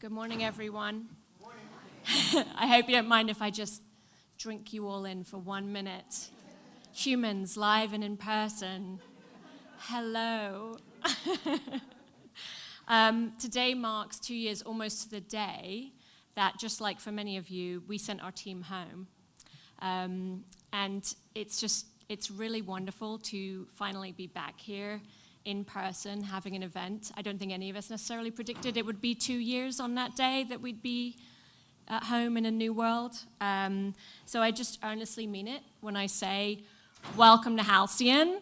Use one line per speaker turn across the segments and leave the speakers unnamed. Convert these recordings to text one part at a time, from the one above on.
Good morning, everyone. I hope you don't mind if I just drink you all in for 1 minute. Humans, live and in person. Hello. Today marks 2 years, almost to the day, that just like for many of you, we sent our team home. And it's really wonderful to finally be back here in person, having an event. I don't think any of us necessarily predicted it would be 2 years on that day that we'd be at home in a new world. So I just earnestly mean it when I say, welcome to Halcyon.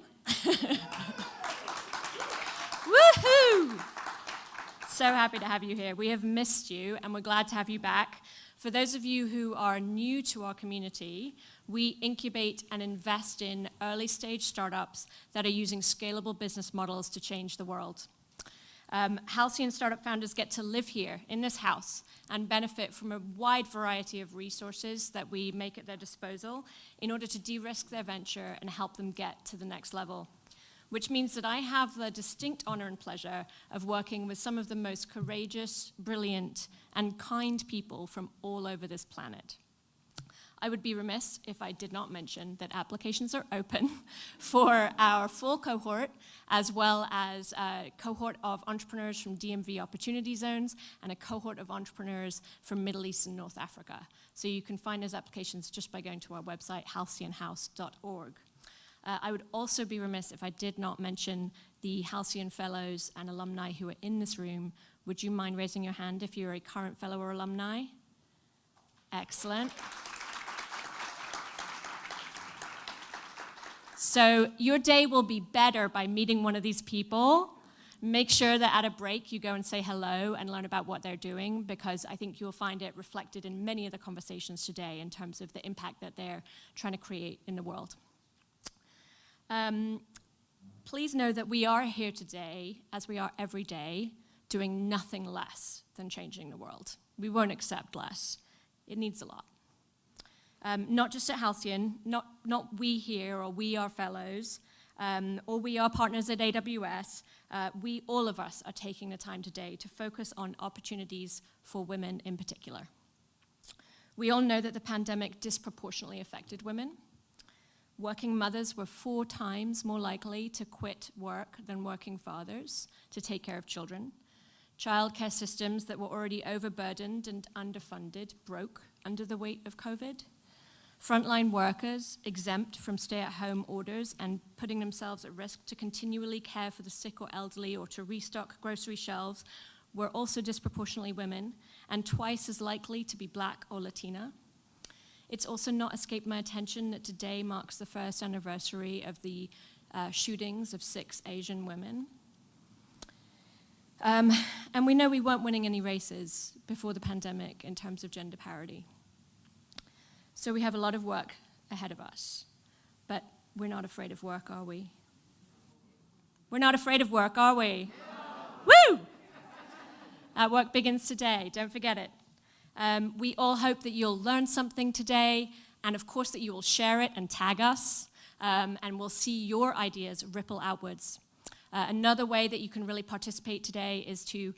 Woohoo! So happy to have you here. We have missed you, and we're glad to have you back. For those of you who are new to our community, we incubate and invest in early-stage startups that are using scalable business models to change the world. Halcyon startup founders get to live here in this house and benefit from a wide variety of resources that we make at their disposal in order to de-risk their venture and help them get to the next level. Which means that I have the distinct honor and pleasure of working with some of the most courageous, brilliant, and kind people from all over this planet. I would be remiss if I did not mention that applications are open for our full cohort, as well as a cohort of entrepreneurs from DMV opportunity zones and a cohort of entrepreneurs from Middle East and North Africa. So you can find those applications just by going to our website, halcyonhouse.org. I would also be remiss if I did not mention the Halcyon Fellows and alumni who are in this room. Would you mind raising your hand if you're a current fellow or alumni? Excellent. So your day will be better by meeting one of these people. Make sure that at a break you go and say hello and learn about what they're doing, because I think you'll find it reflected in many of the conversations today in terms of the impact that they're trying to create in the world. Please know that we are here today, as we are every day, doing nothing less than changing the world. We won't accept less. It needs a lot. Not just at Halcyon, not we here, or we are fellows, or we are partners at AWS. All of us are taking the time today to focus on opportunities for women in particular. We all know that the pandemic disproportionately affected women. Working mothers were 4 times more likely to quit work than working fathers to take care of children. Childcare systems that were already overburdened and underfunded broke under the weight of COVID. Frontline workers exempt from stay-at-home orders and putting themselves at risk to continually care for the sick or elderly or to restock grocery shelves were also disproportionately women and twice as likely to be Black or Latina. It's also not escaped my attention that today marks the first anniversary of the shootings of 6 Asian women. And we know we weren't winning any races before the pandemic in terms of gender parity. So we have a lot of work ahead of us. But we're not afraid of work, are we? We're not afraid of work, are we? No. Woo! Work begins today, don't forget it. We all hope that you'll learn something today, and of course that you will share it and tag us, and we'll see your ideas ripple outwards. Another way that you can really participate today is to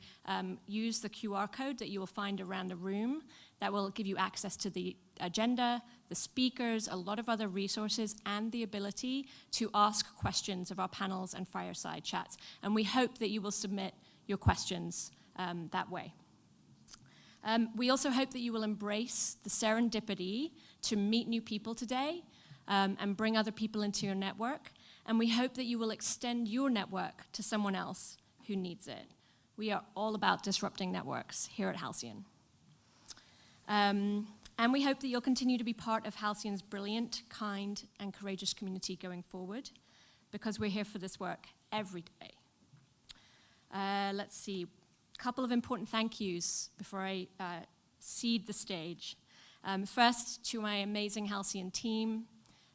use the QR code that you will find around the room that will give you access to the agenda, the speakers, a lot of other resources, and the ability to ask questions of our panels and fireside chats. And we hope that you will submit your questions that way. We also hope that you will embrace the serendipity to meet new people today and bring other people into your network. And we hope that you will extend your network to someone else who needs it. We are all about disrupting networks here at Halcyon. And we hope that you'll continue to be part of Halcyon's brilliant, kind, and courageous community going forward, because we're here for this work every day. Let's see. Couple of important thank yous before I cede the stage. First, to my amazing Halcyon team.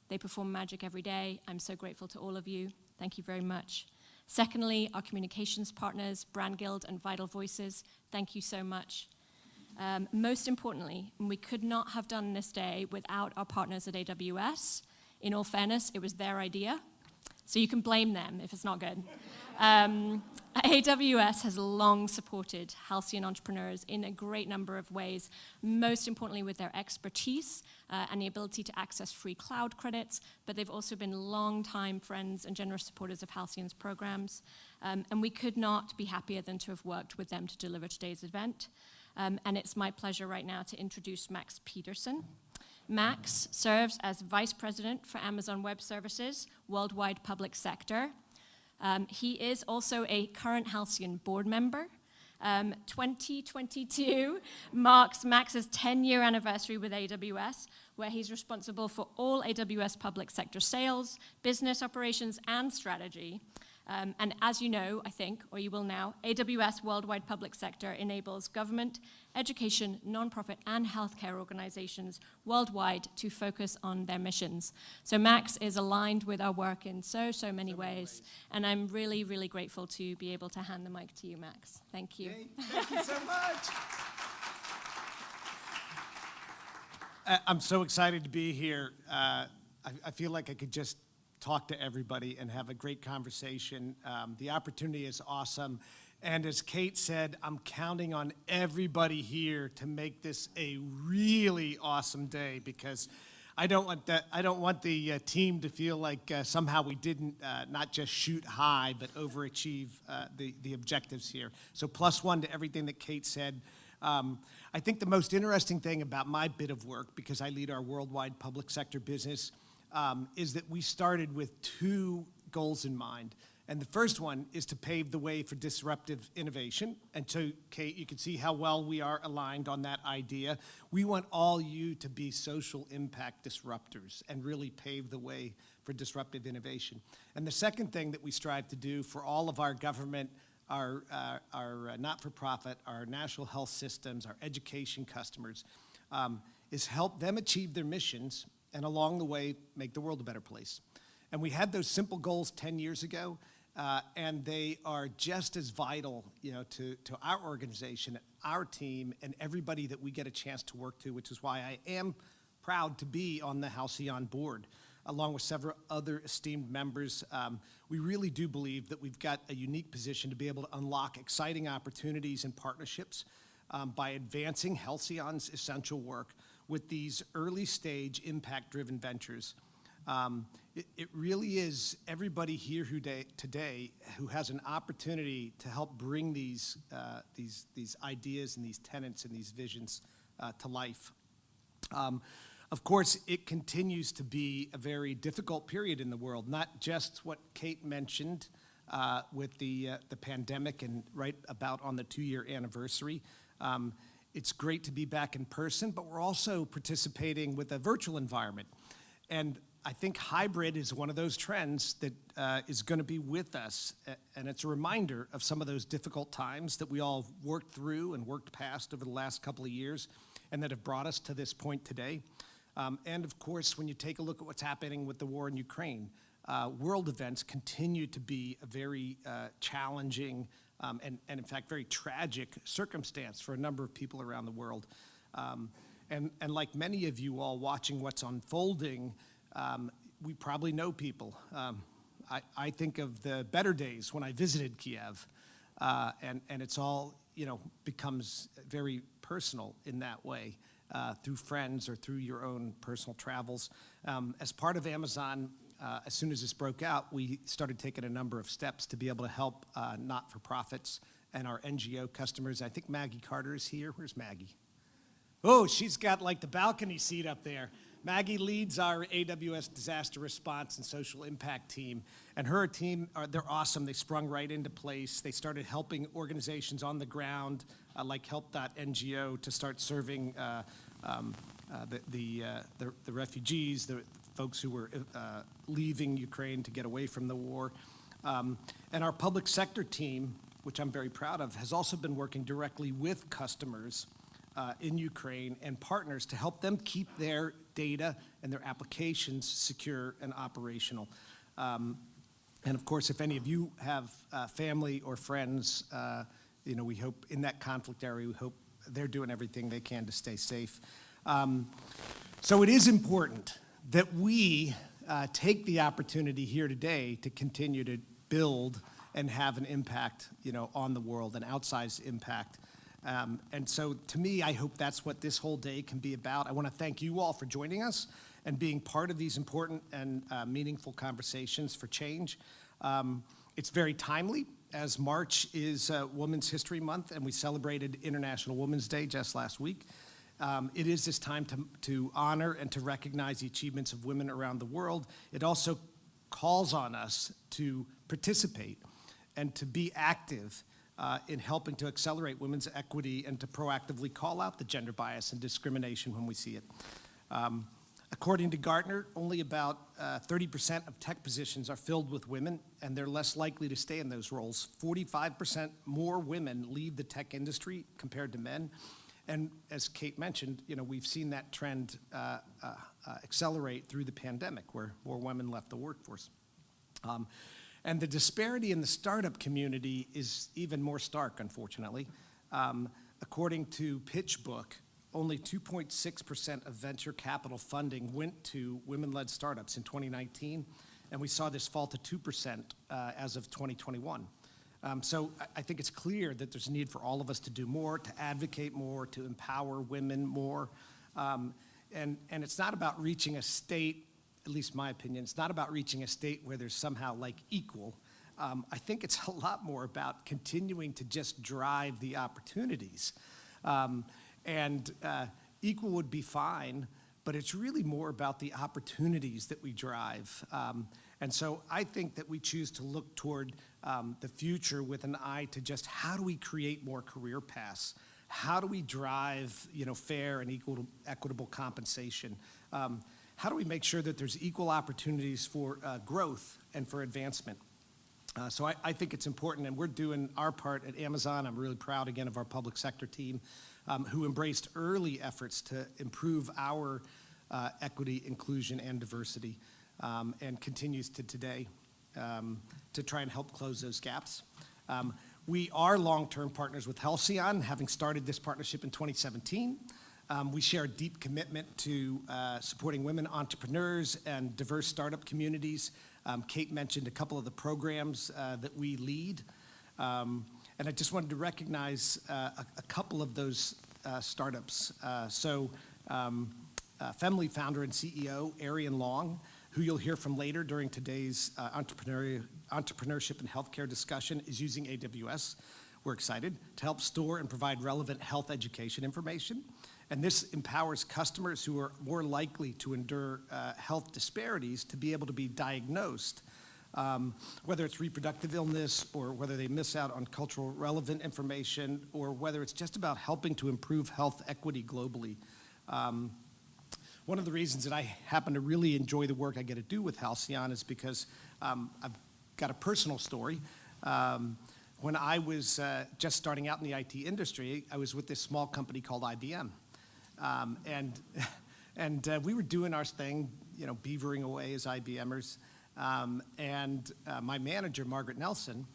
They perform magic every day. I'm so grateful to all of you. Thank you very much. Secondly, our communications partners, Brand Guild and Vital Voices. Thank you so much. Most importantly, we could not have done this day without our partners at AWS. In all fairness, it was their idea, so you can blame them if it's not good. AWS has long supported halcyon entrepreneurs in a great number of ways, most importantly with their expertise and the ability to access free cloud credits, but they've also been long-time friends and generous supporters of Halcyon's programs, and we could not be happier than to have worked with them to deliver today's event. And it's my pleasure right now to introduce Max Peterson. Max serves as Vice President for Amazon Web Services, Worldwide Public Sector. He is also a current Halcyon board member. 2022 marks Max's 10-year anniversary with AWS, where he's responsible for all AWS public sector sales, business operations, and strategy. And as you know, I think, or you will now, AWS Worldwide Public Sector enables government, education, nonprofit, and healthcare organizations worldwide to focus on their missions. So Max is aligned with our work in so many ways. And I'm really, really grateful to be able to hand the mic to you, Max. Thank you.
Hey, thank you so much. I'm so excited to be here. I feel like I could just talk to everybody and have a great conversation. The opportunity is awesome. And as Kate said, I'm counting on everybody here to make this a really awesome day, because I don't want the team to feel like somehow we didn't not just shoot high, but overachieve the objectives here. So +1 to everything that Kate said. I think the most interesting thing about my bit of work, because I lead our worldwide public sector business, is that we started with 2 goals in mind. And the first one is to pave the way for disruptive innovation. And so, Kate, you can see how well we are aligned on that idea. We want all you to be social impact disruptors and really pave the way for disruptive innovation. And the second thing that we strive to do for all of our government, our not-for-profit, our national health systems, our education customers, is help them achieve their missions and along the way make the world a better place. And we had those simple goals 10 years ago, and they are just as vital, to our organization, our team, and everybody that we get a chance to work to, which is why I am proud to be on the Halcyon board, along with several other esteemed members. We really do believe that we've got a unique position to be able to unlock exciting opportunities and partnerships by advancing Halcyon's essential work with these early stage impact-driven ventures. It really is everybody here today who has an opportunity to help bring these ideas and these tenets and these visions to life. Of course, it continues to be a very difficult period in the world, not just what Kate mentioned with the pandemic and right about on the 2-year anniversary. It's great to be back in person, but we're also participating with a virtual environment. And I think hybrid is one of those trends that is going to be with us. And it's a reminder of some of those difficult times that we all worked through and worked past over the last couple of years and that have brought us to this point today. And of course, when you take a look at what's happening with the war in Ukraine, world events continue to be a very challenging and in fact, very tragic circumstance for a number of people around the world. And like many of you all watching what's unfolding, we probably know people. I think of the better days when I visited Kiev, and it's all, becomes very personal in that way, through friends or through your own personal travels. As part of Amazon, as soon as this broke out, we started taking a number of steps to be able to help not-for-profits and our NGO customers. I think Maggie Carter is here. Where's Maggie? Oh, she's got like the balcony seat up there. Maggie leads our AWS disaster response and social impact team. And her team, they're awesome. They sprung right into place. They started helping organizations on the ground, like Help.NGO, to start serving the refugees, the folks who were leaving Ukraine to get away from the war. And our public sector team, which I'm very proud of, has also been working directly with customers in Ukraine and partners to help them keep their data and their applications secure and operational. And of course, if any of you have family or friends, we hope in that conflict area, we hope they're doing everything they can to stay safe. So it is important that we take the opportunity here today to continue to build and have an impact, on the world, an outsized impact. And so to me, I hope that's what this whole day can be about. I want to thank you all for joining us and being part of these important and meaningful conversations for change. It's very timely, as March is Women's History Month, and we celebrated International Women's Day just last week. It is this time to honor and to recognize the achievements of women around the world. It also calls on us to participate and to be active in helping to accelerate women's equity and to proactively call out the gender bias and discrimination when we see it. According to Gartner, only about 30% of tech positions are filled with women, and they're less likely to stay in those roles. 45% more women leave the tech industry compared to men. And as Kate mentioned, we've seen that trend accelerate through the pandemic, where more women left the workforce. And the disparity in the startup community is even more stark, unfortunately. According to PitchBook, only 2.6% of venture capital funding went to women-led startups in 2019, and we saw this fall to 2% as of 2021. So I think it's clear that there's a need for all of us to do more, to advocate more, to empower women more. And it's not about reaching a state, at least my opinion, it's not about reaching a state where there's somehow equal. I think it's a lot more about continuing to just drive the opportunities. Equal would be fine, but it's really more about the opportunities that we drive. And so I think that we choose to look toward the future with an eye to just how do we create more career paths? How do we drive, fair and equitable compensation? How do we make sure that there's equal opportunities for growth and for advancement? So I think it's important, and we're doing our part at Amazon. I'm really proud, again, of our public sector team who embraced early efforts to improve our equity, inclusion, and diversity, and continues to today to try and help close those gaps. We are long-term partners with Halcyon, having started this partnership in 2017. We share a deep commitment to supporting women entrepreneurs and diverse startup communities. Kate mentioned a couple of the programs that we lead. And I just wanted to recognize a couple of those startups. Femly founder and CEO, Arian Long, who you'll hear from later during today's entrepreneurship and healthcare discussion, is using AWS. We're excited to help store and provide relevant health education information. And this empowers customers who are more likely to endure health disparities to be able to be diagnosed, whether it's reproductive illness or whether they miss out on cultural relevant information or whether it's just about helping to improve health equity globally. One of the reasons that I happen to really enjoy the work I get to do with Halcyon is because I've got a personal story. When I was just starting out in the IT industry, I was with this small company called IBM. And we were doing our thing, beavering away as IBMers. My manager, Margaret Nelson,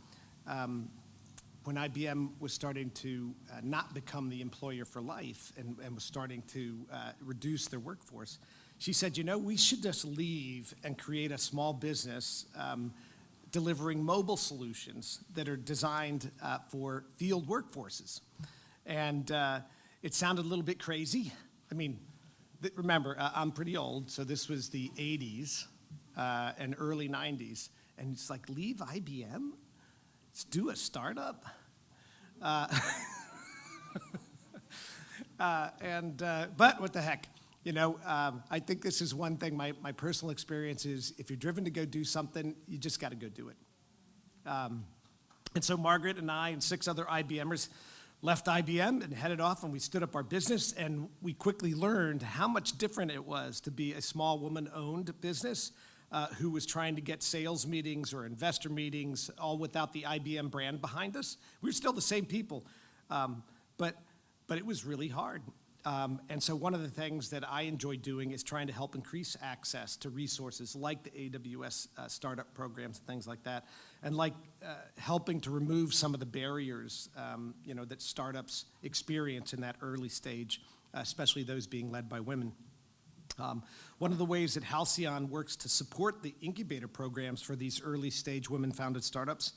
when IBM was starting to not become the employer for life and was starting to reduce their workforce, she said, we should just leave and create a small business delivering mobile solutions that are designed for field workforces. And it sounded a little bit crazy. I mean, remember, I'm pretty old, so this was the 80s and early 90s. And it's like, leave IBM? Let's do a startup? But what the heck? I think this is one thing, my personal experience is if you're driven to go do something, you just got to go do it. And so Margaret and I and 6 other IBMers left IBM and headed off, and we stood up our business, and we quickly learned how much different it was to be a small woman-owned business who was trying to get sales meetings or investor meetings, all without the IBM brand behind us. We were still the same people, but it was really hard. And so one of the things that I enjoy doing is trying to help increase access to resources like the AWS startup programs and things like that, and helping to remove some of the barriers that startups experience in that early stage, especially those being led by women. One of the ways that Halcyon works to support the incubator programs for these early stage women-founded startups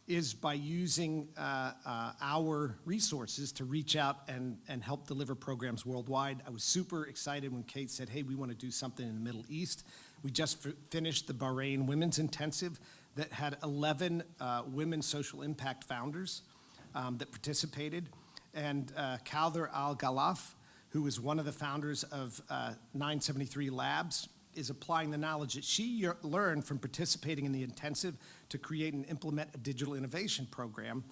is by using our resources to reach out and help deliver programs worldwide. I was super excited when Kate said, hey, we want to do something in the Middle East. We just finished the Bahrain Women's Intensive that had 11 women social impact founders that participated. And Kawthar Al-Ghalaf, who was one of the founders of 973 Labs, is applying the knowledge that she learned from participating in the intensive to create and implement a digital innovation program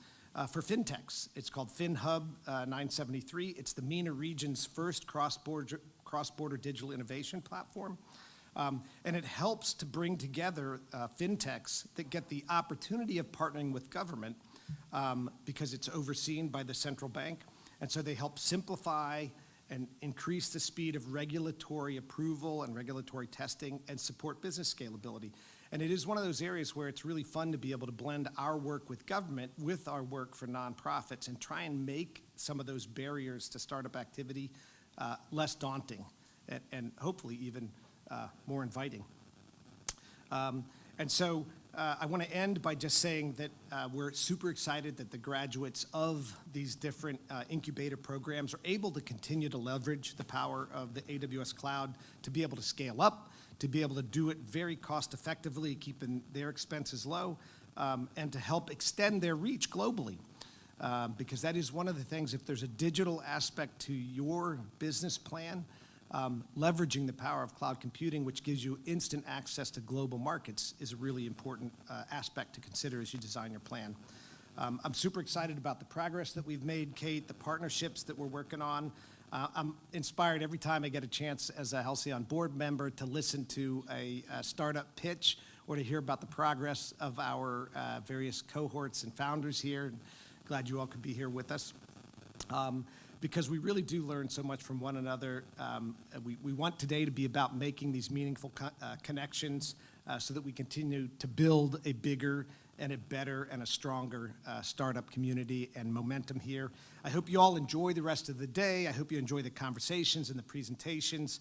for fintechs. It's called FinHub 973. It's the MENA region's first cross-border digital innovation platform. And it helps to bring together fintechs that get the opportunity of partnering with government because it's overseen by the central bank. And so they help simplify and increase the speed of regulatory approval and regulatory testing and support business scalability. And it is one of those areas where it's really fun to be able to blend our work with government with our work for nonprofits and try and make some of those barriers to startup activity less daunting and hopefully even more inviting. And so I want to end by just saying that we're super excited that the graduates of these different incubator programs are able to continue to leverage the power of the AWS cloud to be able to scale up, to be able to do it very cost effectively, keeping their expenses low, and to help extend their reach globally. Because that is one of the things, if there's a digital aspect to your business plan, leveraging the power of cloud computing, which gives you instant access to global markets, is a really important aspect to consider as you design your plan. I'm super excited about the progress that we've made, Kate, the partnerships that we're working on. I'm inspired every time I get a chance as a Halcyon board member to listen to a startup pitch or to hear about the progress of our various cohorts and founders here. Glad you all could be here with us. Because we really do learn so much from one another. We want today to be about making these meaningful connections so that we continue to build a bigger and a better and a stronger startup community and momentum here. I hope you all enjoy the rest of the day. I hope you enjoy the conversations and the presentations.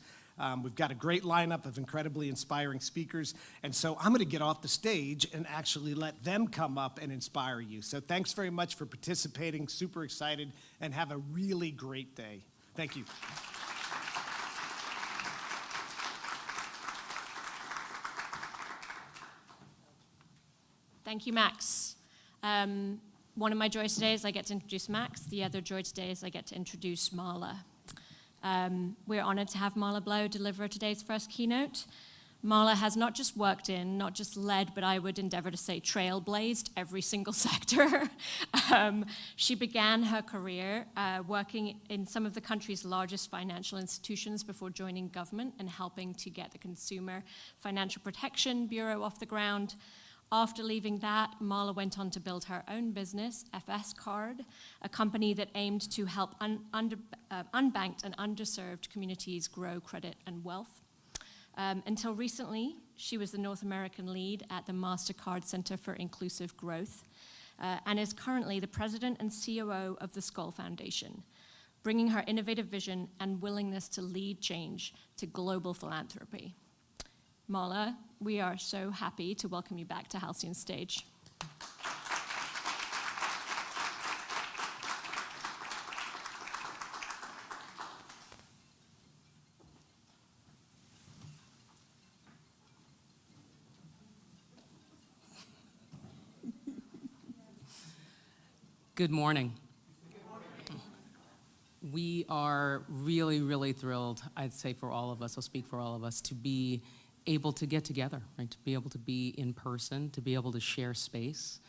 We've got a great lineup of incredibly inspiring speakers. And so I'm going to get off the stage and actually let them come up and inspire you. So thanks very much for participating. Super excited, and have a really great day. Thank you.
Thank you, Max. One of my joys today is I get to introduce Max. The other joy today is I get to introduce Marla. We're honored to have Marla Blow deliver today's first keynote. Marla has not just worked in, not just led, but I would endeavor to say trailblazed every single sector. She began her career working in some of the country's largest financial institutions before joining government and helping to get the Consumer Financial Protection Bureau off the ground. After leaving that, Marla went on to build her own business, FS Card, a company that aimed to help unbanked and underserved communities grow credit and wealth. Until recently, she was the North American lead at the MasterCard Center for Inclusive Growth and is currently the president and COO of the Skoll Foundation, bringing her innovative vision and willingness to lead change to global philanthropy. Marla, we are so happy to welcome you back to Halcyon Stage.
Good morning. We are really, really thrilled, I'd say for all of us, I'll speak for all of us, to be able to get together, right? To be able to be in person, to be able to share space.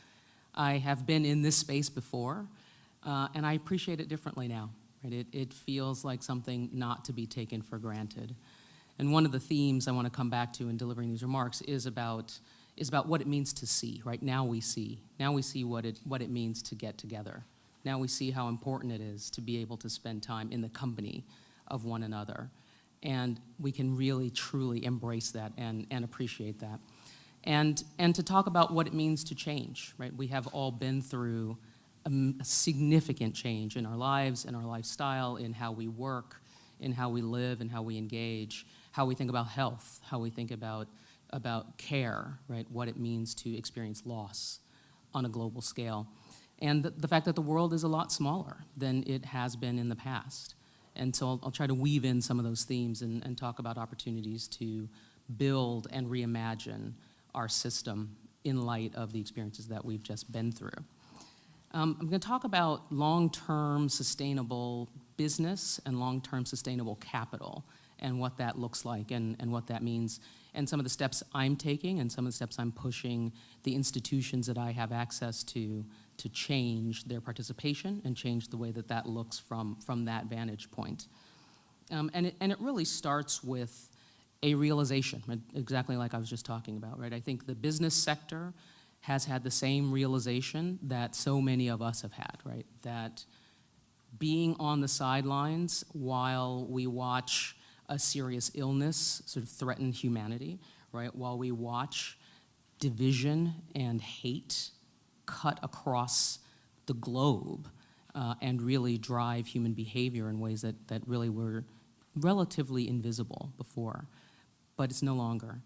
I have been in this space before, and I appreciate it differently now, right? It feels like something not to be taken for granted. And one of the themes I want to come back to in delivering these remarks is about what it means to see, right? Now we see what it means to get together. Now we see how important it is to be able to spend time in the company of one another. And we can really, truly embrace that and appreciate that. And to talk about what it means to change, right? We have all been through a significant change in our lives, in our lifestyle, in how we work, in how we live, and how we engage, how we think about health, how we think about care, right? What it means to experience loss. on a global scale. And the fact that the world is a lot smaller than it has been in the past. And so I'll try to weave in some of those themes and talk about opportunities to build and reimagine our system in light of the experiences that we've just been through. I'm going to talk about long-term sustainable business and long-term sustainable capital and what that looks like and what that means, and some of the steps I'm taking and some of the steps I'm pushing the institutions that I have access to change their participation and change the way that that looks from that vantage point. And it really starts with a realization, exactly like I was just talking about, right? I think the business sector has had the same realization that so many of us have had, right? That being on the sidelines while we watch a serious illness sort of threaten humanity, right? While we watch division and hate cut across the globe and really drive human behavior in ways that really were relatively invisible before, but it's no longer.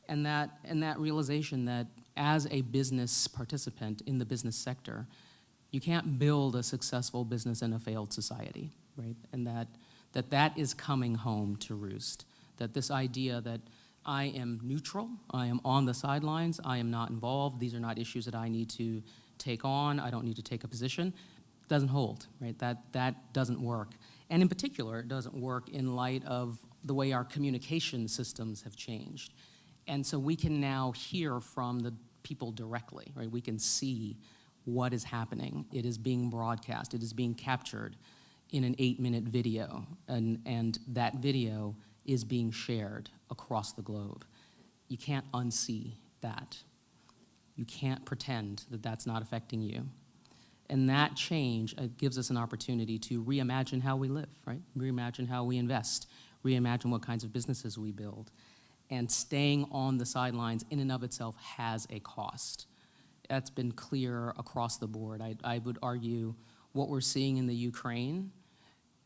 And that realization that as a business participant in the business sector, you can't build a successful business in a failed society, right? And that is coming home to roost. That this idea that I am neutral, I am on the sidelines, I am not involved, these are not issues that I need to take on, I don't need to take a position, doesn't hold, right? That doesn't work. And in particular, it doesn't work in light of the way our communication systems have changed. And so we can now hear from the people directly, right? We can see what is happening. It is being broadcast, it is being captured in an 8-minute video, and that video is being shared across the globe. You can't unsee that. You can't pretend that that's not affecting you. And that change gives us an opportunity to reimagine how we live, right? Reimagine how we invest, reimagine what kinds of businesses we build. And staying on the sidelines in and of itself has a cost. That's been clear across the board. I would argue what we're seeing in the Ukraine,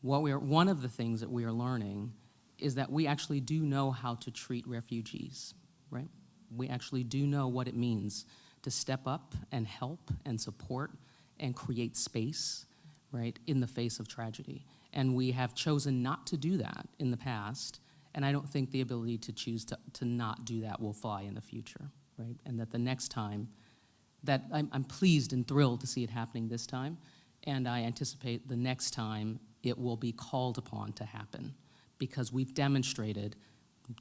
one of the things that we are learning is that we actually do know how to treat refugees, right? We actually do know what it means to step up and help and support and create space, right, in the face of tragedy. And we have chosen not to do that in the past, and I don't think the ability to choose to not do that will fly in the future, right? And that the next time, that I'm pleased and thrilled to see it happening this time, and I anticipate the next time it will be called upon to happen, because we've demonstrated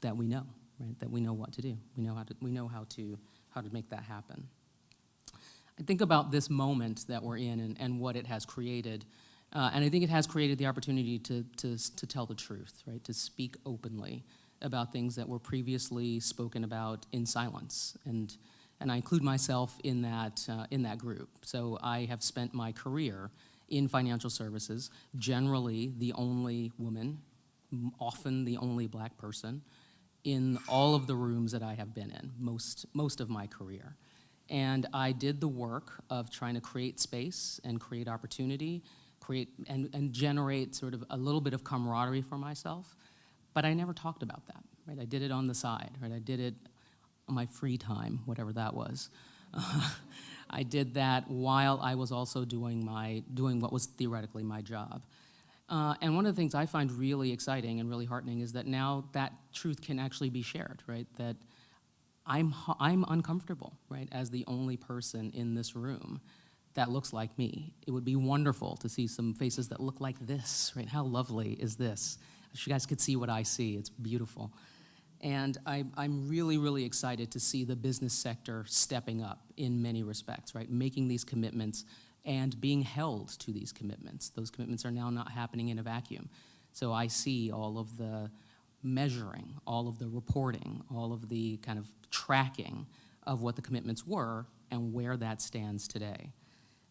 that we know, right? That we know what to do. We know how to make that happen. I think about this moment that we're in and what it has created, and I think it has created the opportunity to tell the truth, right? To speak openly about things that were previously spoken about in silence, and I include myself in that group. So I have spent my career in financial services, generally the only woman, often the only black person, in all of the rooms that I have been in, most of my career. And I did the work of trying to create space and create opportunity, and generate sort of a little bit of camaraderie for myself, but I never talked about that, right? I did it on the side, right? I did it on my free time, whatever that was. I did that while I was also doing what was theoretically my job. And one of the things I find really exciting and really heartening is that now that truth can actually be shared, right? That I'm uncomfortable, right, as the only person in this room that looks like me. It would be wonderful to see some faces that look like this, right? How lovely is this? I wish you guys could see what I see. It's beautiful. And I'm really, really excited to see the business sector stepping up in many respects, right? Making these commitments and being held to these commitments. Those commitments are now not happening in a vacuum. So I see all of the measuring, all of the reporting, all of the kind of tracking of what the commitments were and where that stands today.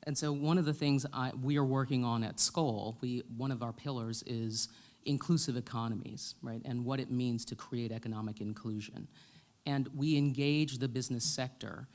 And so one of the things we are working on at Skoll, one of our pillars is inclusive economies, right, and what it means to create economic inclusion. And we engage the business sector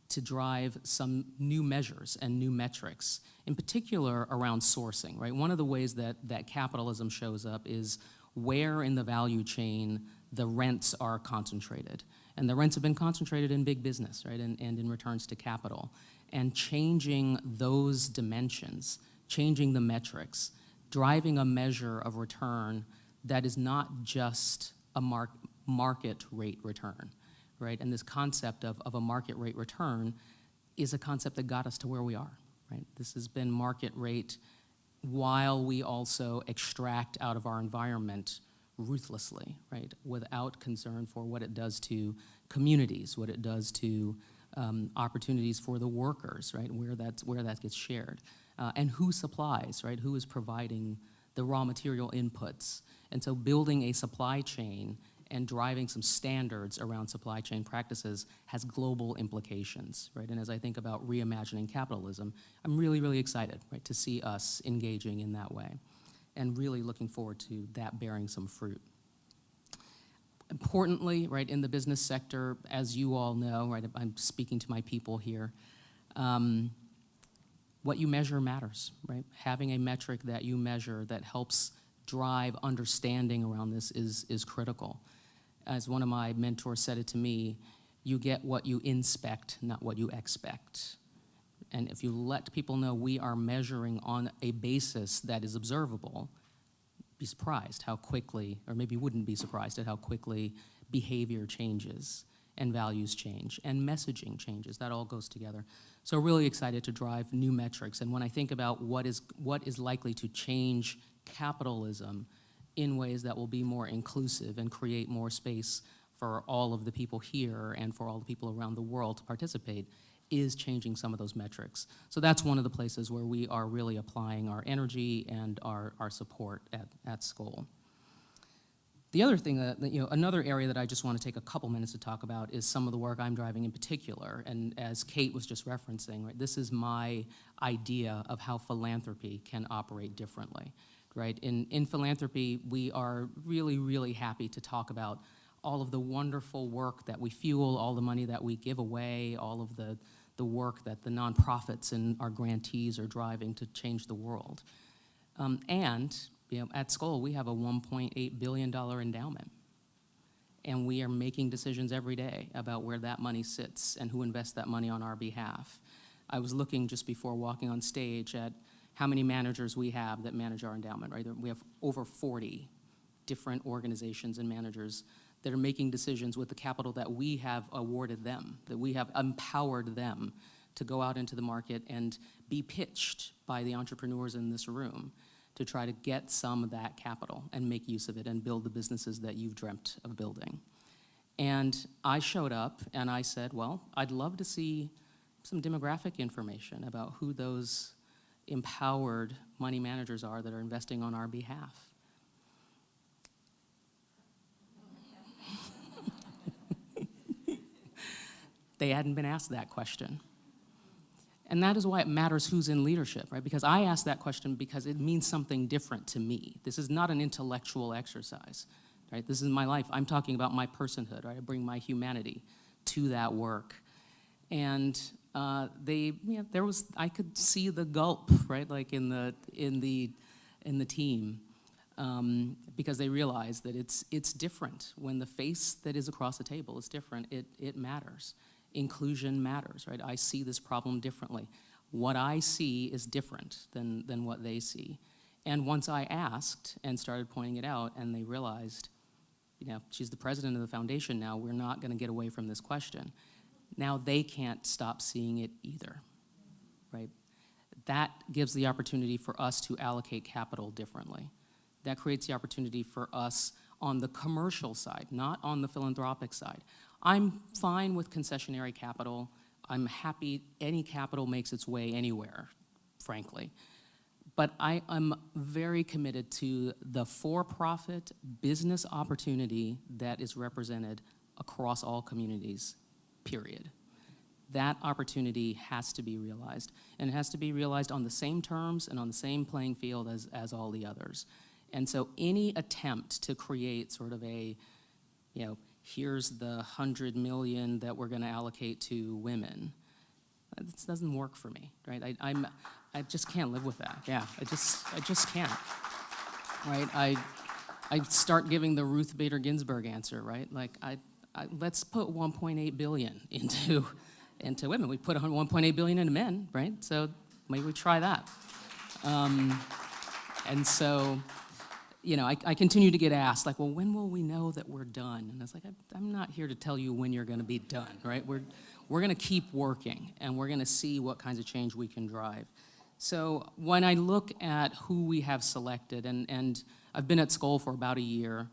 to drive some new measures and new metrics, in particular around sourcing, right? One of the ways that capitalism shows up is where in the value chain the rents are concentrated. And the rents have been concentrated in big business, right, and in returns to capital. and changing those dimensions, changing the metrics, driving a measure of return that is not just a market rate return, right? And this concept of a market rate return is a concept that got us to where we are, right? This has been market rate while we also extract out of our environment ruthlessly, right? Without concern for what it does to communities, what it does to opportunities for the workers, right? Where that gets shared, and who supplies, right? Who is providing the raw material inputs? And so building a supply chain and driving some standards around supply chain practices has global implications, right? And as I think about reimagining capitalism, I'm really, really excited, right, to see us engaging in that way, and really looking forward to that bearing some fruit. Importantly, right, in the business sector, as you all know, right, I'm speaking to my people here, what you measure matters, right? Having a metric that you measure that helps drive understanding around this is critical. As one of my mentors said it to me, you get what you inspect, not what you expect. And if you let people know we are measuring on a basis that is observable, be surprised how quickly, or maybe wouldn't be surprised at how quickly behavior changes and values change and messaging changes. That all goes together. So really excited to drive new metrics. And when I think about what is likely to change capitalism in ways that will be more inclusive and create more space for all of the people here and for all the people around the world to participate, is changing some of those metrics. So that's one of the places where we are really applying our energy and our support at Skoll. The other thing another area that I just want to take a couple minutes to talk about is some of the work I'm driving in particular. And as Kate was just referencing, right, this is my idea of how philanthropy can operate differently. Right? In philanthropy, we are really, really happy to talk about all of the wonderful work that we fuel, all the money that we give away, all of the work that the nonprofits and our grantees are driving to change the world. And at Skoll, we have a $1.8 billion endowment. And we are making decisions every day about where that money sits and who invests that money on our behalf. I was looking just before walking on stage at how many managers we have that manage our endowment, right? We have over 40 different organizations and managers that are making decisions with the capital that we have awarded them, that we have empowered them to go out into the market and be pitched by the entrepreneurs in this room to try to get some of that capital and make use of it and build the businesses that you've dreamt of building. And I showed up and I said, well, I'd love to see some demographic information about who those empowered money managers are that are investing on our behalf. They hadn't been asked that question. And that is why it matters who's in leadership, right? Because I asked that question because it means something different to me. This is not an intellectual exercise, right? This is my life. I'm talking about my personhood, right? I bring my humanity to that work. And I could see the gulp, right, like in the team, because they realize that it's different. When the face that is across the table is different, it matters. Inclusion matters, right? I see this problem differently. What I see is different than what they see. And once I asked and started pointing it out, and they realized, she's the president of the foundation now, we're not going to get away from this question. Now they can't stop seeing it either, right? That gives the opportunity for us to allocate capital differently. That creates the opportunity for us on the commercial side, not on the philanthropic side. I'm fine with concessionary capital. I'm happy any capital makes its way anywhere, frankly. But I am very committed to the for-profit business opportunity that is represented across all communities, period. That opportunity has to be realized, and it has to be realized on the same terms and on the same playing field as all the others. And so any attempt to create sort of a, here's the 100 million that we're going to allocate to women, this doesn't work for me, right? I just can't live with that. Yeah, I just can't, right? I start giving the Ruth Bader Ginsburg answer, right? Like let's put 1.8 billion into women. We put 1.8 billion into men, right? So maybe we try that. And so, you know, I continue to get asked, like, well, when will we know that we're done? And I was like, I'm not here to tell you when you're going to be done, right? We're going to keep working, and we're going to see what kinds of change we can drive. So when I look at who we have selected, and I've been at Skoll for about a year,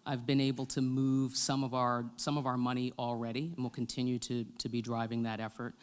I've been able to move some of our money already, and we'll continue to be driving that effort,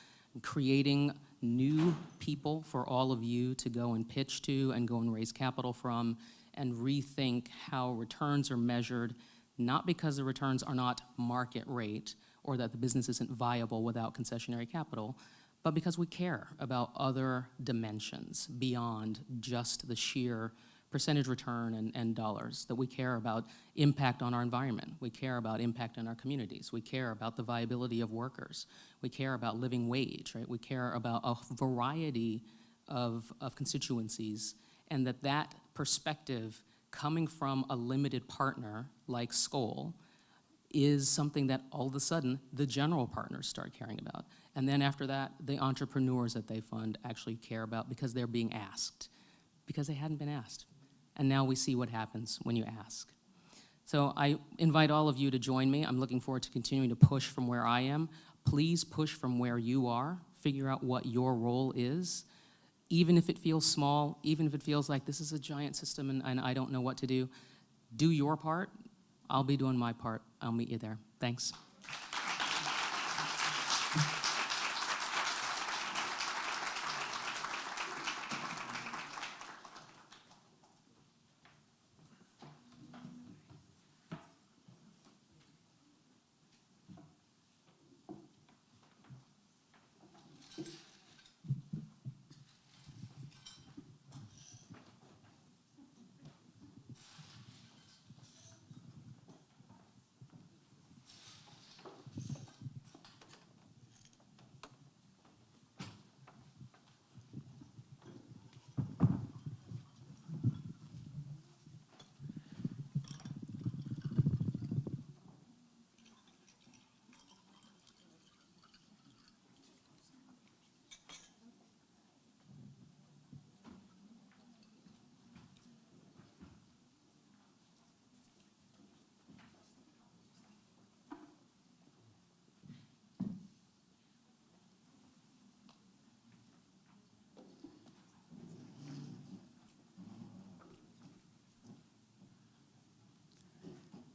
creating new people for all of you to go and pitch to and go and raise capital from, and rethink how returns are measured, not because the returns are not market rate or that the business isn't viable without concessionary capital, but because we care about other dimensions beyond just the sheer percentage return and dollars, that we care about impact on our environment, we care about impact on our communities, we care about the viability of workers, we care about living wage, right? We care about a variety of constituencies, and that perspective coming from a limited partner like Skoll is something that all of a sudden the general partners start caring about. And then after that, the entrepreneurs that they fund actually care about because they're being asked, because they hadn't been asked. And now we see what happens when you ask. So I invite all of you to join me. I'm looking forward to continuing to push from where I am. Please push from where you are. Figure out what your role is. Even if it feels small, even if it feels like this is a giant system and I don't know what to do, do your part. I'll be doing my part. I'll meet you there. Thanks.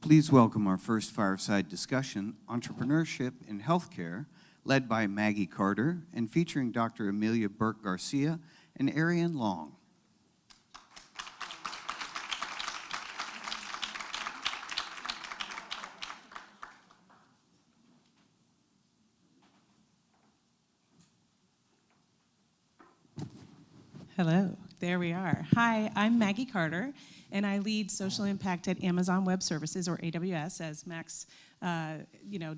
Please welcome our first fireside discussion, Entrepreneurship in Healthcare, led by Maggie Carter and featuring Dr. Amelia Burke-Garcia and Ariane Long.
Hello, there we are. Hi, I'm Maggie Carter, and I lead social impact at Amazon Web Services, or AWS, as Max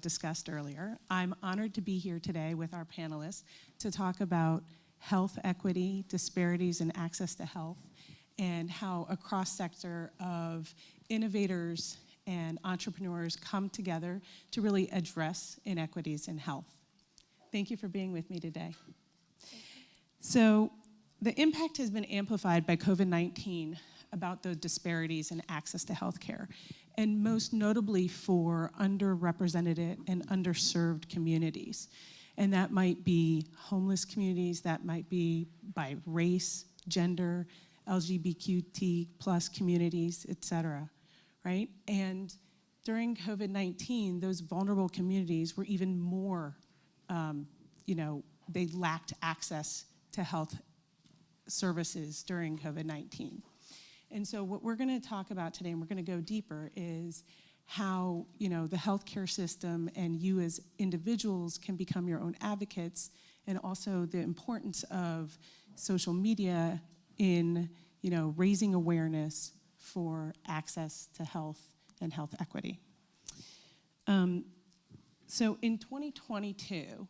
discussed earlier. I'm honored to be here today with our panelists to talk about health equity, disparities in access to health, and how a cross-sector of innovators and entrepreneurs come together to really address inequities in health. Thank you for being with me today. So, the impact has been amplified by COVID-19 about the disparities in access to healthcare, and most notably for underrepresented and underserved communities. And that might be homeless communities, that might be by race, gender, LGBTQ plus communities, et cetera, right? And during COVID-19, those vulnerable communities were even more, they lacked access to health services during COVID-19. And so what we're going to talk about today, and we're going to go deeper, is how the healthcare system and you as individuals can become your own advocates, and also the importance of social media in raising awareness for access to health and health equity. So in 2022,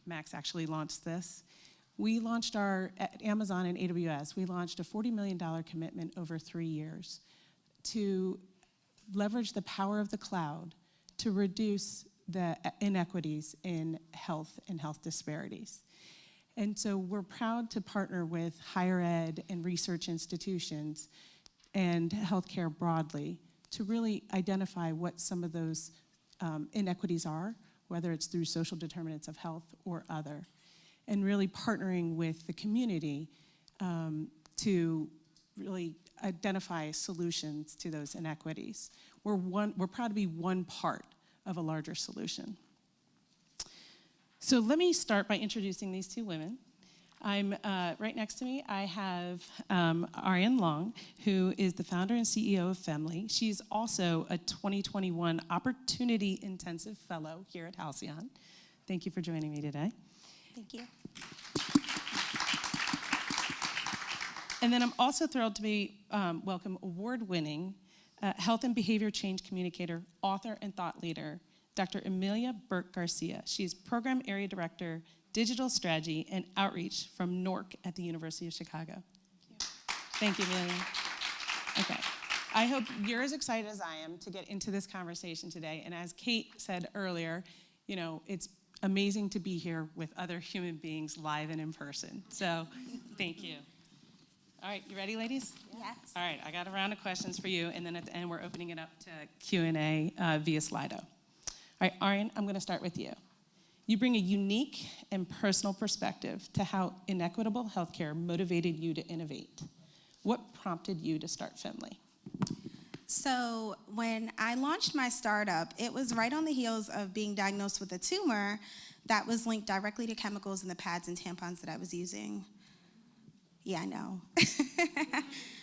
Max actually launched this. We launched at Amazon and AWS, we launched a $40 million commitment over 3 years to leverage the power of the cloud to reduce the inequities in health and health disparities. And so we're proud to partner with higher ed and research institutions and healthcare broadly to really identify what some of those inequities are, whether it's through social determinants of health or other, and really partnering with the community to really identify solutions to those inequities. We're proud to be one part of a larger solution. So let me start by introducing these two women. I'm right next to me, I have Ariane Long, who is the founder and CEO of Femly. She's also a 2021 Opportunity Intensive Fellow here at Halcyon. Thank you for joining me today.
Thank you.
And then I'm also thrilled to welcome award-winning health and behavior change communicator, author, and thought leader, Dr. Amelia Burke-Garcia. She's Program Area Director, Digital Strategy and Outreach from NORC at the University of Chicago. Thank you, Amelia. Okay. I hope you're as excited as I am to get into this conversation today. And as Kate said earlier, you know, it's amazing to be here with other human beings live and in person. So thank you. All right, you ready, ladies?
Yes.
All right, I got a round of questions for you, and then at the end, we're opening it up to Q&A via Slido. All right, Ariane, I'm gonna start with you. You bring a unique and personal perspective to how inequitable healthcare motivated you to innovate. What prompted you to start Femly?
So when I launched my startup, it was right on the heels of being diagnosed with a tumor that was linked directly to chemicals in the pads and tampons that I was using. Yeah, I know.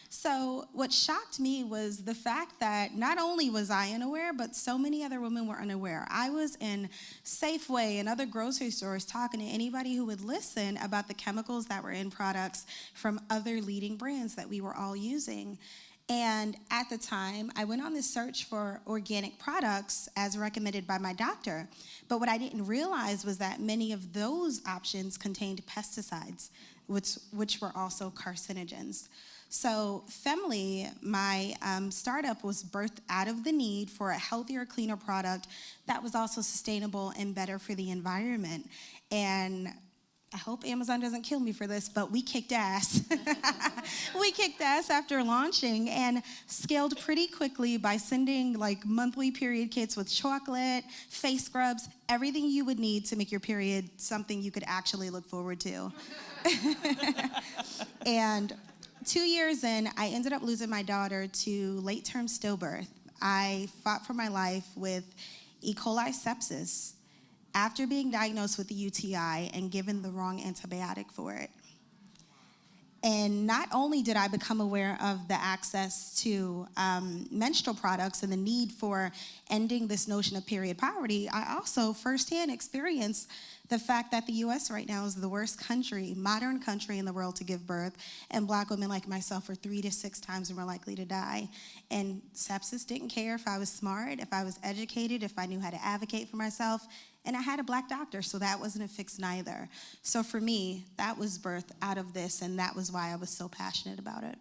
So what shocked me was the fact that not only was I unaware, but so many other women were unaware. I was in Safeway and other grocery stores talking to anybody who would listen about the chemicals that were in products from other leading brands that we were all using. And at the time, I went on this search for organic products as recommended by my doctor. But what I didn't realize was that many of those options contained pesticides, which were also carcinogens. So Femly, my startup, was birthed out of the need for a healthier, cleaner product that was also sustainable and better for the environment. And I hope Amazon doesn't kill me for this, but we kicked ass. We kicked ass after launching and scaled pretty quickly by sending like monthly period kits with chocolate, face scrubs, everything you would need to make your period something you could actually look forward to. And 2 years in, I ended up losing my daughter to late-term stillbirth. I fought for my life with E. coli sepsis after being diagnosed with the UTI and given the wrong antibiotic for it. And not only did I become aware of the access to menstrual products and the need for ending this notion of period poverty, I also firsthand experienced the fact that the US right now is the worst country, modern country in the world to give birth, and Black women like myself are 3 to 6 times more likely to die. And sepsis didn't care if I was smart, if I was educated, if I knew how to advocate for myself, and I had a Black doctor, so that wasn't a fix neither. So for me, that was birthed out of this, and that was why I was so passionate about it.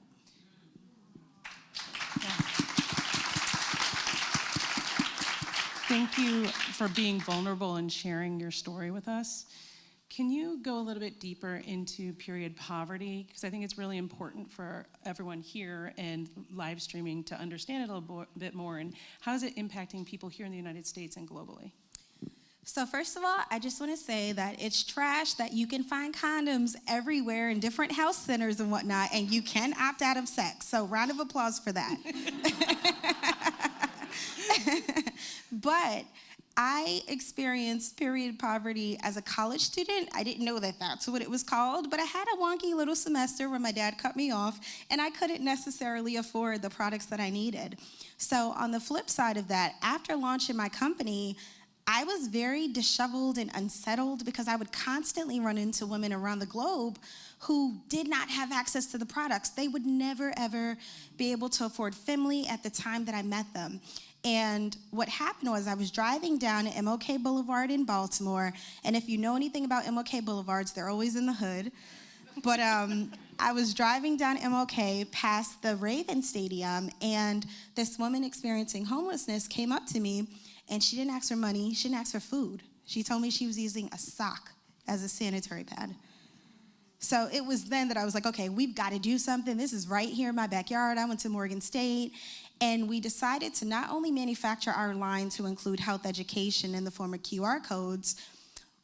Thank you for being vulnerable and sharing your story with us. Can you go a little bit deeper into period poverty? Because I think it's really important for everyone here and live streaming to understand it a little bit more. And how is it impacting people here in the United States and globally?
So first of all, I just want to say that it's trash that you can find condoms everywhere in different health centers and whatnot, and you can opt out of sex. So round of applause for that. But I experienced period poverty as a college student. I didn't know that that's what it was called, but I had a wonky little semester where my dad cut me off, and I couldn't necessarily afford the products that I needed. So on the flip side of that, after launching my company, I was very disheveled and unsettled because I would constantly run into women around the globe who did not have access to the products. They would never, ever be able to afford Femly at the time that I met them. And what happened was I was driving down MLK Boulevard in Baltimore, and if you know anything about MLK Boulevards, they're always in the hood. But I was driving down MLK past the Raven Stadium, and this woman experiencing homelessness came up to me, And she didn't ask for money. She didn't ask for food. She told me she was using a sock as a sanitary pad. So it was then that I was like, okay, we've got to do something. This is right here in my backyard. I went to Morgan State, and we decided to not only manufacture our line to include health education in the form of QR codes,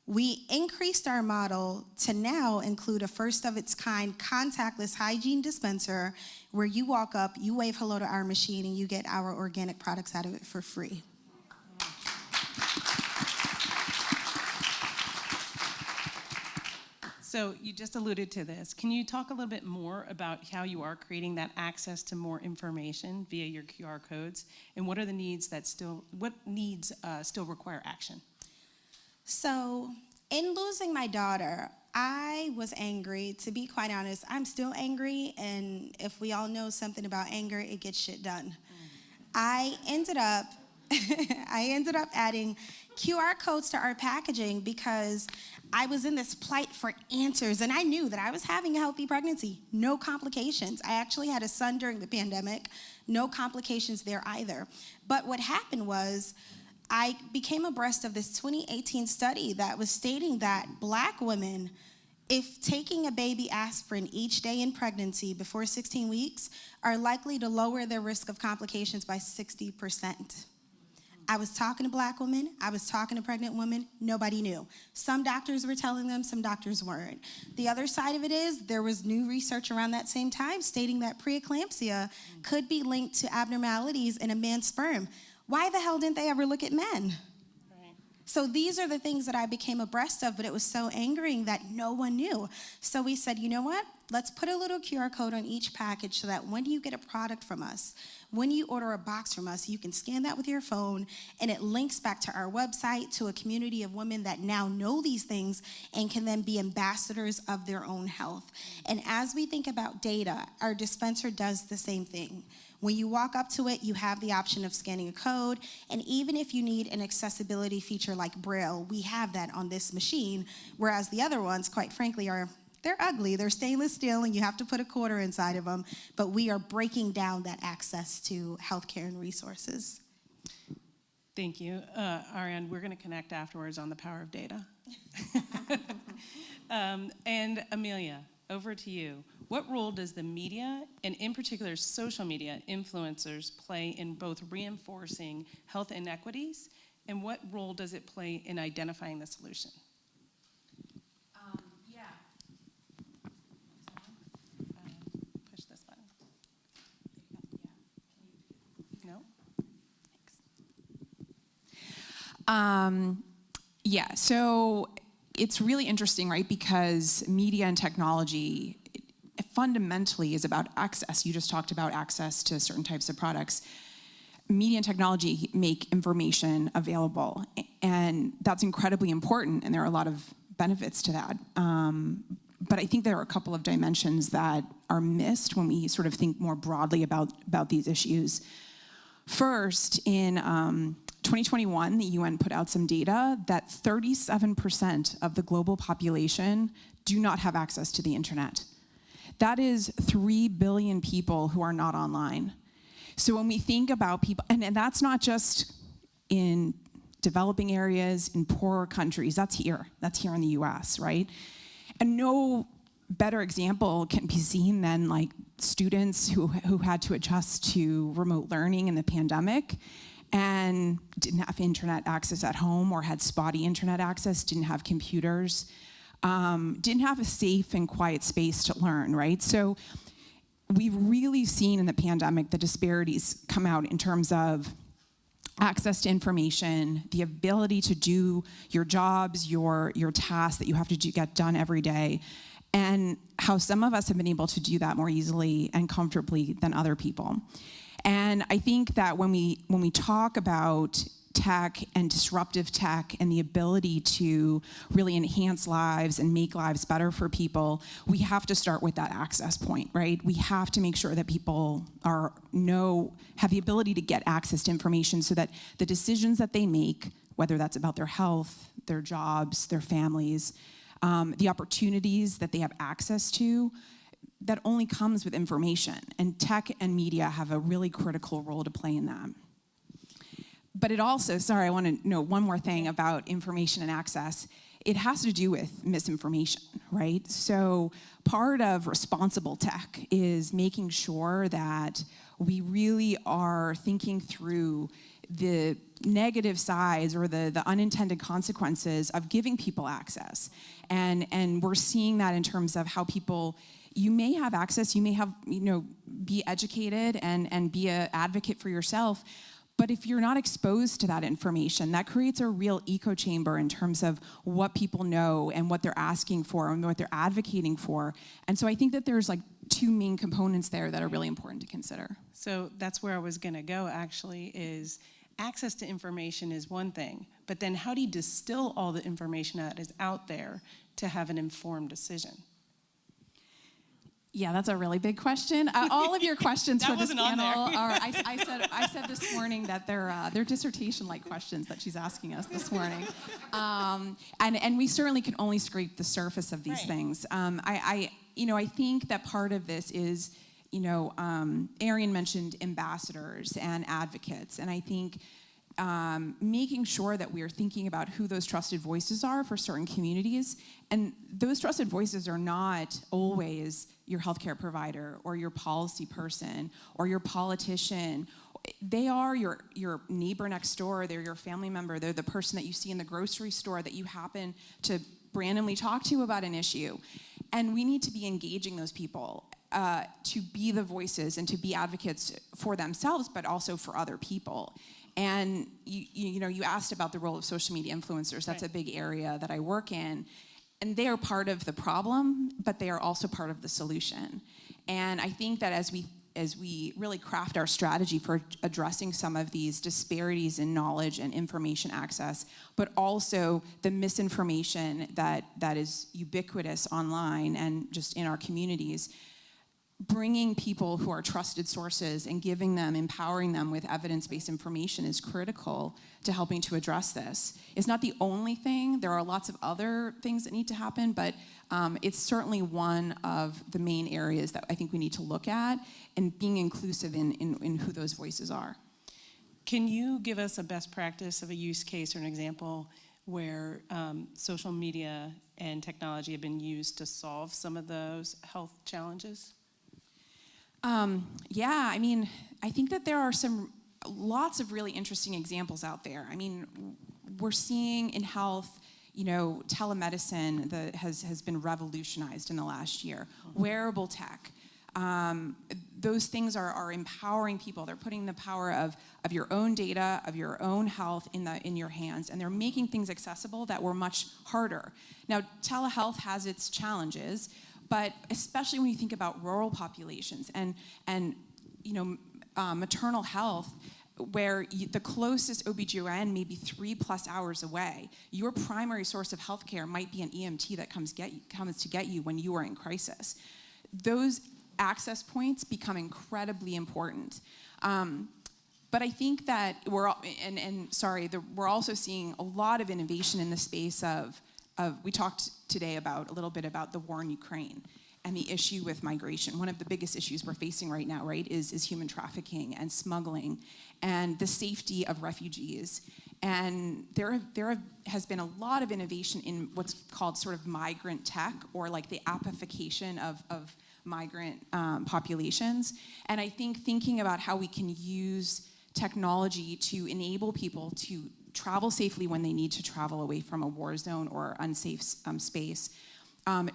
we increased our model to now include a first-of-its-kind contactless hygiene dispenser where you walk up, you wave hello to our machine, and you get our organic products out of it for free.
So you just alluded to this. Can you talk a little bit more about how you are creating that access to more information via your QR codes, and what are the needs that still require action?
So in losing my daughter, I was angry. To be quite honest, I'm still angry, and if we all know something about anger, it gets shit done. I ended up adding QR codes to our packaging because I was in this plight for answers, and I knew that I was having a healthy pregnancy, no complications. I actually had a son during the pandemic, no complications there either. But what happened was I became abreast of this 2018 study that was stating that Black women, if taking a baby aspirin each day in pregnancy before 16 weeks, are likely to lower their risk of complications by 60%. I was talking to Black women, I was talking to pregnant women, nobody knew. Some doctors were telling them, some doctors weren't. The other side of it is there was new research around that same time stating that preeclampsia could be linked to abnormalities in a man's sperm. Why the hell didn't they ever look at men? So these are the things that I became abreast of, but it was so angering that no one knew. So we said, you know what? Let's put a little QR code on each package so that when you get a product from us, when you order a box from us, you can scan that with your phone, and it links back to our website, to a community of women that now know these things and can then be ambassadors of their own health. And as we think about data, our dispenser does the same thing. When you walk up to it, you have the option of scanning a code, and even if you need an accessibility feature like Braille, we have that on this machine, whereas the other ones, quite frankly, they're ugly. They're stainless steel, and you have to put a quarter inside of them, but we are breaking down that access to healthcare and resources.
Thank you. Ariane, we're going to connect afterwards on the power of data. And Amelia, over to you. What role does the media, and in particular social media influencers, play in both reinforcing health inequities, and what role does it play in identifying the solution? Push this button. No?
Yeah, so it's really interesting, right? Because media and technology fundamentally is about access. You just talked about access to certain types of products. Media and technology make information available, and that's incredibly important, and there are a lot of benefits to that. But I think there are a couple of dimensions that are missed when we sort of think more broadly about these issues. First, in 2021, the UN put out some data that 37% of the global population do not have access to the internet. That is 3 billion people who are not online. So when we think about people, and that's not just in developing areas, in poorer countries, that's here in the US, right? And no better example can be seen than like students who had to adjust to remote learning in the pandemic and didn't have internet access at home, or had spotty internet access, didn't have computers, didn't have a safe and quiet space to learn, right? So we've really seen in the pandemic the disparities come out in terms of access to information, the ability to do your jobs, your tasks that you have to get done every day, and how some of us have been able to do that more easily and comfortably than other people. And I think that when we talk about tech and disruptive tech and the ability to really enhance lives and make lives better for people, we have to start with that access point, right? We have to make sure that people have the ability to get access to information so that the decisions that they make, whether that's about their health, their jobs, their families, the opportunities that they have access to, that only comes with information. And tech and media have a really critical role to play in that. But it also, sorry, I want to note one more thing about information and access. It has to do with misinformation, right? So part of responsible tech is making sure that we really are thinking through the negative sides or the unintended consequences of giving people access. And we're seeing that in terms of how people, you may have access, you may have, be educated and be an advocate for yourself, but if you're not exposed to that information, that creates a real echo chamber in terms of what people know and what they're asking for and what they're advocating for. And so I think that there's like two main components there that are really important to consider.
So that's where I was going to go, actually, is access to information is one thing, but then how do you distill all the information that is out there to have an informed decision?
Yeah, that's a really big question. All of your questions for this
wasn't on
panel
there.
are, I said this morning that they're dissertation-like questions that she's asking us this morning. And we certainly can only scrape the surface of these things. I think that part of this is, Arian mentioned ambassadors and advocates, and I think making sure that we are thinking about who those trusted voices are for certain communities. And those trusted voices are not always your healthcare provider or your policy person or your politician. They are your neighbor next door. They're your family member. They're the person that you see in the grocery store that you happen to randomly talk to about an issue. And we need to be engaging those people to be the voices and to be advocates for themselves, but also for other people. And you asked about the role of social media influencers. That's a big area that I work in. And they are part of the problem, but they are also part of the solution. And I think that as we really craft our strategy for addressing some of these disparities in knowledge and information access, but also the misinformation that is ubiquitous online and just in our communities, bringing people who are trusted sources and empowering them with evidence-based information is critical to helping to address this. It's not the only thing. There are lots of other things that need to happen, but it's certainly one of the main areas that I think we need to look at and being inclusive in who those voices are.
Can you give us a best practice of a use case or an example where social media and technology have been used to solve some of those health challenges?
I think that there are lots of really interesting examples out there. I mean, we're seeing in health, telemedicine has been revolutionized in the last year. Wearable tech, those things are empowering people. They're putting the power of your own data, of your own health in your hands, and they're making things accessible that were much harder. Now, telehealth has its challenges, but especially when you think about rural populations and maternal health, where the closest OBGYN may be 3+ hours away, your primary source of healthcare might be an EMT that comes to get you when you are in crisis. Those access points become incredibly important. But I think that we're also seeing a lot of innovation in the space of we talked today a little bit about the war in Ukraine and the issue with migration. One of the biggest issues we're facing right now, right, is human trafficking and smuggling and the safety of refugees. And there has been a lot of innovation in what's called sort of migrant tech, or like the appification of migrant populations. And I think thinking about how we can use technology to enable people to travel safely when they need to travel away from a war zone or unsafe space,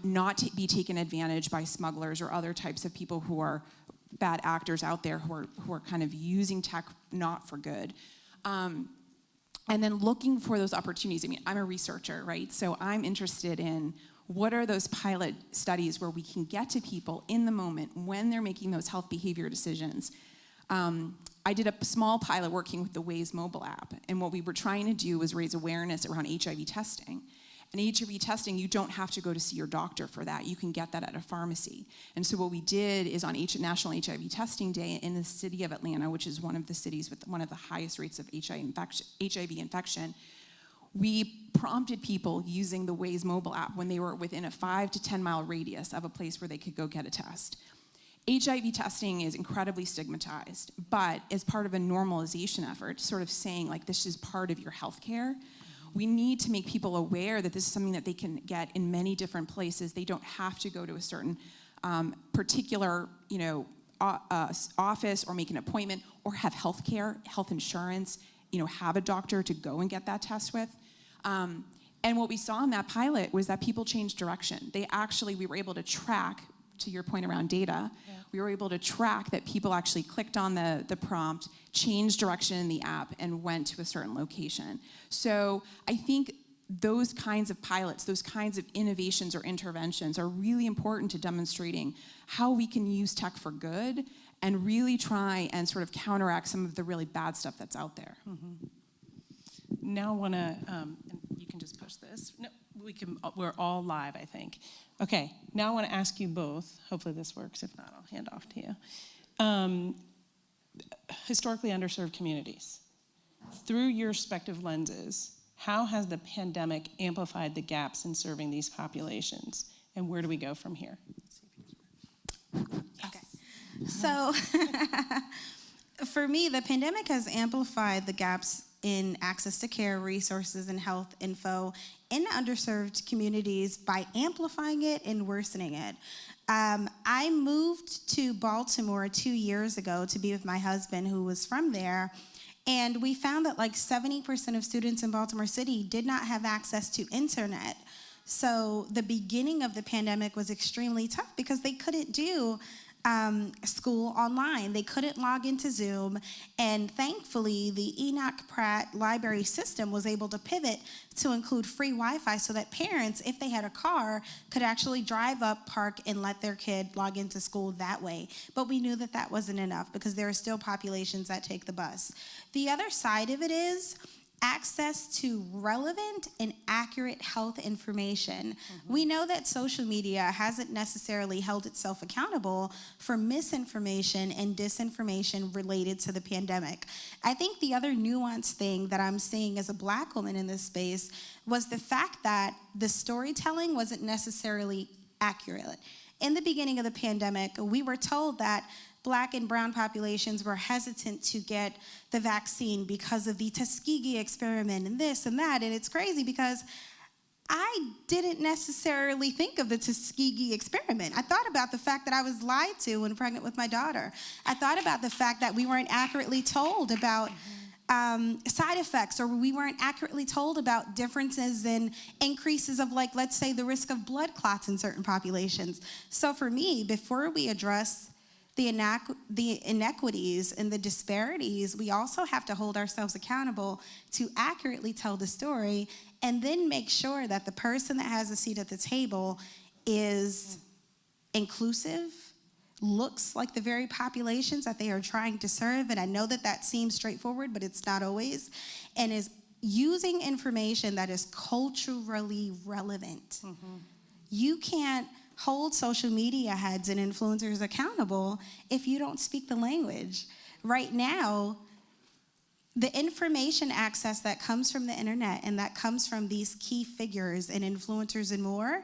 not to be taken advantage by smugglers or other types of people who are bad actors out there who are kind of using tech not for good. And then looking for those opportunities. I mean, I'm a researcher, right? So I'm interested in what are those pilot studies where we can get to people in the moment when they're making those health behavior decisions. I did a small pilot working with the Waze mobile app, and what we were trying to do was raise awareness around HIV testing. And HIV testing, you don't have to go to see your doctor for that. You can get that at a pharmacy. And so what we did is on National HIV Testing Day in the city of Atlanta, which is one of the cities with one of the highest rates of HIV infection, we prompted people using the Waze mobile app when they were within a 5 to 10 mile radius of a place where they could go get a test. HIV testing is incredibly stigmatized, but as part of a normalization effort, sort of saying like this is part of your healthcare, we need to make people aware that this is something that they can get in many different places. They don't have to go to a certain particular, office or make an appointment or have healthcare, health insurance, have a doctor to go and get that test with. And what we saw in that pilot was that people changed direction. We were able to track, to your point around data, we were able to track that people actually clicked on the prompt, changed direction in the app, and went to a certain location. So I think those kinds of pilots, those kinds of innovations or interventions are really important to demonstrating how we can use tech for good and really try and sort of counteract some of the really bad stuff that's out there.
Now I want to, you can just push this. No, we're all live, I think. Okay, now I want to ask you both, hopefully this works, if not, I'll hand off to you. Historically underserved communities. Through your respective lenses, how has the pandemic amplified the gaps in serving these populations? And where do we go from here?
Okay. So for me, the pandemic has amplified the gaps in access to care, resources, and health info in underserved communities by amplifying it and worsening it. I moved to Baltimore 2 years ago to be with my husband, who was from there. And we found that like 70% of students in Baltimore City did not have access to internet. So the beginning of the pandemic was extremely tough because they couldn't do school online. They couldn't log into Zoom. And thankfully, the Enoch Pratt library system was able to pivot to include free Wi-Fi so that parents, if they had a car, could actually drive up, park, and let their kid log into school that way. But we knew that that wasn't enough because there are still populations that take the bus. The other side of it is access to relevant and accurate health information. We know that social media hasn't necessarily held itself accountable for misinformation and disinformation related to the pandemic. I think the other nuanced thing that I'm seeing as a Black woman in this space was the fact that the storytelling wasn't necessarily accurate. In the beginning of the pandemic, we were told that Black and brown populations were hesitant to get the vaccine because of the Tuskegee experiment and this and that. And it's crazy because I didn't necessarily think of the Tuskegee experiment. I thought about the fact that I was lied to when pregnant with my daughter. I thought about the fact that we weren't accurately told about side effects, or we weren't accurately told about differences in increases of, like, let's say, the risk of blood clots in certain populations. So for me, before we address the inequities and the disparities, we also have to hold ourselves accountable to accurately tell the story and then make sure that the person that has a seat at the table is inclusive, looks like the very populations that they are trying to serve. And I know that that seems straightforward, but it's not always, and is using information that is culturally relevant. You can't hold social media heads and influencers accountable if you don't speak the language. Right now, the information access that comes from the internet and that comes from these key figures and influencers and more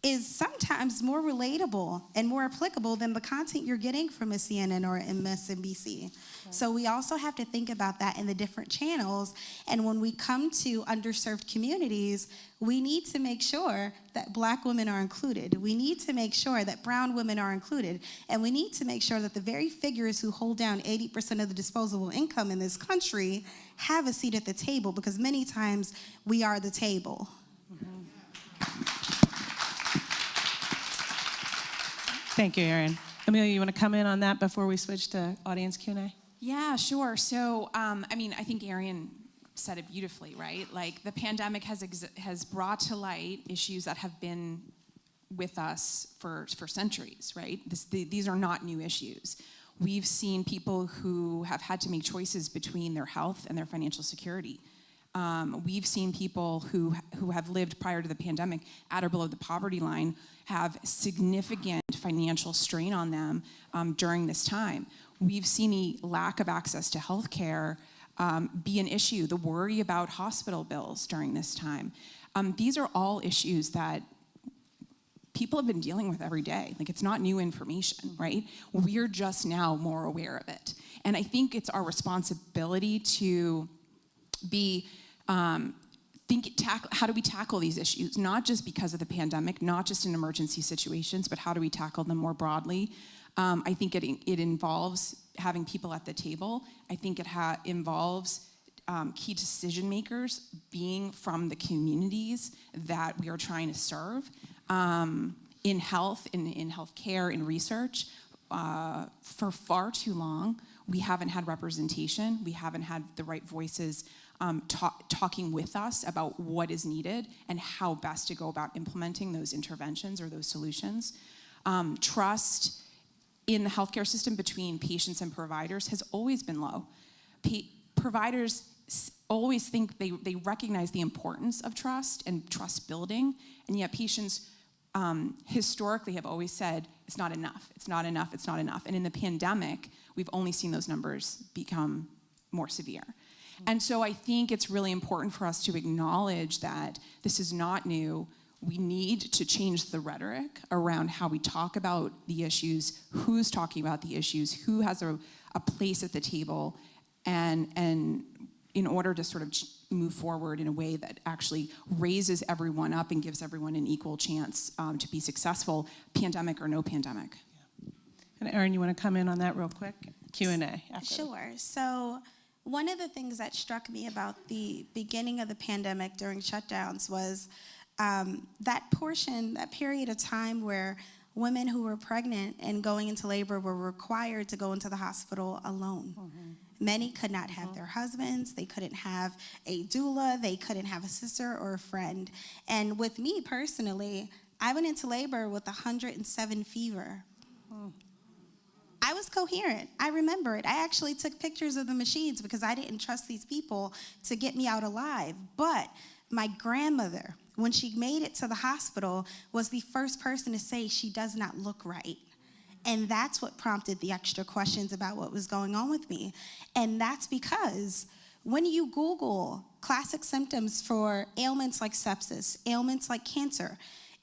is sometimes more relatable and more applicable than the content you're getting from a CNN or MSNBC. Okay. So we also have to think about that in the different channels. And when we come to underserved communities, we need to make sure that Black women are included. We need to make sure that brown women are included. And we need to make sure that the very figures who hold down 80% of the disposable income in this country have a seat at the table, because many times we are the table.
Thank you, Erin. Amelia, you want to come in on that before we switch to audience Q&A?
Yeah, sure. So, I think Erin said it beautifully, right? Like, the pandemic has brought to light issues that have been with us for centuries, right? These are not new issues. We've seen people who have had to make choices between their health and their financial security. We've seen people who have lived prior to the pandemic at or below the poverty line have significant financial strain on them during this time. We've seen a lack of access to health care be an issue, the worry about hospital bills during this time. These are all issues that people have been dealing with every day. Like, it's not new information, right? We're just now more aware of it. And I think it's our responsibility to be, how do we tackle these issues? Not just because of the pandemic, not just in emergency situations, but how do we tackle them more broadly? I think it involves having people at the table. I think it involves key decision makers being from the communities that we are trying to serve in health, in healthcare, in research. For far too long, we haven't had representation. We haven't had the right voices talking with us about what is needed and how best to go about implementing those interventions or those solutions. Trust in the healthcare system between patients and providers has always been low. Providers always think they recognize the importance of trust and trust building, and yet patients historically have always said, it's not enough, it's not enough, it's not enough. And in the pandemic, we've only seen those numbers become more severe. And so I think it's really important for us to acknowledge that this is not new. We need to change the rhetoric around how we talk about the issues, who's talking about the issues, who has a place at the table, and in order to sort of move forward in a way that actually raises everyone up and gives everyone an equal chance to be successful, pandemic or no pandemic.
And Erin, you want to come in on that real quick? Q&A.
Sure. So one of the things that struck me about the beginning of the pandemic during shutdowns was that period of time where women who were pregnant and going into labor were required to go into the hospital alone. Mm-hmm. Many could not have their husbands, they couldn't have a doula, they couldn't have a sister or a friend. And with me personally, I went into labor with 107 fever. I was coherent. I remember it. I actually took pictures of the machines because I didn't trust these people to get me out alive. But my grandmother, when she made it to the hospital, was the first person to say she does not look right. And that's what prompted the extra questions about what was going on with me. And that's because when you Google classic symptoms for ailments like sepsis, ailments like cancer,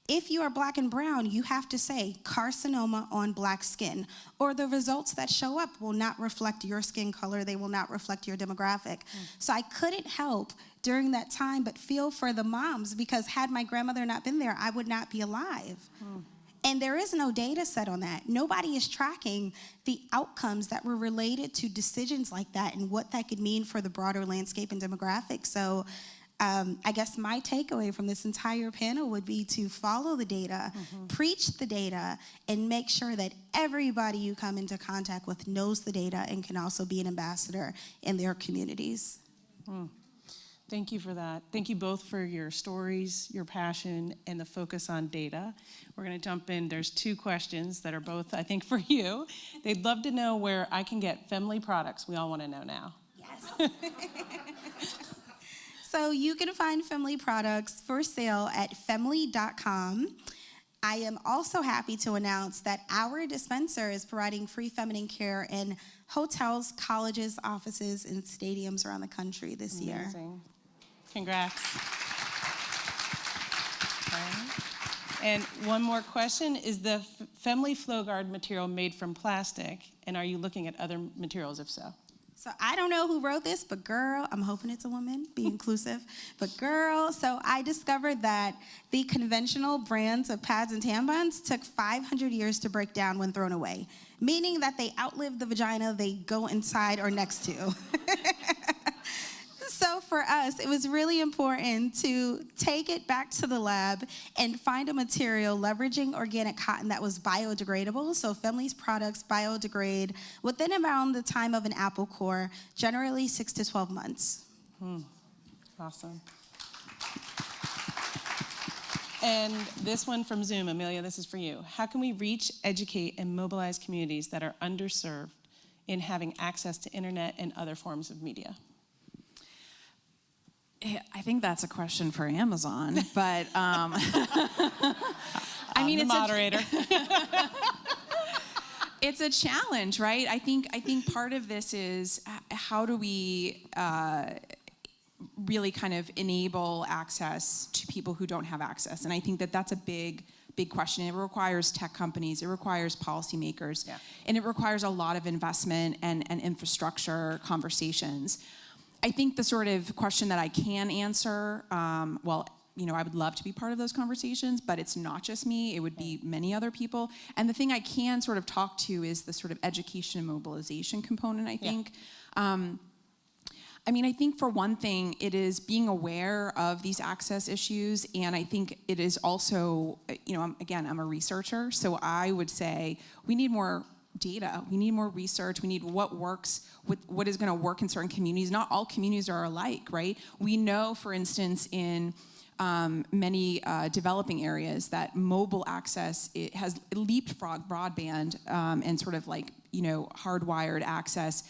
if you are black and brown, you have to say carcinoma on black skin, or the results that show up will not reflect your skin color, they will not reflect your demographic. So I couldn't help during that time but feel for the moms, because had my grandmother not been there, I would not be alive. And there is no data set on that. Nobody is tracking the outcomes that were related to decisions like that and what that could mean for the broader landscape and demographics. So I guess my takeaway from this entire panel would be to follow the data, preach the data, and make sure that everybody you come into contact with knows the data and can also be an ambassador in their communities.
Thank you for that. Thank you both for your stories, your passion, and the focus on data. We're going to jump in. There's two questions that are both, I think, for you. They'd love to know where I can get Femly products. We all want to know now.
Yes. So you can find Femly products for sale at femly.com. I am also happy to announce that our dispenser is providing free feminine care in hotels, colleges, offices, and stadiums around the country this year.
Amazing. Congrats. Okay. And one more question, is the Femly Flow Guard material made from plastic, and are you looking at other materials if so?
So I don't know who wrote this, but girl, I'm hoping it's a woman, be inclusive. But girl, so I discovered that the conventional brands of pads and tampons took 500 years to break down when thrown away, meaning that they outlived the vagina they go inside or next to. So for us, it was really important to take it back to the lab and find a material leveraging organic cotton that was biodegradable. So Femly's products biodegrade within around the time of an apple core, generally 6 to 12 months.
Awesome. And this one from Zoom, Amelia, this is for you. How can we reach, educate, and mobilize communities that are underserved in having access to internet and other forms of media?
I think that's a question for Amazon, but I mean,
it's moderator.
It's a challenge, right? I think part of this is how do we really kind of enable access to people who don't have access, and I think that that's a big big question. It requires tech companies, it requires policymakers,
Yeah.
and it requires a lot of investment and infrastructure conversations. I think the sort of question that I can answer, well, I would love to be part of those conversations, but it's not just me, it would be many other people. And the thing I can sort of talk to is the sort of education and mobilization component, I think. I think for one thing, it is being aware of these access issues, and I think it is also, I'm a researcher, so I would say we need more data, we need more research, we need what works, what is gonna work in certain communities. Not all communities are alike, right? We know, for instance, in many developing areas that mobile access, it has leapfrogged broadband and sort of hardwired access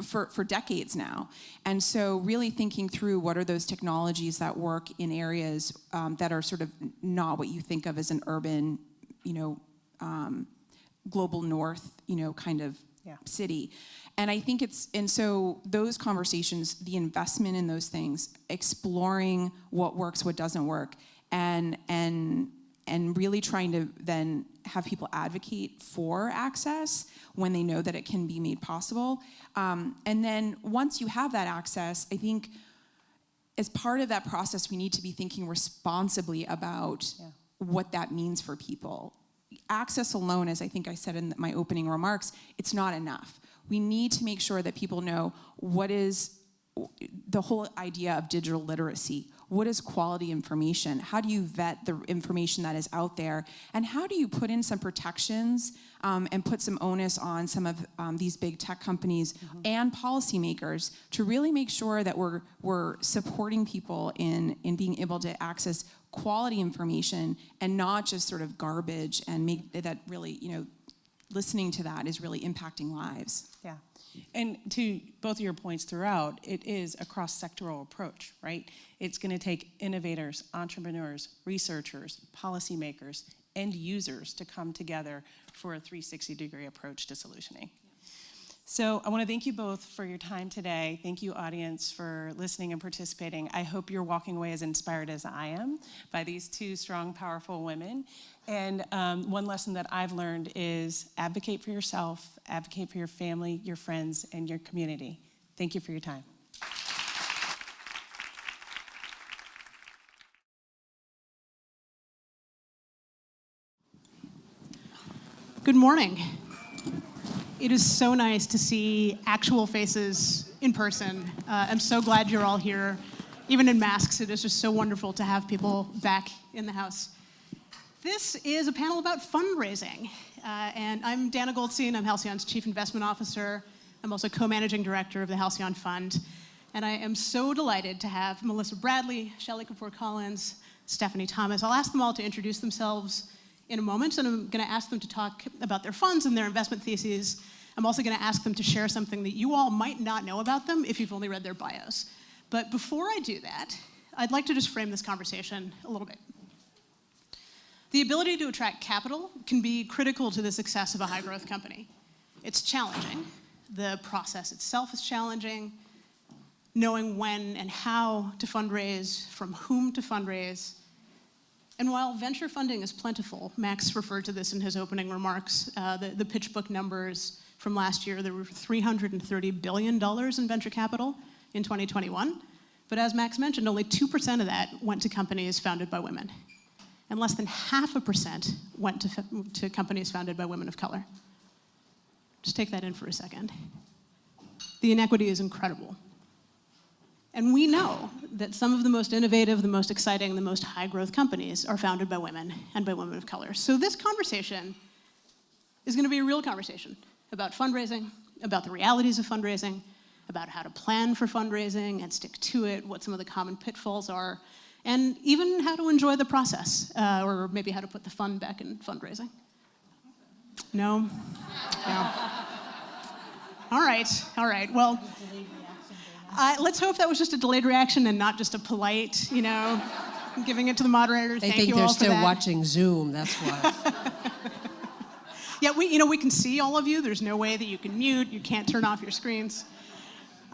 for decades now. And so really thinking through what are those technologies that work in areas that are sort of not what you think of as an urban, global north, kind of city. And I think so those conversations, the investment in those things, exploring what works, what doesn't work, and really trying to then have people advocate for access when they know that it can be made possible. And then once you have that access, I think as part of that process, we need to be thinking responsibly about what that means for people. Access alone, as I think I said in my opening remarks, it's not enough. We need to make sure that people know what is the whole idea of digital literacy. What is quality information? How do you vet the information that is out there? And how do you put in some protections and put some onus on some of these big tech companies and policymakers to really make sure that we're supporting people in being able to access quality information and not just sort of garbage, and make that really, listening to that is really impacting lives.
Yeah. And to both of your points throughout, it is a cross-sectoral approach, right? It's going to take innovators, entrepreneurs, researchers, policymakers, end users to come together for a 360-degree approach to solutioning. So I want to thank you both for your time today. Thank you, audience, for listening and participating. I hope you're walking away as inspired as I am by these two strong, powerful women. And one lesson that I've learned is advocate for yourself, advocate for your family, your friends, and your community. Thank you for your time.
Good morning. It is so nice to see actual faces in person. I'm so glad you're all here, even in masks. It is just so wonderful to have people back in the house. This is a panel about fundraising, and I'm Dana Goldstein. I'm Halcyon's Chief Investment Officer. I'm also co-managing director of the Halcyon Fund, and I am so delighted to have Melissa Bradley, Shelley Kapoor-Collins, Stephanie Thomas. I'll ask them all to introduce themselves in a moment, and I'm going to ask them to talk about their funds and their investment theses. I'm also going to ask them to share something that you all might not know about them if you've only read their bios. But before I do that, I'd like to just frame this conversation a little bit. The ability to attract capital can be critical to the success of a high-growth company. It's challenging. The process itself is challenging. Knowing when and how to fundraise, from whom to fundraise. And while venture funding is plentiful, Max referred to this in his opening remarks, the pitch book numbers from last year, there were $330 billion in venture capital in 2021. But as Max mentioned, only 2% of that went to companies founded by women. And less than 0.5% went to companies founded by women of color. Just take that in for a second. The inequity is incredible. And we know that some of the most innovative, the most exciting, the most high-growth companies are founded by women and by women of color. So this conversation is going to be a real conversation about fundraising, about the realities of fundraising, about how to plan for fundraising and stick to it, what some of the common pitfalls are, and even how to enjoy the process, or maybe how to put the fun back in fundraising. No? No. All right, well, let's hope that was just a delayed reaction and not just a polite, giving it to the moderators.
They
Thank
think
you
they're
all for
still
that.
watching Zoom, that's why.
Yeah, we can see all of you. There's no way that you can mute. You can't turn off your screens.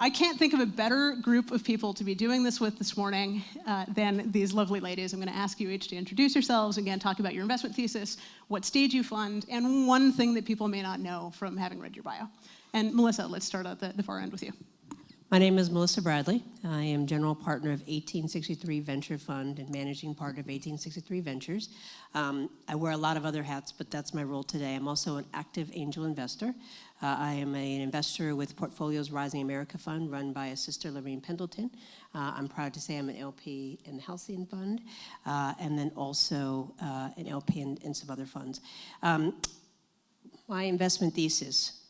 I can't think of a better group of people to be doing this with this morning than these lovely ladies. I'm going to ask you each to introduce yourselves, again, talk about your investment thesis, what stage you fund, and one thing that people may not know from having read your bio. And Melissa, let's start at the far end with you.
My name is Melissa Bradley. I am general partner of 1863 Venture Fund and managing partner of 1863 Ventures. I wear a lot of other hats, but that's my role today. I'm also an active angel investor. I am an investor with Portfolio's Rising America Fund, run by a sister, Lorraine Pendleton. I'm proud to say I'm an LP in the Halcyon Fund, and then also an LP in some other funds. My investment thesis: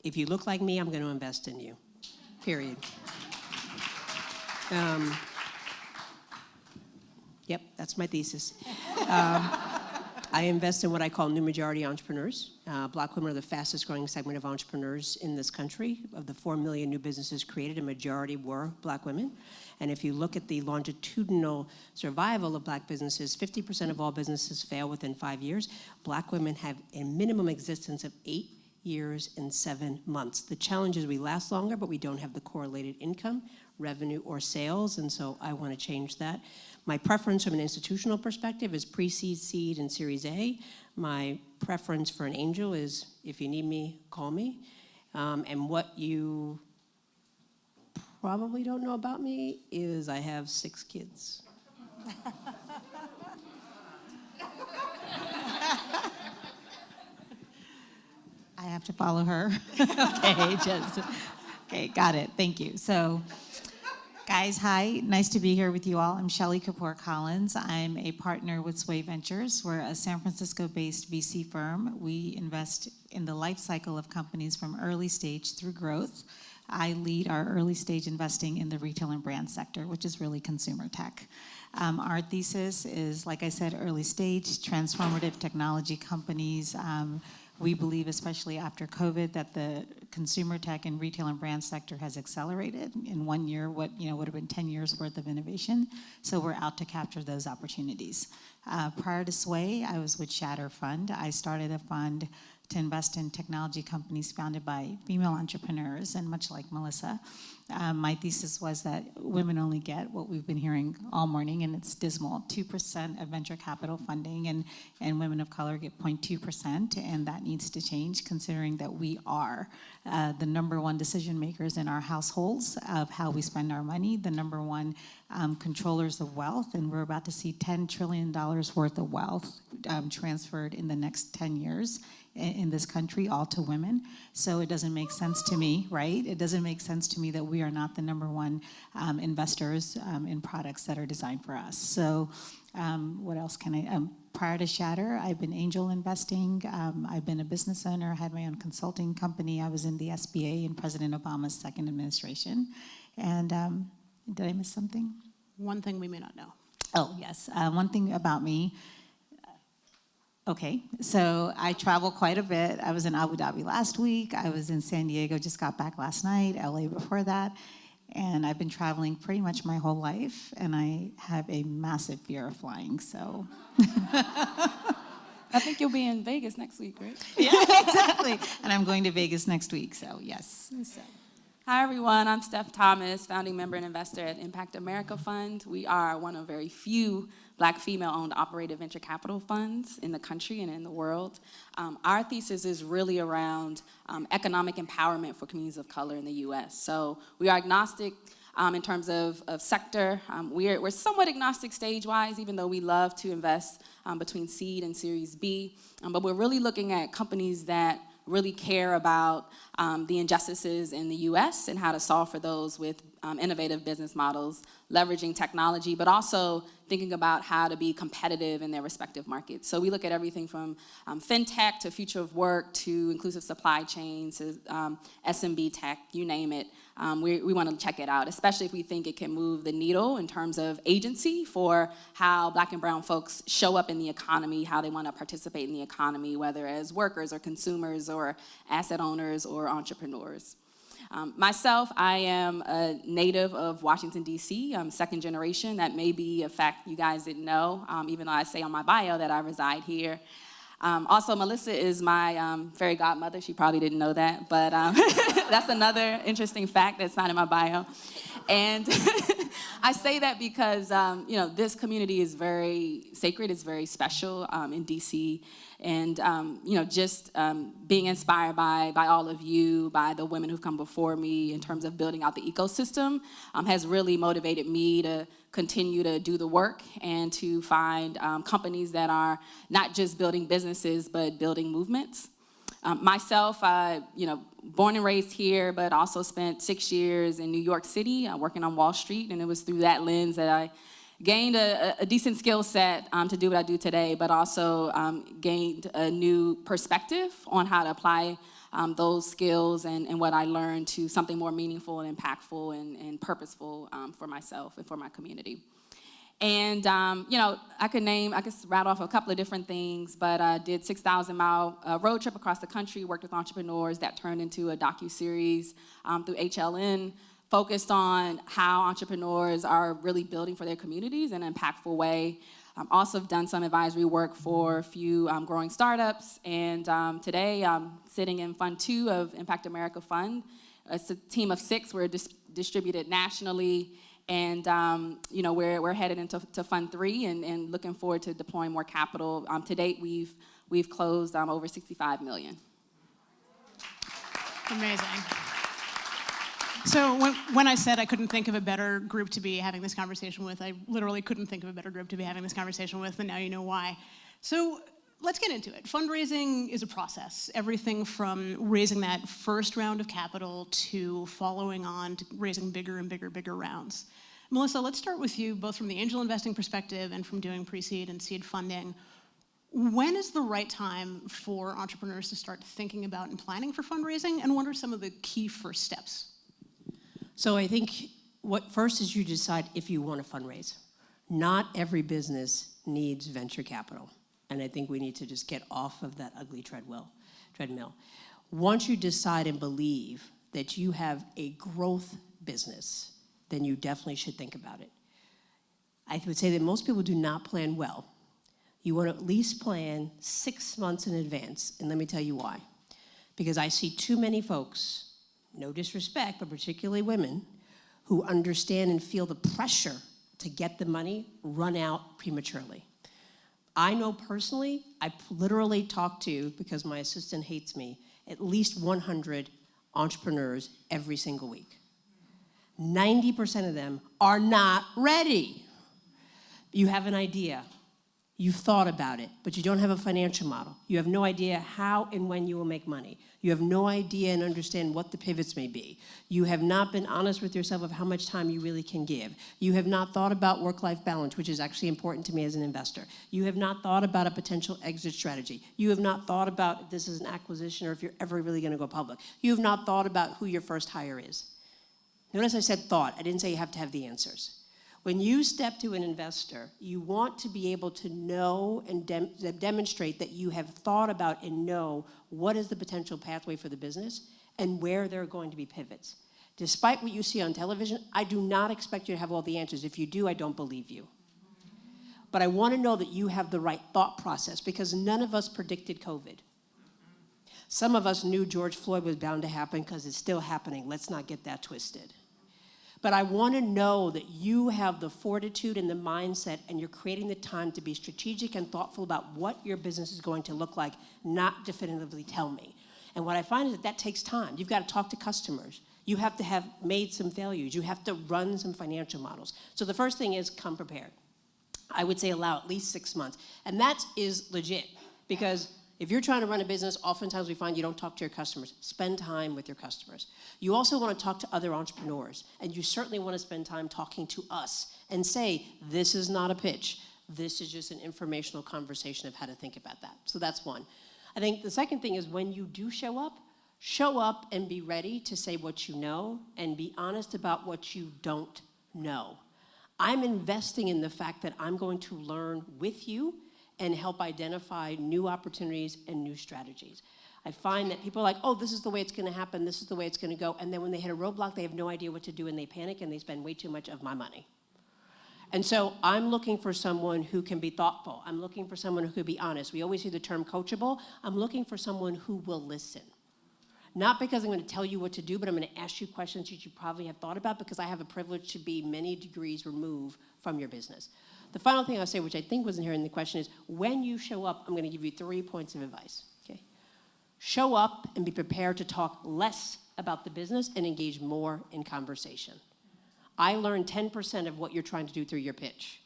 if you look like me, I'm going to invest in you. Period. Yep, that's my thesis. I invest in what I call new majority entrepreneurs. Black women are the fastest growing segment of entrepreneurs in this country. Of the 4 million new businesses created, a majority were Black women. And if you look at the longitudinal survival of Black businesses, 50% of all businesses fail within 5 years. Black women have a minimum existence of 8 years and 7 months. The challenge is we last longer, but we don't have the correlated income, revenue, or sales, and so I want to change that. My preference from an institutional perspective is pre-seed, seed, and Series A. My preference for an angel is, if you need me, call me. And what you probably don't know about me is I have 6 kids.
I have to follow her. Okay, got it. Thank you. So, guys, hi. Nice to be here with you all. I'm Shelley Kapoor Collins. I'm a partner with Sway Ventures. We're a San Francisco-based VC firm. We invest in the life cycle of companies from early stage through growth. I lead our early stage investing in the retail and brand sector, which is really consumer tech. Our thesis is, like I said, early stage, transformative technology companies. We believe, especially after COVID, that the consumer tech and retail and brand sector has accelerated in 1 year, what would have been 10 years worth of innovation. So we're out to capture those opportunities. Prior to Sway, I was with Shatter Fund. I started a fund to invest in technology companies founded by female entrepreneurs, and much like Melissa, my thesis was that women only get what we've been hearing all morning, and it's dismal. 2% of venture capital funding, and women of color get 0.2%, and that needs to change, considering that we are the #1 decision makers in our households of how we spend our money, the #1 controllers of wealth, and we're about to see $10 trillion worth of wealth transferred in the next 10 years in this country, all to women. So it doesn't make sense to me, right? It doesn't make sense to me that we are not the #1 investors in products that are designed for us. So what else can I, prior to Shatter, I've been angel investing. I've been a business owner, had my own consulting company. I was in the SBA in President Obama's second administration. And did I miss something?
One thing we may not know.
Oh, yes. One thing about me. Okay, so I travel quite a bit. I was in Abu Dhabi last week. I was in San Diego, just got back last night, LA before that. And I've been traveling pretty much my whole life, and I have a massive fear of flying, so.
I think you'll be in Vegas next week, right?
Yeah, exactly. And I'm going to Vegas next week, so yes. So.
Hi, everyone. I'm Steph Thomas, founding member and investor at Impact America Fund. We are one of very few Black female-owned operated venture capital funds in the country and in the world. Our thesis is really around economic empowerment for communities of color in the U.S. So we are agnostic in terms of sector. We're somewhat agnostic stage-wise, even though we love to invest between seed and Series B. But we're really looking at companies that really care about the injustices in the U.S. and how to solve for those with innovative business models, leveraging technology, but also thinking about how to be competitive in their respective markets. So we look at everything from fintech to future of work to inclusive supply chains to SMB tech, you name it. We want to check it out, especially if we think it can move the needle in terms of agency for how Black and brown folks show up in the economy, how they want to participate in the economy, whether as workers or consumers or asset owners or entrepreneurs. Myself, I am a native of Washington, D.C. I'm second generation. That may be a fact you guys didn't know, even though I say on my bio that I reside here. Also, Melissa is my fairy godmother. She probably didn't know that, but that's another interesting fact that's not in my bio. And I say that because, this community is very sacred. It's very special in DC. And, just being inspired by all of you, by the women who've come before me in terms of building out the ecosystem has really motivated me to continue to do the work and to find companies that are not just building businesses, but building movements. Myself, born and raised here, but also spent 6 years in New York City working on Wall Street, and it was through that lens that I gained a decent skill set to do what I do today, but also gained a new perspective on how to apply those skills and what I learned to something more meaningful and impactful and purposeful for myself and for my community. And, I could rattle off a couple of different things, but I did 6,000-mile road trip across the country, worked with entrepreneurs that turned into a docuseries through HLN, focused on how entrepreneurs are really building for their communities in an impactful way. Also have done some advisory work for a few growing startups, and today I'm sitting in Fund 2 of Impact America Fund. It's a team of 6. We're distributed nationally, and we're headed into Fund 3 and looking forward to deploying more capital. To date, we've closed over $65 million.
Amazing. So when I said I couldn't think of a better group to be having this conversation with, I literally couldn't think of a better group to be having this conversation with, and now you know why. So let's get into it. Fundraising is a process. Everything from raising that first round of capital to following on to raising bigger and bigger rounds. Melissa, let's start with you, both from the angel investing perspective and from doing pre-seed and seed funding. When is the right time for entrepreneurs to start thinking about and planning for fundraising, and what are some of the key first steps?
So I think what first is you decide if you want to fundraise. Not every business needs venture capital. And I think we need to just get off of that ugly treadmill. Once you decide and believe that you have a growth business, then you definitely should think about it. I would say that most people do not plan well. You want to at least plan 6 months in advance, and let me tell you why. Because I see too many folks, no disrespect, but particularly women, who understand and feel the pressure to get the money run out prematurely. I know personally, I literally talk to, because my assistant hates me, at least 100 entrepreneurs every single week. 90% of them are not ready. You have an idea. You've thought about it, but you don't have a financial model. You have no idea how and when you will make money. You have no idea and understand what the pivots may be. You have not been honest with yourself of how much time you really can give. You have not thought about work-life balance, which is actually important to me as an investor. You have not thought about a potential exit strategy. You have not thought about if this is an acquisition or if you're ever really gonna go public. You have not thought about who your first hire is. Notice I said thought. I didn't say you have to have the answers. When you step to an investor, you want to be able to know and demonstrate that you have thought about and know what is the potential pathway for the business and where there are going to be pivots. Despite what you see on television, I do not expect you to have all the answers. If you do, I don't believe you. But I want to know that you have the right thought process, because none of us predicted COVID. Some of us knew George Floyd was bound to happen because it's still happening. Let's not get that twisted. But I want to know that you have the fortitude and the mindset, and you're creating the time to be strategic and thoughtful about what your business is going to look like, not definitively tell me. And what I find is that takes time. You've got to talk to customers. You have to have made some failures. You have to run some financial models. So the first thing is come prepared. I would say allow at least 6 months. And that is legit, because if you're trying to run a business, oftentimes we find you don't talk to your customers. Spend time with your customers. You also want to talk to other entrepreneurs, and you certainly want to spend time talking to us and say, this is not a pitch. This is just an informational conversation of how to think about that. So that's one. I think the second thing is when you do show up and be ready to say what you know and be honest about what you don't know. I'm investing in the fact that I'm going to learn with you and help identify new opportunities and new strategies. I find that people are like, oh, this is the way it's gonna happen, this is the way it's gonna go, and then when they hit a roadblock, they have no idea what to do, and they panic, and they spend way too much of my money. And so I'm looking for someone who can be thoughtful. I'm looking for someone who can be honest. We always hear the term coachable. I'm looking for someone who will listen. Not because I'm going to tell you what to do, but I'm going to ask you questions that you probably have thought about because I have a privilege to be many degrees removed from your business. The final thing I'll say, which I think wasn't here in the question, is when you show up, I'm going to give you 3 points of advice. Okay? Show up and be prepared to talk less about the business and engage more in conversation. I learned 10% of what you're trying to do through your pitch.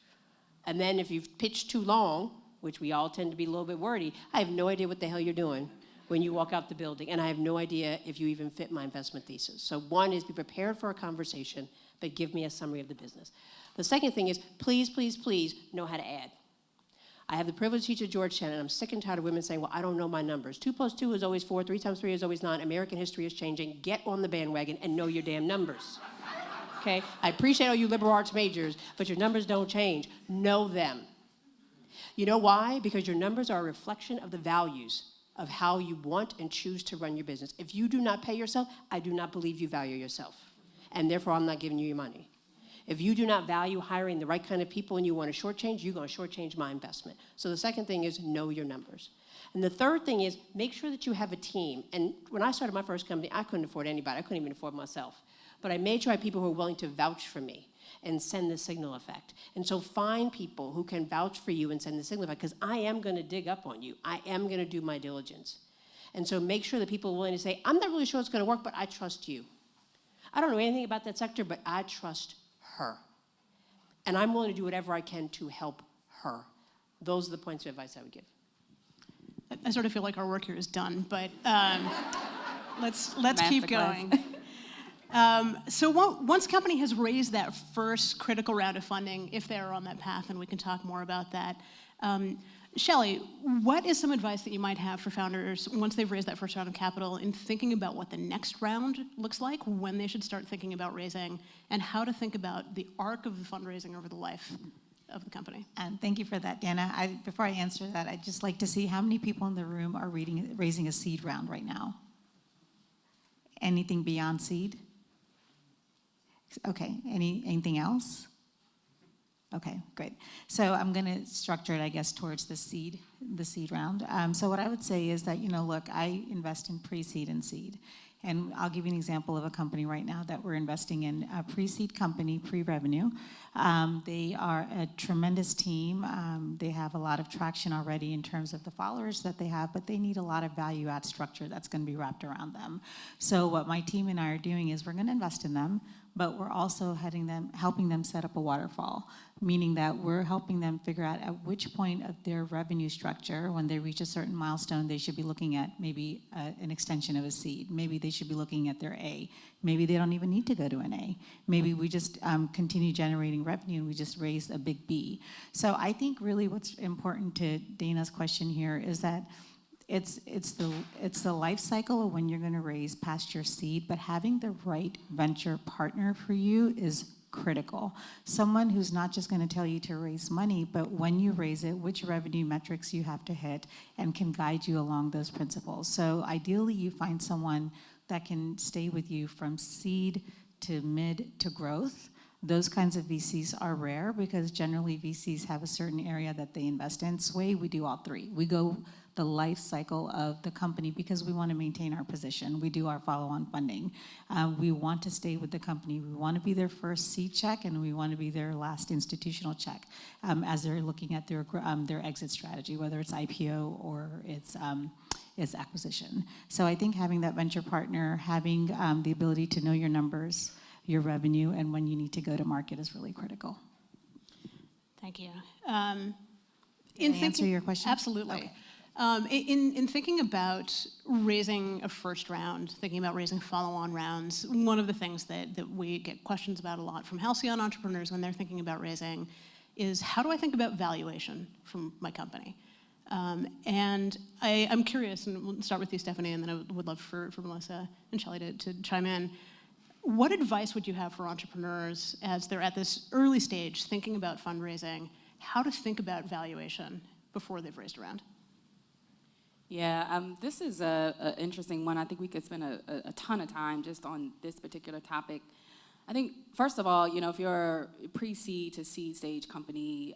And then if you've pitched too long, which we all tend to be a little bit wordy, I have no idea what the hell you're doing when you walk out the building, and I have no idea if you even fit my investment thesis. So one is be prepared for a conversation, but give me a summary of the business. The second thing is please, please, please know how to add. I have the privilege to teach at Georgetown, and I'm sick and tired of women saying, well, I don't know my numbers. 2 + 2 is always 4, 3 × 3 is always 9. American history is changing. Get on the bandwagon and know your damn numbers. Okay? I appreciate all you liberal arts majors, but your numbers don't change. Know them. You know why? Because your numbers are a reflection of the values of how you want and choose to run your business. If you do not pay yourself, I do not believe you value yourself. And therefore, I'm not giving you your money. If you do not value hiring the right kind of people and you want to shortchange, you're going to shortchange my investment. So the second thing is know your numbers. And the third thing is make sure that you have a team. And when I started my first company, I couldn't afford anybody. I couldn't even afford myself. But I made sure I had people who were willing to vouch for me and send the signal effect. And so find people who can vouch for you and send the signal effect, because I am going to dig up on you. I am going to do my diligence. And so make sure that people are willing to say, I'm not really sure it's going to work, but I trust you. I don't know anything about that sector, but I trust her. And I'm willing to do whatever I can to help her. Those are the points of advice I would give.
I sort of feel like our work here is done, but let's keep going. So once a company has raised that first critical round of funding, if they're on that path, and we can talk more about that, Shelley, what is some advice that you might have for founders once they've raised that first round of capital in thinking about what the next round looks like, when they should start thinking about raising, and how to think about the arc of the fundraising over the life of the company?
And thank you for that, Dana. Before I answer that, I'd just like to see how many people in the room are raising a seed round right now. Anything beyond seed? Okay, anything else? Okay, great. So I'm going to structure it, I guess, towards the seed round. So what I would say is that, look, I invest in pre-seed and seed. And I'll give you an example of a company right now that we're investing in, a pre-seed company, pre-revenue. They are a tremendous team. They have a lot of traction already in terms of the followers that they have, but they need a lot of value add structure that's going to be wrapped around them. So what my team and I are doing is we're going to invest in them, but we're also helping them set up a waterfall, meaning that we're helping them figure out at which point of their revenue structure, when they reach a certain milestone, they should be looking at maybe an extension of a seed. Maybe they should be looking at their A. Maybe they don't even need to go to an A. Maybe we just continue generating revenue and we just raise a big B. So I think really what's important to Dana's question here is that it's the life cycle of when you're going to raise past your seed, but having the right venture partner for you is critical. Someone who's not just going to tell you to raise money, but when you raise it, which revenue metrics you have to hit, and can guide you along those principles. So ideally, you find someone that can stay with you from seed to mid to growth. Those kinds of VCs are rare because generally VCs have a certain area that they invest in. Sway, we do all three. We go the life cycle of the company because we want to maintain our position. We do our follow-on funding. We want to stay with the company. We want to be their first seed check, and we want to be their last institutional check as they're looking at their exit strategy, whether it's IPO or it's acquisition. So I think having that venture partner, having the ability to know your numbers, your revenue, and when you need to go to market is really critical.
Thank you.
Did I answer your question?
Absolutely.
Okay.
In thinking about raising a first round, thinking about raising follow-on rounds, one of the things that we get questions about a lot from halcyon entrepreneurs when they're thinking about raising is, how do I think about valuation from my company? And I'm curious, and we'll start with you, Stephanie, and then I would love for Melissa and Shelley to chime in. What advice would you have for entrepreneurs as they're at this early stage thinking about fundraising, how to think about valuation before they've raised a round?
Yeah, this is an interesting one. I think we could spend a ton of time just on this particular topic. I think, first of all, if you're a pre-seed to seed stage company,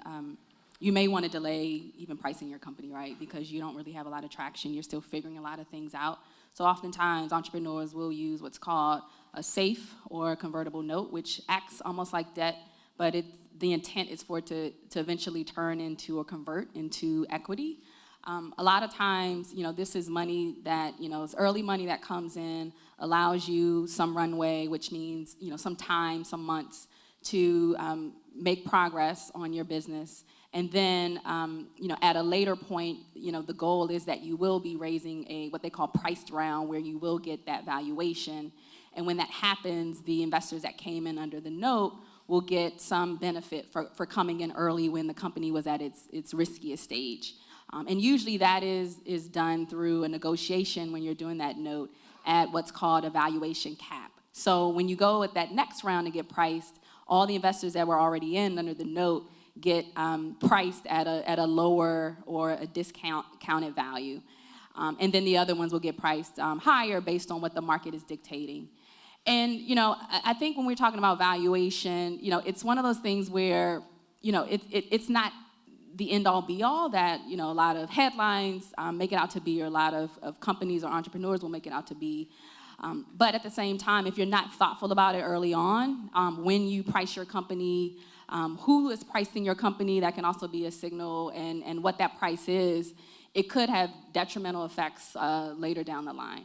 you may want to delay even pricing your company, right? Because you don't really have a lot of traction. You're still figuring a lot of things out. So oftentimes, entrepreneurs will use what's called a SAFE or a convertible note, which acts almost like debt, but the intent is for it to eventually turn into or convert into equity. A lot of times, this is money that, it's early money that comes in, allows you some runway, which means, some time, some months to make progress on your business. And then, at a later point, the goal is that you will be raising what they call priced round, where you will get that valuation. And when that happens, the investors that came in under the note will get some benefit for coming in early when the company was at its riskiest stage. And usually that is done through a negotiation when you're doing that note at what's called a valuation cap. So when you go at that next round to get priced, all the investors that were already in under the note get priced at a lower or a discounted value. And then the other ones will get priced higher based on what the market is dictating. And, I think when we're talking about valuation, it's one of those things where, it's not the end-all be-all that, a lot of headlines make it out to be, or a lot of companies or entrepreneurs will make it out to be. But at the same time, if you're not thoughtful about it early on, when you price your company, who is pricing your company, that can also be a signal, and what that price is, it could have detrimental effects later down the line.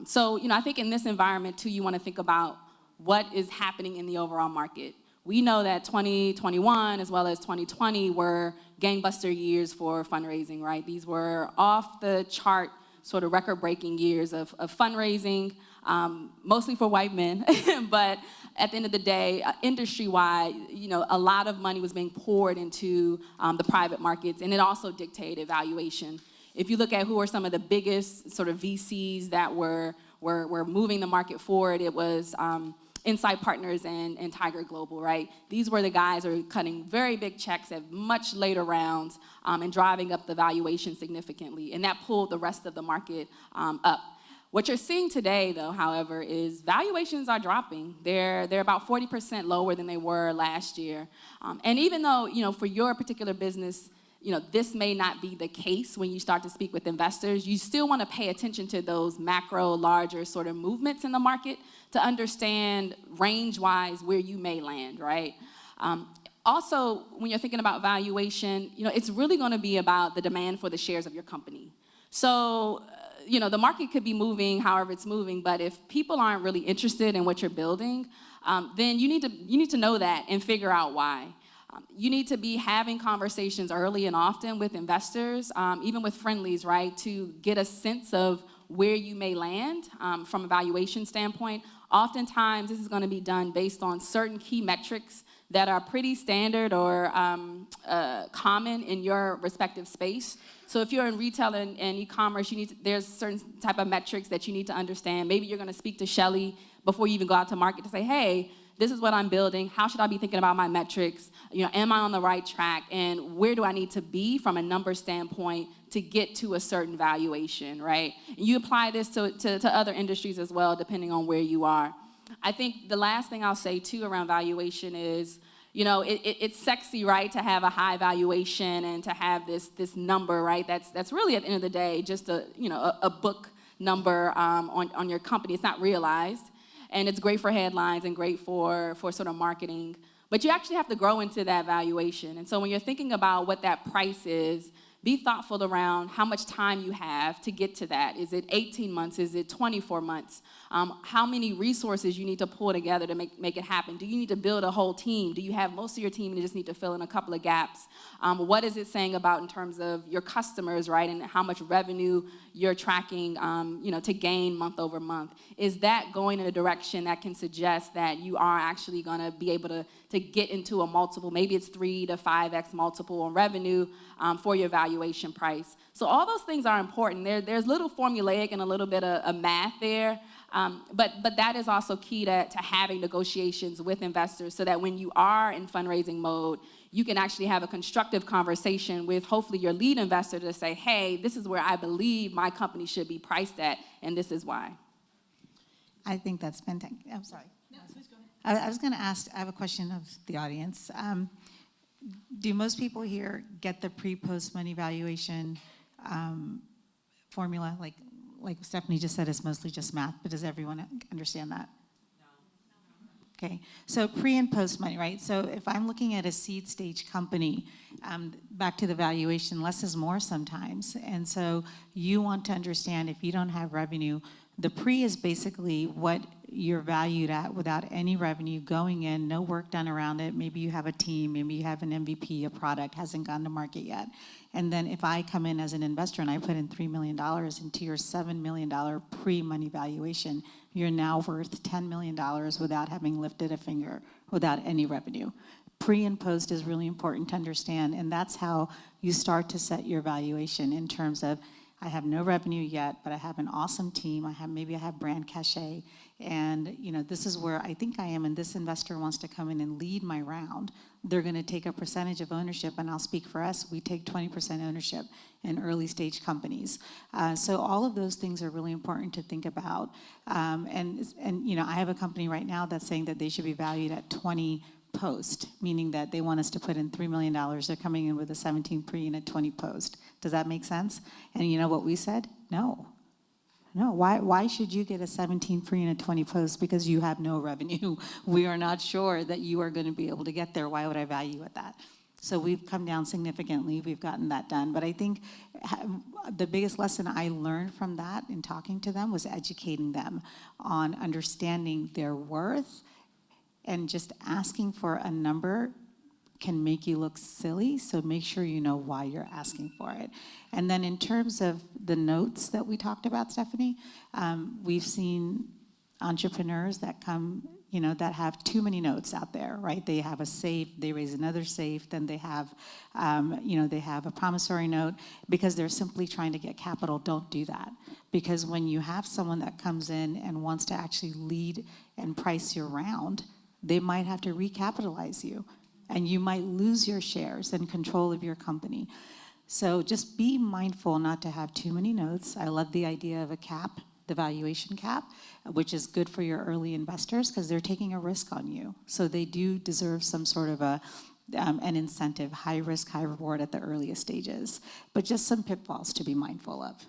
So, I think in this environment, too, you want to think about what is happening in the overall market. We know that 2021 as well as 2020 were gangbuster years for fundraising, right? These were off-the-chart, sort of record-breaking years of fundraising, mostly for white men. But at the end of the day, industry-wide, a lot of money was being poured into the private markets, and it also dictated valuation. If you look at who are some of the biggest sort of VCs that were moving the market forward, it was Insight Partners and Tiger Global, right? These were the guys who are cutting very big checks at much later rounds and driving up the valuation significantly, and that pulled the rest of the market up. What you're seeing today, though, however, is valuations are dropping. They're about 40% lower than they were last year. And even though, for your particular business, this may not be the case when you start to speak with investors, you still want to pay attention to those macro, larger sort of movements in the market to understand range-wise where you may land, right? Also, when you're thinking about valuation, it's really going to be about the demand for the shares of your company. So, the market could be moving however it's moving, but if people aren't really interested in what you're building, then you need to know that and figure out why. You need to be having conversations early and often with investors, even with friendlies, right, to get a sense of where you may land from a valuation standpoint. Oftentimes, this is going to be done based on certain key metrics that are pretty standard or common in your respective space. So if you're in retail and e-commerce, there's certain type of metrics that you need to understand. Maybe you're going to speak to Shelly before you even go out to market to say, hey, this is what I'm building. How should I be thinking about my metrics? Am I on the right track? And where do I need to be from a number standpoint to get to a certain valuation, right? And you apply this to other industries as well, depending on where you are. I think the last thing I'll say, too, around valuation is, it's sexy, right, to have a high valuation and to have this number, right? That's really, at the end of the day, just a book number on your company. It's not realized. And it's great for headlines and great for sort of marketing. But you actually have to grow into that valuation. And so when you're thinking about what that price is, be thoughtful around how much time you have to get to that. Is it 18 months? Is it 24 months? How many resources you need to pull together to make it happen? Do you need to build a whole team? Do you have most of your team and you just need to fill in a couple of gaps? What is it saying about in terms of your customers, right, and how much revenue you're tracking, to gain month over month? Is that going in a direction that can suggest that you are actually going to be able to get into a multiple? Maybe it's 3 to 5x multiple on revenue for your valuation price. So all those things are important. There's little formulaic and a little bit of math there. But that is also key to having negotiations with investors so that when you are in fundraising mode, you can actually have a constructive conversation with hopefully your lead investor to say, hey, this is where I believe my company should be priced at, and this is why.
I think that's fantastic. I'm sorry.
No, please go ahead.
I was going to ask, I have a question of the audience. Do most people here get the pre-post money valuation formula? Like Stephanie just said, it's mostly just math, but does everyone understand that? No. Okay, so pre and post money, right? So if I'm looking at a seed stage company, back to the valuation, less is more sometimes. And so you want to understand if you don't have revenue, the pre is basically what you're valued at without any revenue going in, no work done around it. Maybe you have a team, maybe you have an MVP, a product hasn't gone to market yet. And then if I come in as an investor and I put in $3 million into your $7 million pre-money valuation, you're now worth $10 million without having lifted a finger, without any revenue. Pre and post is really important to understand, and that's how you start to set your valuation in terms of, I have no revenue yet, but I have an awesome team. Maybe I have brand cachet, and this is where I think I am. And this investor wants to come in and lead my round. They're going to take a percentage of ownership, and I'll speak for us. We take 20% ownership in early stage companies. So all of those things are really important to think about. And I have a company right now that's saying that they should be valued at 20 post, meaning that they want us to put in $3 million. They're coming in with a 17 pre and a 20 post. Does that make sense? And you know what we said? No. Why should you get a 17 pre and a 20 post? Because you have no revenue. We are not sure that you are going to be able to get there. Why would I value at that? So we've come down significantly. We've gotten that done. But I think the biggest lesson I learned from that in talking to them was educating them on understanding their worth. And just asking for a number can make you look silly, so make sure you know why you're asking for it. And then in terms of the notes that we talked about, Stephanie, we've seen entrepreneurs that come, that have too many notes out there, right? They have a safe, they raise another safe, then they have, they have a promissory note because they're simply trying to get capital. Don't do that. Because when you have someone that comes in and wants to actually lead and price your round, they might have to recapitalize you, and you might lose your shares and control of your company. So just be mindful not to have too many notes. I love the idea of a cap, the valuation cap, which is good for your early investors because they're taking a risk on you. So they do deserve some sort of an incentive, high risk, high reward at the earliest stages. But just some pitfalls to be mindful of.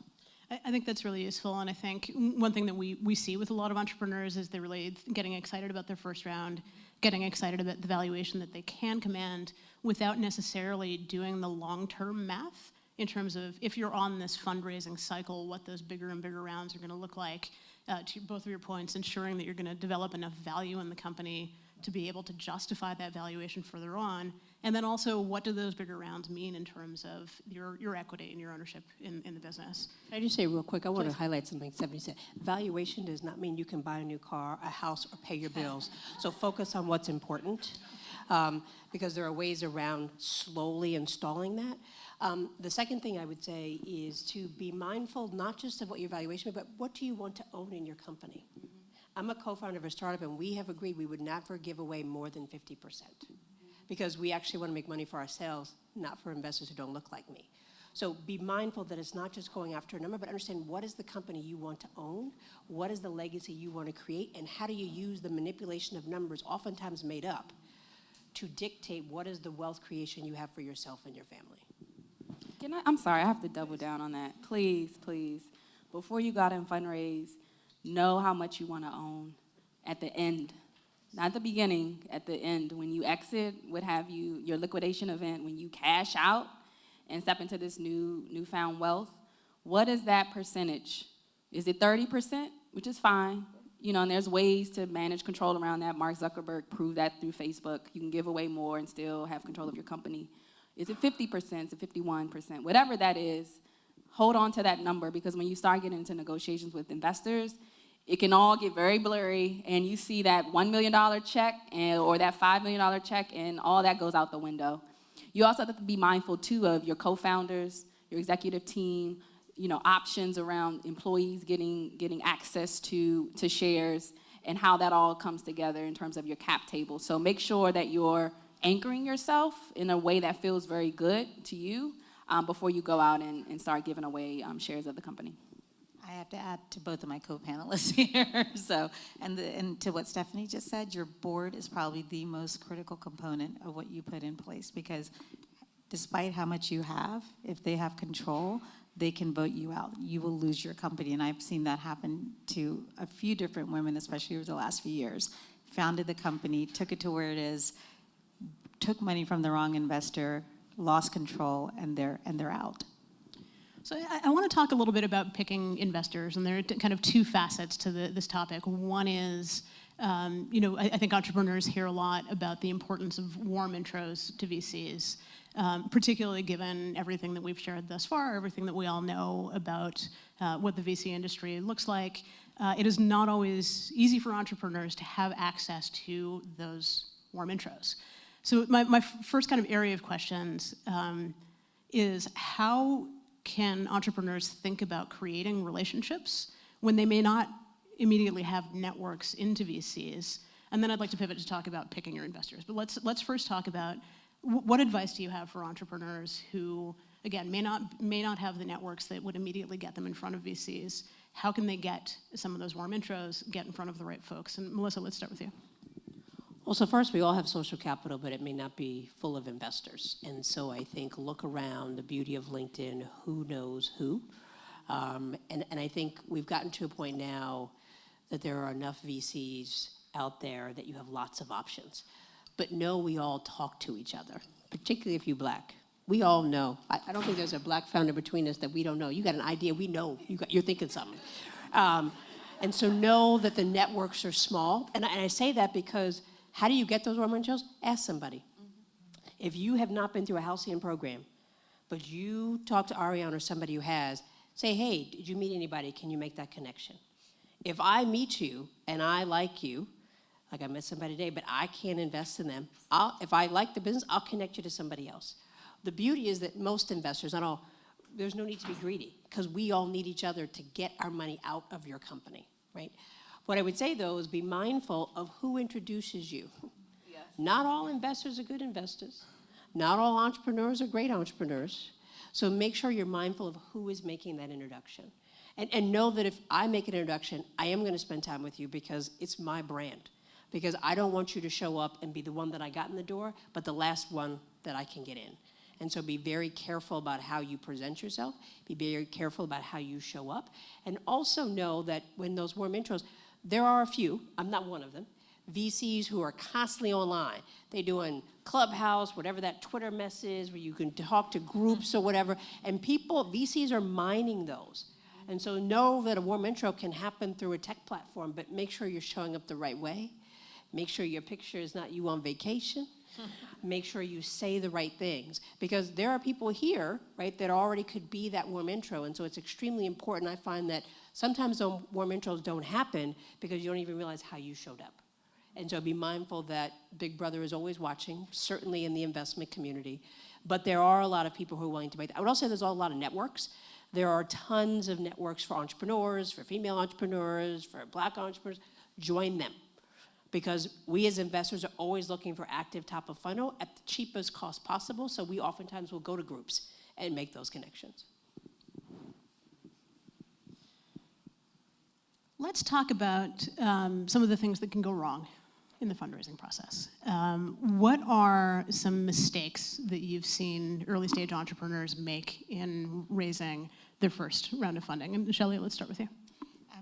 I think that's really useful, and I think one thing that we see with a lot of entrepreneurs is they're really getting excited about their first round, getting excited about the valuation that they can command without necessarily doing the long-term math in terms of if you're on this fundraising cycle, what those bigger and bigger rounds are going to look like. To both of your points, ensuring that you're going to develop enough value in the company to be able to justify that valuation further on. And then also, what do those bigger rounds mean in terms of your equity and your ownership in the business?
Can I just say real quick, I want to highlight something Stephanie said. Valuation does not mean you can buy a new car, a house, or pay your bills. So focus on what's important, because there are ways around slowly installing that. The second thing I would say is to be mindful not just of what your valuation is, but what do you want to own in your company? I'm a co-founder of a startup, and we have agreed we would never give away more than 50%. Because we actually want to make money for ourselves, not for investors who don't look like me. So be mindful that it's not just going after a number, but understand what is the company you want to own, what is the legacy you want to create, and how do you use the manipulation of numbers, oftentimes made up, to dictate what is the wealth creation you have for yourself and your family.
I'm sorry, I have to double down on that. Please, before you go out and fundraise, know how much you want to own at the end. Not the beginning, at the end. When you exit, what have you, your liquidation event, when you cash out and step into this newfound wealth, what is that percentage? Is it 30%, which is fine? And there's ways to manage control around that. Mark Zuckerberg proved that through Facebook. You can give away more and still have control of your company. Is it 50%? Is it 51%? Whatever that is, hold on to that number, because when you start getting into negotiations with investors, it can all get very blurry, and you see that $1 million check or that $5 million check, and all that goes out the window. You also have to be mindful, too, of your co-founders, your executive team, options around employees getting access to shares, and how that all comes together in terms of your cap table. So make sure that you're anchoring yourself in a way that feels very good to you before you go out and start giving away shares of the company.
have to add to both of my co-panelists here. So, and to what Stephanie just said, your board is probably the most critical component of what you put in place, because despite how much you have, if they have control, they can vote you out. You will lose your company. And I've seen that happen to a few different women, especially over the last few years. Founded the company, took it to where it is, took money from the wrong investor, lost control, and they're out.
So I want to talk a little bit about picking investors, and there are kind of two facets to this topic. One is, I think entrepreneurs hear a lot about the importance of warm intros to VCs, particularly given everything that we've shared thus far, everything that we all know about what the VC industry looks like. It is not always easy for entrepreneurs to have access to those warm intros. So my first kind of area of questions is, how can entrepreneurs think about creating relationships when they may not immediately have networks into VCs? And then I'd like to pivot to talk about picking your investors. But let's first talk about what advice do you have for entrepreneurs who, again, may not have the networks that would immediately get them in front of VCs? How can they get some of those warm intros, get in front of the right folks? And Melissa, let's start with you.
Well, so first, we all have social capital, but it may not be full of investors. And so I think look around, the beauty of LinkedIn, who knows who. And I think we've gotten to a point now that there are enough VCs out there that you have lots of options. But know we all talk to each other, particularly if you're Black. We all know. I don't think there's a Black founder between us that we don't know. You got an idea, we know you're thinking something. And so know that the networks are small. And I say that because how do you get those warm intros? Ask somebody. If you have not been through a Halcyon program, but you talk to Ariane or somebody who has, say, hey, did you meet anybody? Can you make that connection? If I meet you and I like you, like I met somebody today, but I can't invest in them, if I like the business, I'll connect you to somebody else. The beauty is that most investors, not all, there's no need to be greedy, because we all need each other to get our money out of your company, right? What I would say, though, is be mindful of who introduces you. Yes. Not all investors are good investors. Not all entrepreneurs are great entrepreneurs. So make sure you're mindful of who is making that introduction. And know that if I make an introduction, I am going to spend time with you because it's my brand. Because I don't want you to show up and be the one that I got in the door, but the last one that I can get in. And so be very careful about how you present yourself. Be very careful about how you show up. And also know that when those warm intros, there are a few, I'm not one of them, VCs who are constantly online. They're doing Clubhouse, whatever that Twitter mess is, where you can talk to groups or whatever. And VCs are mining those. And so know that a warm intro can happen through a tech platform, but make sure you're showing up the right way. Make sure your picture is not you on vacation. Make sure you say the right things. Because there are people here, right, that already could be that warm intro. And so it's extremely important. I find that sometimes those warm intros don't happen because you don't even realize how you showed up. And so be mindful that Big Brother is always watching, certainly in the investment community. But there are a lot of people who are willing to make that. I would also say there's a lot of networks. There are tons of networks for entrepreneurs, for female entrepreneurs, for Black entrepreneurs. Join them. Because we as investors are always looking for active top of funnel at the cheapest cost possible. So we oftentimes will go to groups and make those connections.
Let's talk about some of the things that can go wrong in the fundraising process. What are some mistakes that you've seen early stage entrepreneurs make in raising their first round of funding? And Shelley, let's start with you.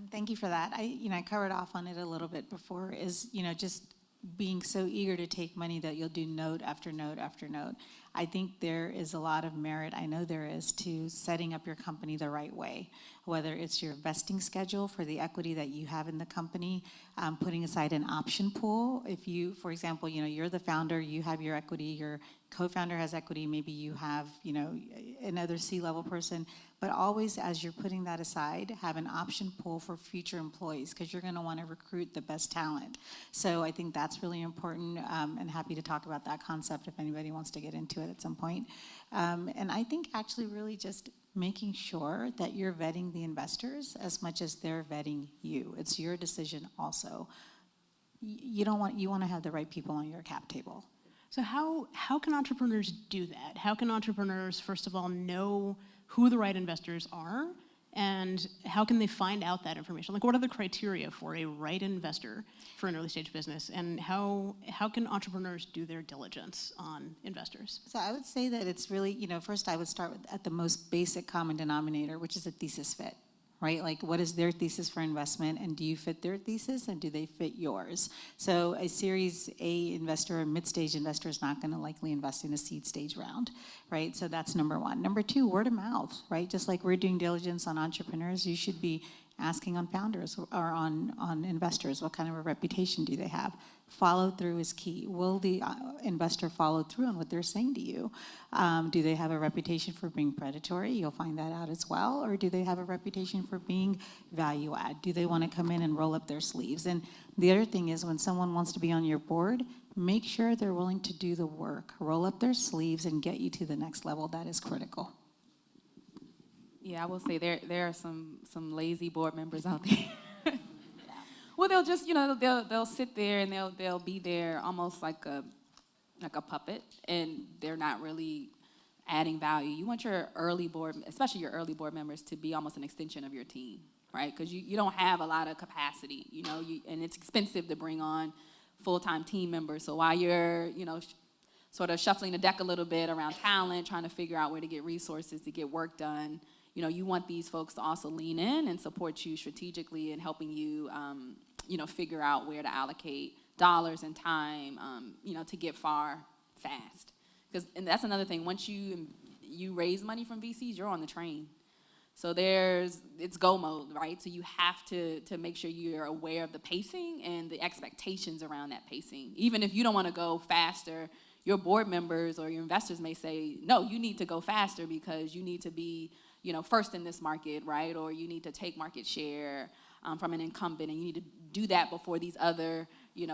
Thank you for that. I covered off on it a little bit before, is, just being so eager to take money that you'll do note after note after note. I think there is a lot of merit, I know there is, to setting up your company the right way, whether it's your vesting schedule for the equity that you have in the company, putting aside an option pool. If you, for example, you're the founder, you have your equity, your co-founder has equity, maybe you have, another C-level person, but always, as you're putting that aside, have an option pool for future employees, because you're going to want to recruit the best talent. So I think that's really important, and happy to talk about that concept if anybody wants to get into it at some point. And I think actually really just making sure that you're vetting the investors as much as they're vetting you. It's your decision also. You want to have the right people on your cap table.
So how can entrepreneurs do that? How can entrepreneurs, first of all, know who the right investors are And how can they find out that information? Like, what are the criteria for a right investor for an early stage business? And how can entrepreneurs do their diligence on investors?
So I would say that it's really, first I would start at the most basic common denominator, which is a thesis fit, right? Like, what is their thesis for investment, and do you fit their thesis, and do they fit yours? So a Series A investor or mid-stage investor is not going to likely invest in a seed stage round, right? So that's number one. Number two, word of mouth, right? Just like we're doing diligence on entrepreneurs, you should be asking on founders or on investors, what kind of a reputation do they have? Follow through is key. Will the investor follow through on what they're saying to you? Do they have a reputation for being predatory? You'll find that out as well. Or do they have a reputation for being value add? Do they want to come in and roll up their sleeves? And the other thing is, when someone wants to be on your board, make sure they're willing to do the work, roll up their sleeves and get you to the next level. That is critical.
Yeah, I will say there are some lazy board members out there. Well, they'll just, they'll sit there and they'll be there almost like a puppet, and they're not really adding value. You want your early board, especially your early board members, to be almost an extension of your team, right? Because you don't have a lot of capacity, and it's expensive to bring on full-time team members. So while you're, sort of shuffling the deck a little bit around talent, trying to figure out where to get resources to get work done, you want these folks to also lean in and support you strategically in helping you, figure out where to allocate dollars and time, to get far fast. And that's another thing. Once you raise money from VCs, you're on the train. So it's go mode, right? So you have to make sure you're aware of the pacing and the expectations around that pacing. Even if you don't want to go faster, your board members or your investors may say, no, you need to go faster because you need to be first in this market, right? Or you need to take market share from an incumbent, and you need to do that before these other,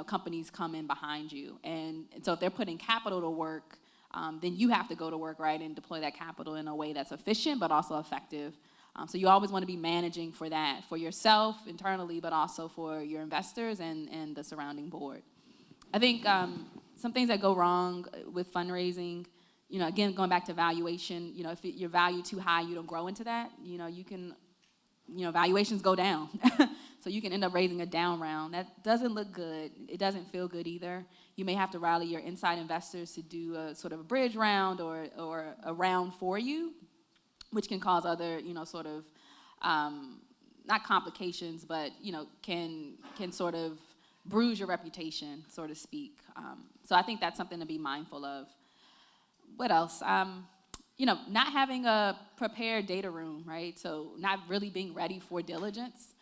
companies come in behind you. And so if they're putting capital to work, then you have to go to work, right, and deploy that capital in a way that's efficient but also effective. So you always want to be managing for that, for yourself internally, but also for your investors and the surrounding board. I think some things that go wrong with fundraising, again, going back to valuation, if your value too high, you don't grow into that, you can, valuations go down. So you can end up raising a down round. That doesn't look good. It doesn't feel good either. You may have to rally your inside investors to do a sort of a bridge round or a round for you, which can cause other, sort of, not complications, but, can sort of bruise your reputation, so to speak. So I think that's something to be mindful of. What else? Not having a prepared data room, right? So not really being ready for diligence.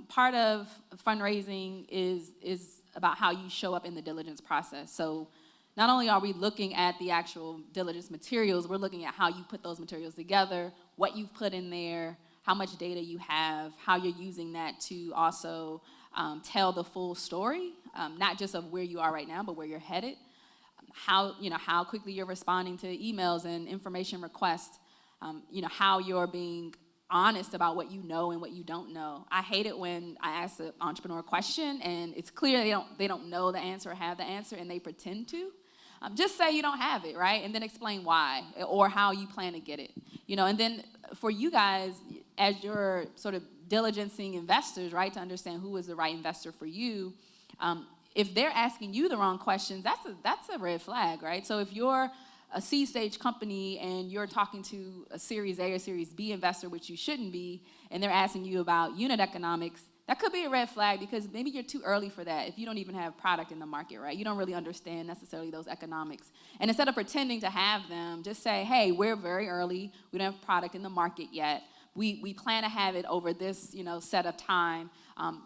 Part of fundraising is about how you show up in the diligence process. So not only are we looking at the actual diligence materials, we're looking at how you put those materials together, what you've put in there, how much data you have, how you're using that to also tell the full story, not just of where you are right now, but where you're headed. How quickly you're responding to emails and information requests, how you're being honest about what you know and what you don't know. I hate it when I ask an entrepreneur a question and it's clear they don't know the answer or have the answer and they pretend to. Just say you don't have it, right? And then explain why or how you plan to get it. And then for you guys, as you're sort of diligencing investors, right, to understand who is the right investor for you, if they're asking you the wrong questions, that's a red flag, right? So if you're a seed stage company and you're talking to a Series A or Series B investor, which you shouldn't be, and they're asking you about unit economics, that could be a red flag because maybe you're too early for that if you don't even have product in the market, right? You don't really understand necessarily those economics. And instead of pretending to have them, just say, hey, we're very early. We don't have product in the market yet. We plan to have it over this, set of time.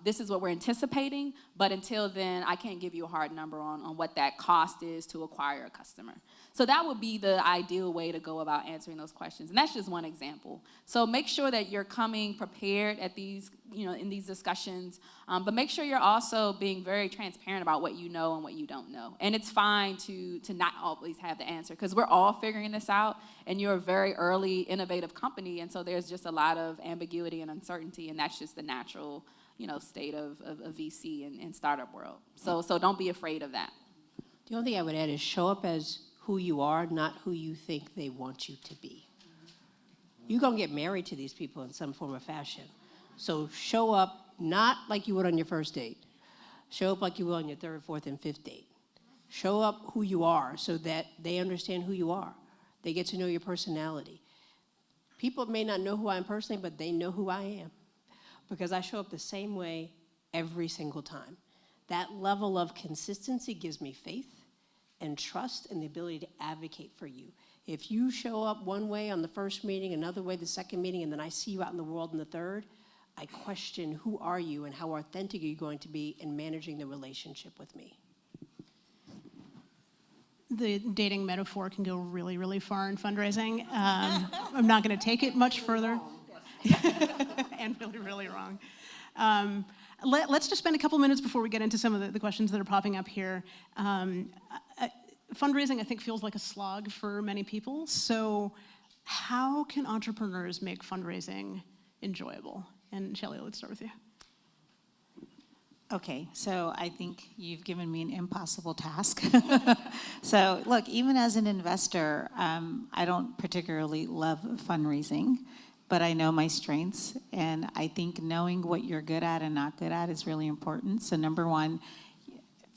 This is what we're anticipating, but until then, I can't give you a hard number on what that cost is to acquire a customer. So that would be the ideal way to go about answering those questions, and that's just one example. So make sure that you're coming prepared at these, in these discussions, but make sure you're also being very transparent about what you know and what you don't know. And it's fine to not always have the answer, because we're all figuring this out, and you're a very early, innovative company, and so there's just a lot of ambiguity and uncertainty, and that's just the natural state of VC and startup world. So don't be afraid of that.
The only thing I would add is show up as who you are, not who you think they want you to be. You're going to get married to these people in some form or fashion. So show up not like you would on your first date. Show up like you will on your third, fourth, and fifth date. Show up who you are so that they understand who you are. They get to know your personality. People may not know who I am personally, but they know who I am because I show up the same way every single time. That level of consistency gives me faith and trust and the ability to advocate for you. If you show up one way on the first meeting, another way the second meeting, and then I see you out in the world in the third, I question who are you and how authentic are you going to be in managing the relationship with me.
The dating metaphor can go really, really far in fundraising. I'm not going to take it much further. And really, really wrong. Let's just spend a couple minutes before we get into some of the questions that are popping up here. Fundraising, I think, feels like a slog for many people. So how can entrepreneurs make fundraising enjoyable? And Shelley, let's start with you.
Okay, so I think you've given me an impossible task. So look, even as an investor, I don't particularly love fundraising, but I know my strengths, and I think knowing what you're good at and not good at is really important. So number one,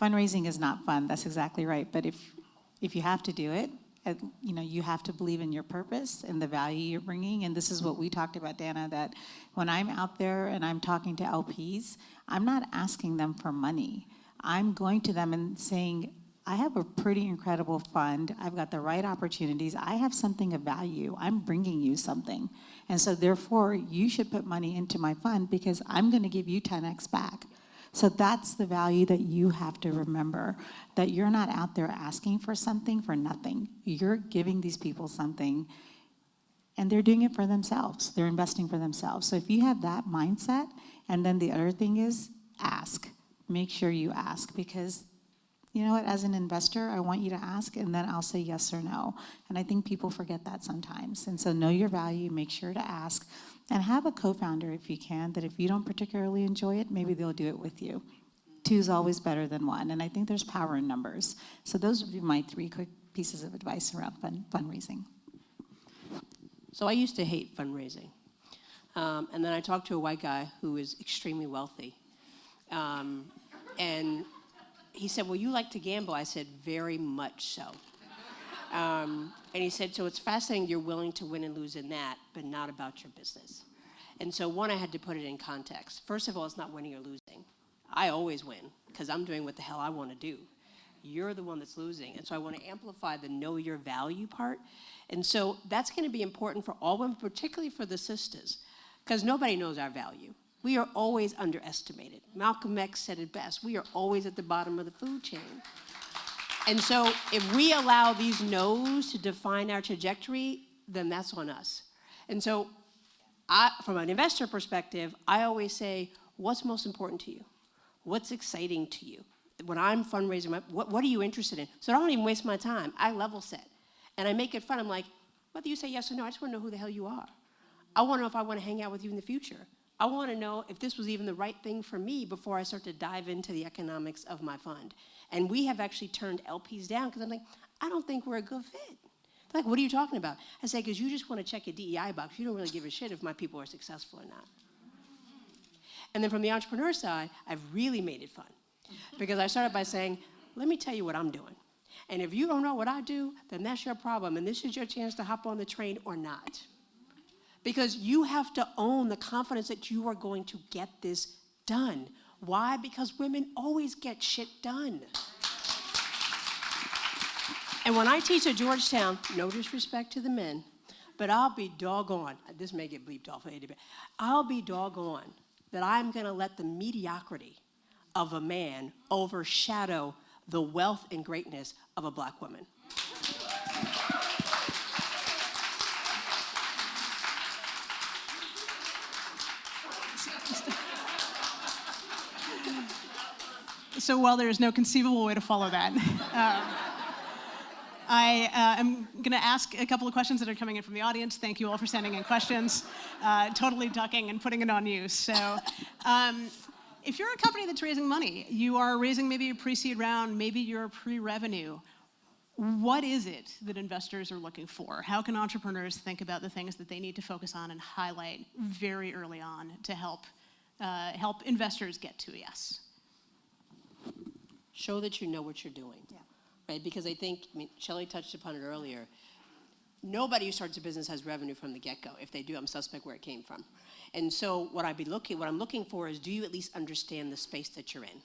fundraising is not fun. That's exactly right. But if you have to do it, you know, you have to believe in your purpose and the value you're bringing. And this is what we talked about, Dana, that when I'm out there and I'm talking to LPs, I'm not asking them for money. I'm going to them and saying, I have a pretty incredible fund. I've got the right opportunities. I have something of value. I'm bringing you something. And so therefore, you should put money into my fund because I'm going to give you 10x back. So that's the value that you have to remember, that you're not out there asking for something for nothing. You're giving these people something, and they're doing it for themselves. They're investing for themselves. So if you have that mindset, and then the other thing is ask. Make sure you ask, because you know what, as an investor, I want you to ask, and then I'll say yes or no. And I think people forget that sometimes. And so know your value, make sure to ask. And have a co-founder if you can, that if you don't particularly enjoy it, maybe they'll do it with you. 2 is always better than 1, and I think there's power in numbers. So those would be my 3 quick pieces of advice around fundraising.
So I used to hate fundraising. And then I talked to a white guy who is extremely wealthy. And he said, well, you like to gamble? I said, very much so. And he said, so it's fascinating you're willing to win and lose in that, but not about your business. And so one, I had to put it in context. First of all, it's not winning or losing. I always win because I'm doing what the hell I want to do. You're the one that's losing. And so I want to amplify the know your value part. And so that's going to be important for all women, particularly for the sisters, because nobody knows our value. We are always underestimated. Malcolm X said it best. We are always at the bottom of the food chain. And so if we allow these no's to define our trajectory, then that's on us. And so from an investor perspective, I always say, what's most important to you? What's exciting to you? When I'm fundraising, what are you interested in? So I don't even waste my time. I level set. And I make it fun. I'm like, whether you say yes or no, I just want to know who the hell you are. I want to know if I want to hang out with you in the future. I want to know if this was even the right thing for me before I start to dive into the economics of my fund. And we have actually turned LPs down because I'm like, I don't think we're a good fit. They're like, what are you talking about? I say, because you just want to check a DEI box. You don't really give a shit if my people are successful or not. And then from the entrepreneur side, I've really made it fun. Because I started by saying, let me tell you what I'm doing. And if you don't know what I do, then that's your problem. And this is your chance to hop on the train or not. Because you have to own the confidence that you are going to get this done. Why? Because women always get shit done. And when I teach at Georgetown, no disrespect to the men, but I'll be doggone, this may get bleeped off, I'll be doggone that I'm going to let the mediocrity of a man overshadow the wealth and greatness of a black woman.
So while there is no conceivable way to follow that, I am going to ask a couple of questions that are coming in from the audience. Thank you all for sending in questions. Totally ducking and putting it on you. So if you're a company that's raising money, you are raising maybe a pre-seed round, maybe you're pre-revenue. what is it that investors are looking for? How can entrepreneurs think about the things that they need to focus on and highlight very early on to help investors get to a yes?
Show that you know what you're doing, right? Because I think, Shelley touched upon it earlier. Nobody who starts a business has revenue from the get-go. If they do, I'm suspect where it came from. And so what I'm looking for is, do you at least understand the space that you're in?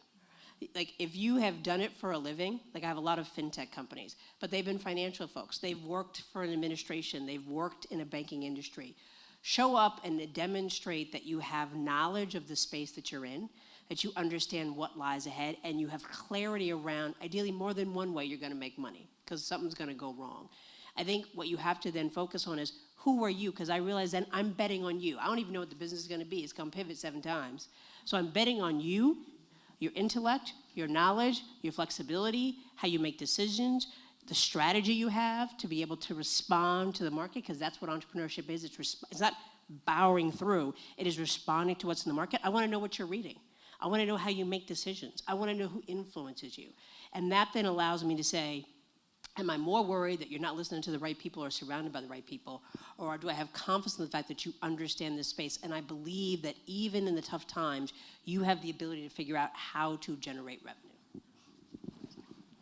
Like, if you have done it for a living, like I have a lot of fintech companies, but they've been financial folks. They've worked for an administration. They've worked in a banking industry. Show up and demonstrate that you have knowledge of the space that you're in, that you understand what lies ahead, and you have clarity around, ideally, more than one way you're going to make money, because something's going to go wrong. I think what you have to then focus on is, who are you? Because I realize then I'm betting on you. I don't even know what the business is going to be. It's come pivot 7 times. So I'm betting on you, your intellect, your knowledge, your flexibility, how you make decisions, the strategy you have to be able to respond to the market, because that's what entrepreneurship is. It's not bowing through. It is responding to what's in the market. I want to know what you're reading. I want to know how you make decisions. I want to know who influences you. And that then allows me to say, am I more worried that you're not listening to the right people or surrounded by the right people? Or do I have confidence in the fact that you understand this space? And I believe that even in the tough times, you have the ability to figure out how to generate revenue.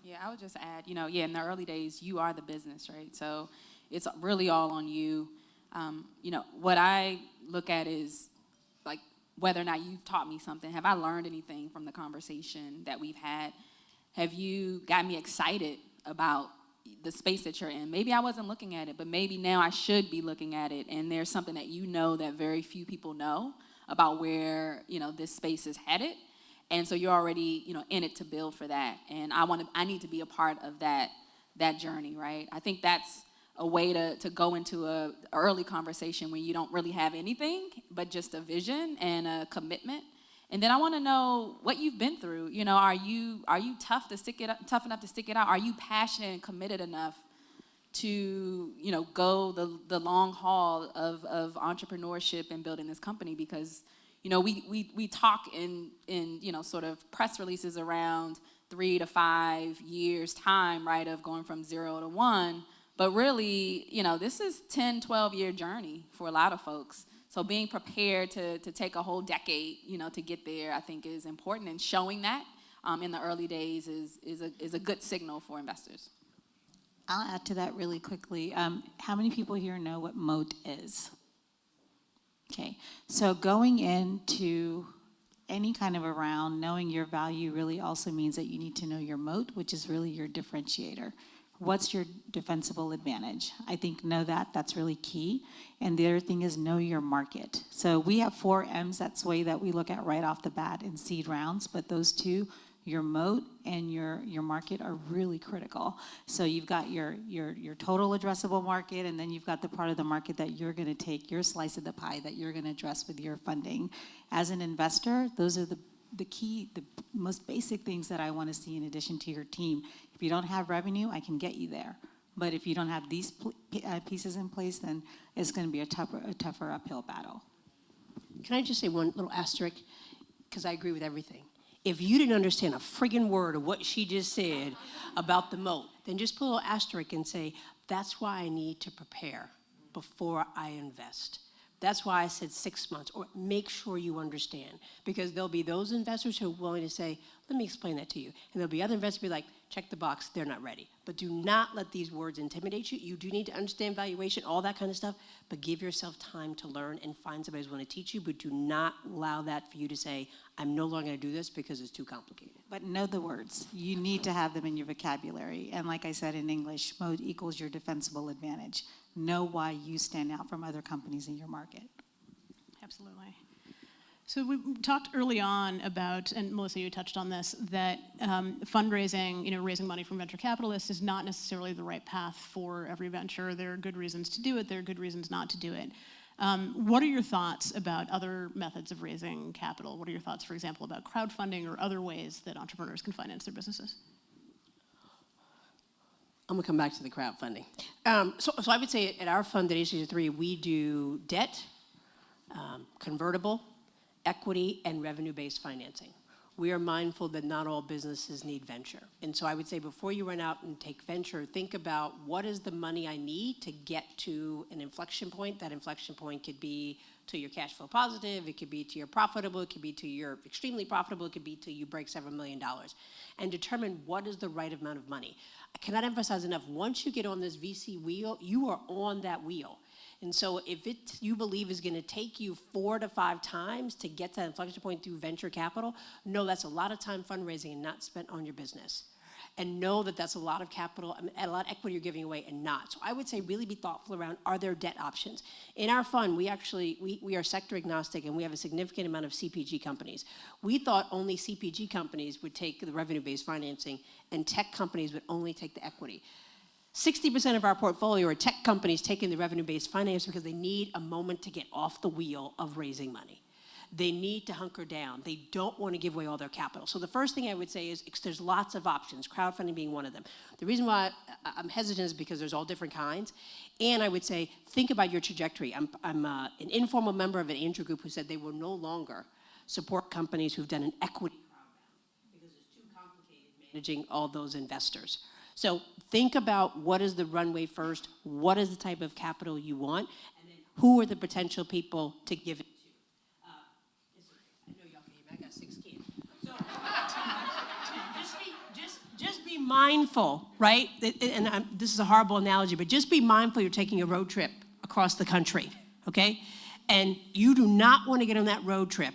Yeah, I would just add, in the early days, you are the business, right? So it's really all on you. What I look at is, like, whether or not you've taught me something. Have I learned anything from the conversation that we've had? Have you got me excited about the space that you're in? Maybe I wasn't looking at it, but maybe now I should be looking at it, and there's something that that very few people know about where, this space is headed. And so you're already, in it to build for that. And I need to be a part of that journey, right? I think that's a way to go into a early conversation when you don't really have anything, but just a vision and a commitment. And then I want to know what you've been through. Are you tough enough to stick it out? Are you passionate and committed enough to, go the long haul of entrepreneurship and building this company? Because, we talk in sort of press releases around 3 to 5 years time, right, of going from 0 to 1. But really, this is 10, 12-year journey for a lot of folks. So being prepared to take a whole decade, to get there, I think is important. And showing that in the early days is a good signal for investors.
I'll add to that really quickly. How many people here know what moat is? Okay, so going into any kind of a round, knowing your value really also means that you need to know your moat, which is really your differentiator. What's your defensible advantage? I think know that, that's really key. And the other thing is know your market. So we have 4 M's that's way that we look at right off the bat in seed rounds, but those 2, your moat and your market, are really critical. So you've got your total addressable market, and then you've got the part of the market that you're gonna take, your slice of the pie that you're gonna address with your funding. As an investor, those are the most basic things that I want to see in addition to your team. If you don't have revenue, I can get you there. But if you don't have these pieces in place, then it's going to be a tougher uphill battle.
Can I just say one little asterisk? Because I agree with everything. If you didn't understand a friggin' word of what she just said about the moat, then just put a little asterisk and say, that's why I need to prepare before I invest. That's why I said 6 months, or make sure you understand. Because there'll be those investors who are willing to say, let me explain that to you. And there'll be other investors who will be like, check the box, they're not ready. But do not let these words intimidate you. You do need to understand valuation, all that kind of stuff, but give yourself time to learn and find somebody who's going to teach you, but do not allow that for you to say, I'm no longer going to do this because it's too complicated.
But know the words. You need to have them in your vocabulary. And like I said in English, moat equals your defensible advantage. Know why you stand out from other companies in your market.
Absolutely. So we talked early on about, and Melissa, you touched on this, that fundraising, raising money from venture capitalists is not necessarily the right path for every venture. There are good reasons to do it. There are good reasons not to do it. What are your thoughts about other methods of raising capital? What are your thoughts, for example, about crowdfunding or other ways that entrepreneurs can finance their businesses?
I'm going to come back to the crowdfunding. So I would say at our fund at HC3, we do debt, convertible, equity, and revenue-based financing. we are mindful that not all businesses need venture. And so I would say before you run out and take venture, think about what is the money I need to get to an inflection point. That inflection point could be to your cash flow positive, it could be to your profitable, it could be to your extremely profitable, it could be to you break several $1 million. And determine what is the right amount of money. I cannot emphasize enough, once you get on this VC wheel, you are on that wheel. And so if it, you believe, is going to take you 4 to 5 times to get to that inflection point through venture capital, know that's a lot of time fundraising and not spent on your business. And know that that's a lot of capital, a lot of equity you're giving away and not. So I would say really be thoughtful around, are there debt options? In our fund, we are sector agnostic, and we have a significant amount of CPG companies. We thought only CPG companies would take the revenue-based financing and tech companies would only take the equity. 60% of our portfolio are tech companies taking the revenue-based finance because they need a moment to get off the wheel of raising money. They need to hunker down. They don't want to give away all their capital. So the first thing I would say is there's lots of options, crowdfunding being one of them. The reason why I'm hesitant is because there's all different kinds. And I would say, think about your trajectory. I'm an informal member of an angel group who said they will no longer support companies who've done an equity crowdfund because it's too complicated managing all those investors. So think about what is the runway first, what is the type of capital you want, and then who are the potential people to give it to. I know y'all can hear me, I got 6 kids. So just be mindful, right? And this is a horrible analogy, but just be mindful you're taking a road trip across the country, okay? And you do not want to get on that road trip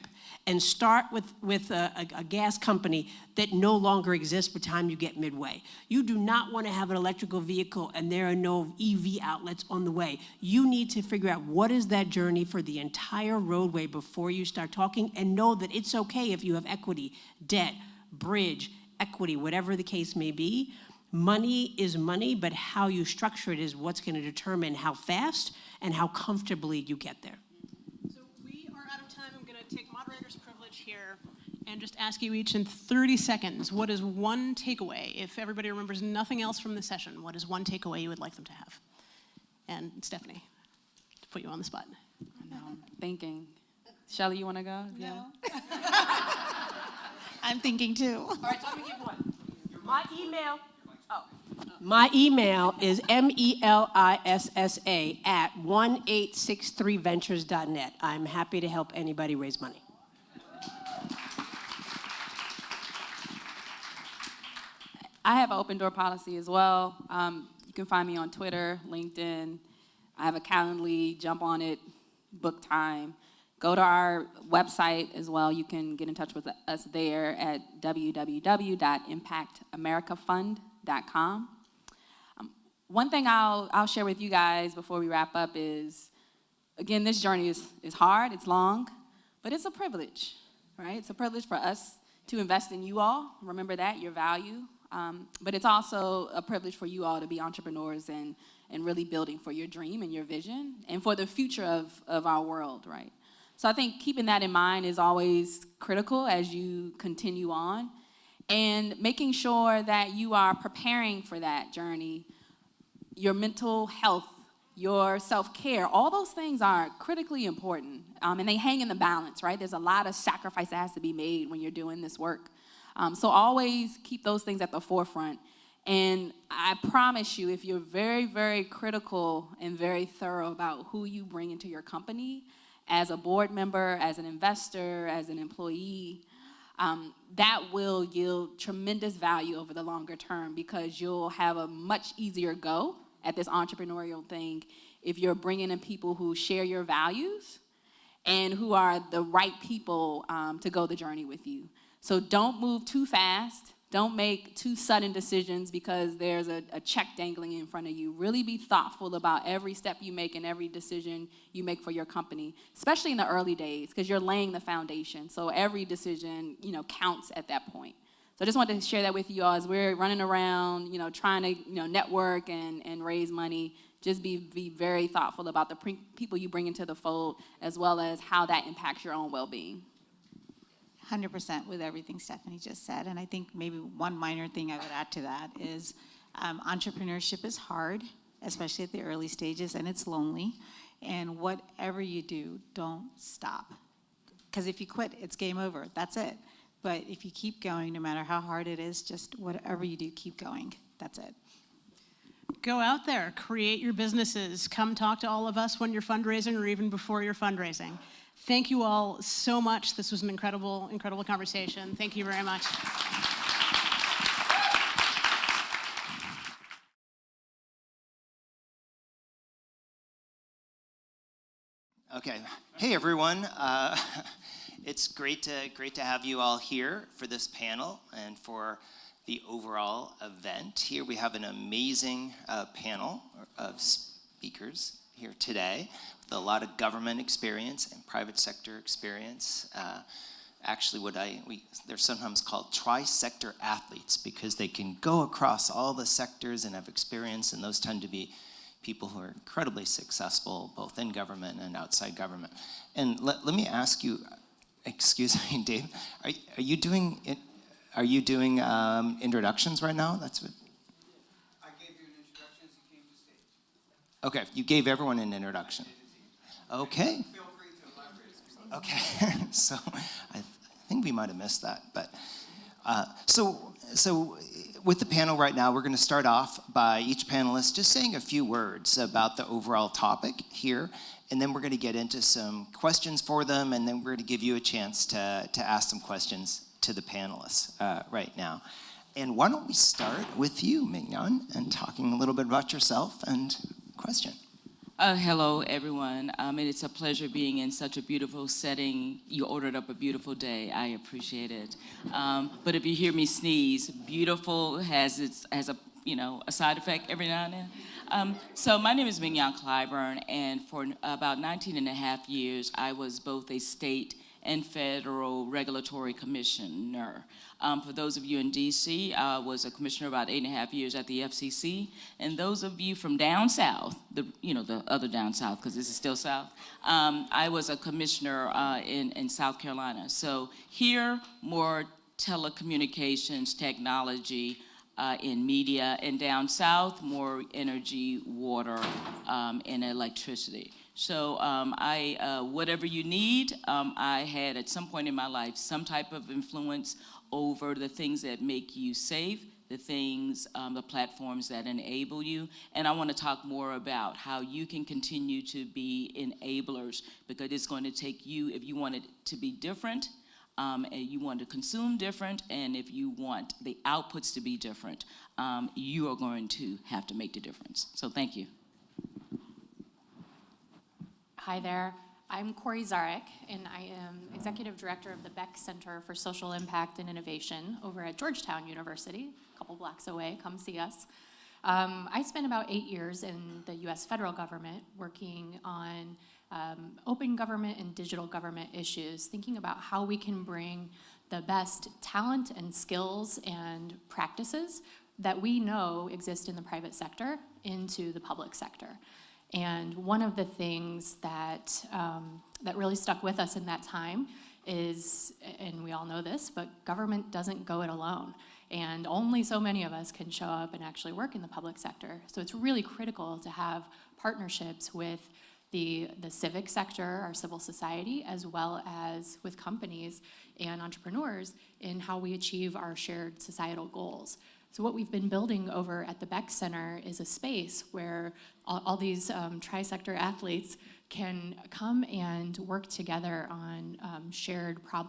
and start with a gas company that no longer exists by the time you get midway. You do not want to have an electrical vehicle and there are no EV outlets on the way. You need to figure out what is that journey for the entire roadway before you start talking, and know that it's okay if you have equity, debt, bridge, equity, whatever the case may be. Money is money, but how you structure it is what's going to determine how fast and how comfortably you get there.
Take moderator's privilege here and just ask you each in 30 seconds, what is one takeaway? If everybody remembers nothing else from the session, what is one takeaway you would like them to have? And Stephanie, to put you on the spot.
I know, I'm thinking. Shelly, you want to go?
No. I'm thinking too.
All right, so let me give one. My email is melissa@1863ventures.net. I'm happy to help anybody raise money.
I have an open door policy as well. You can find me on Twitter, LinkedIn. I have a Calendly, jump on it, book time. Go to our website as well. You can get in touch with us there at www.impactamericafund.com. One thing I'll share with you guys before we wrap up is, again, this journey is hard, it's long, but it's a privilege, right? It's a privilege for us to invest in you all. Remember that, your value. But it's also a privilege for you all to be entrepreneurs and really building for your dream and your vision and for the future of our world, right? So I think keeping that in mind is always critical as you continue on, and making sure that you are preparing for that journey. Your mental health, your self-care, all those things are critically important, and they hang in the balance, right? There's a lot of sacrifice that has to be made when you're doing this work. So always keep those things at the forefront. And I promise you, if you're very, very critical and very thorough about who you bring into your company, as a board member, as an investor, as an employee, that will yield tremendous value over the longer term, because you'll have a much easier go at this entrepreneurial thing if you're bringing in people who share your values and who are the right people to go the journey with you. So don't move too fast. Don't make too sudden decisions because there's a check dangling in front of you. Really be thoughtful about every step you make and every decision you make for your company, especially in the early days, because you're laying the foundation. So every decision, counts at that point. So I just wanted to share that with you all as we're running around, trying to, network and raise money. Just be very thoughtful about the people you bring into the fold, as well as how that impacts your own well-being.
100% with everything Stephanie just said. And I think maybe one minor thing I would add to that is entrepreneurship is hard, especially at the early stages, and it's lonely. And whatever you do, don't stop. Because if you quit, it's game over. That's it. but if you keep going, no matter how hard it is, just whatever you do, keep going. That's it.
Go out there, create your businesses. Come talk to all of us when you're fundraising or even before you're fundraising. Thank you all so much. This was an incredible, incredible conversation. Thank you very much.
Okay. Hey, everyone. It's great to have you all here for this panel and for the overall event. Here we have an amazing panel of speakers here today with a lot of government experience and private sector experience. Actually, they're sometimes called tri-sector athletes because they can go across all the sectors and have experience, and those tend to be people who are incredibly successful both in government and outside government. And let me ask you, excuse me, Dave, are you doing introductions right now? That's what.
I gave you an introduction as you came to stage.
Okay, you gave everyone an introduction. Okay.
Feel free to elaborate.
Okay, so I think we might have missed that, but so with the panel right now, we're going to start off by each panelist just saying a few words about the overall topic here, and then we're going to get into some questions for them, and then we're going to give you a chance to ask some questions to the panelists right now. And why don't we start with you, Mignon, and talking a little bit about yourself and question.
Hello, everyone. And it's a pleasure being in such a beautiful setting. You ordered up a beautiful day. I appreciate it. But if you hear me sneeze, beautiful has a side effect every now and then. So my name is Mignon Clyburn, and for about 19 and a half years, I was both a state and federal regulatory commissioner. For those of you in DC, I was a commissioner about 8.5 years at the FCC. And those of you from down south, the other down south, because this is still south, I was a commissioner in South Carolina. So here, more telecommunications, technology, in media, and down south, more energy, water, and electricity. So whatever you need, I had at some point in my life some type of influence over the things that make you safe, the things, the platforms that enable you. And I want to talk more about how you can continue to be enablers, because it's going to take you, if you want it to be different, and you want to consume different, and if you want the outputs to be different, you are going to have to make the difference. So thank you.
Hi there. I'm Corey Zarek, and I am Executive Director of the Beck Center for Social Impact and Innovation over at Georgetown University, a couple blocks away. Come see us. I spent about 8 years in the U.S. federal government working on open government and digital government issues, thinking about how we can bring the best talent and skills and practices that we know exist in the private sector into the public sector. And one of the things that really stuck with us in that time is, and we all know this, but government doesn't go it alone. And only so many of us can show up and actually work in the public sector. So it's really critical to have partnerships with the civic sector, our civil society, as well as with companies and entrepreneurs in how we achieve our shared societal goals. So what we've been building over at the Beck Center is a space where all these tri-sector athletes can come and work together on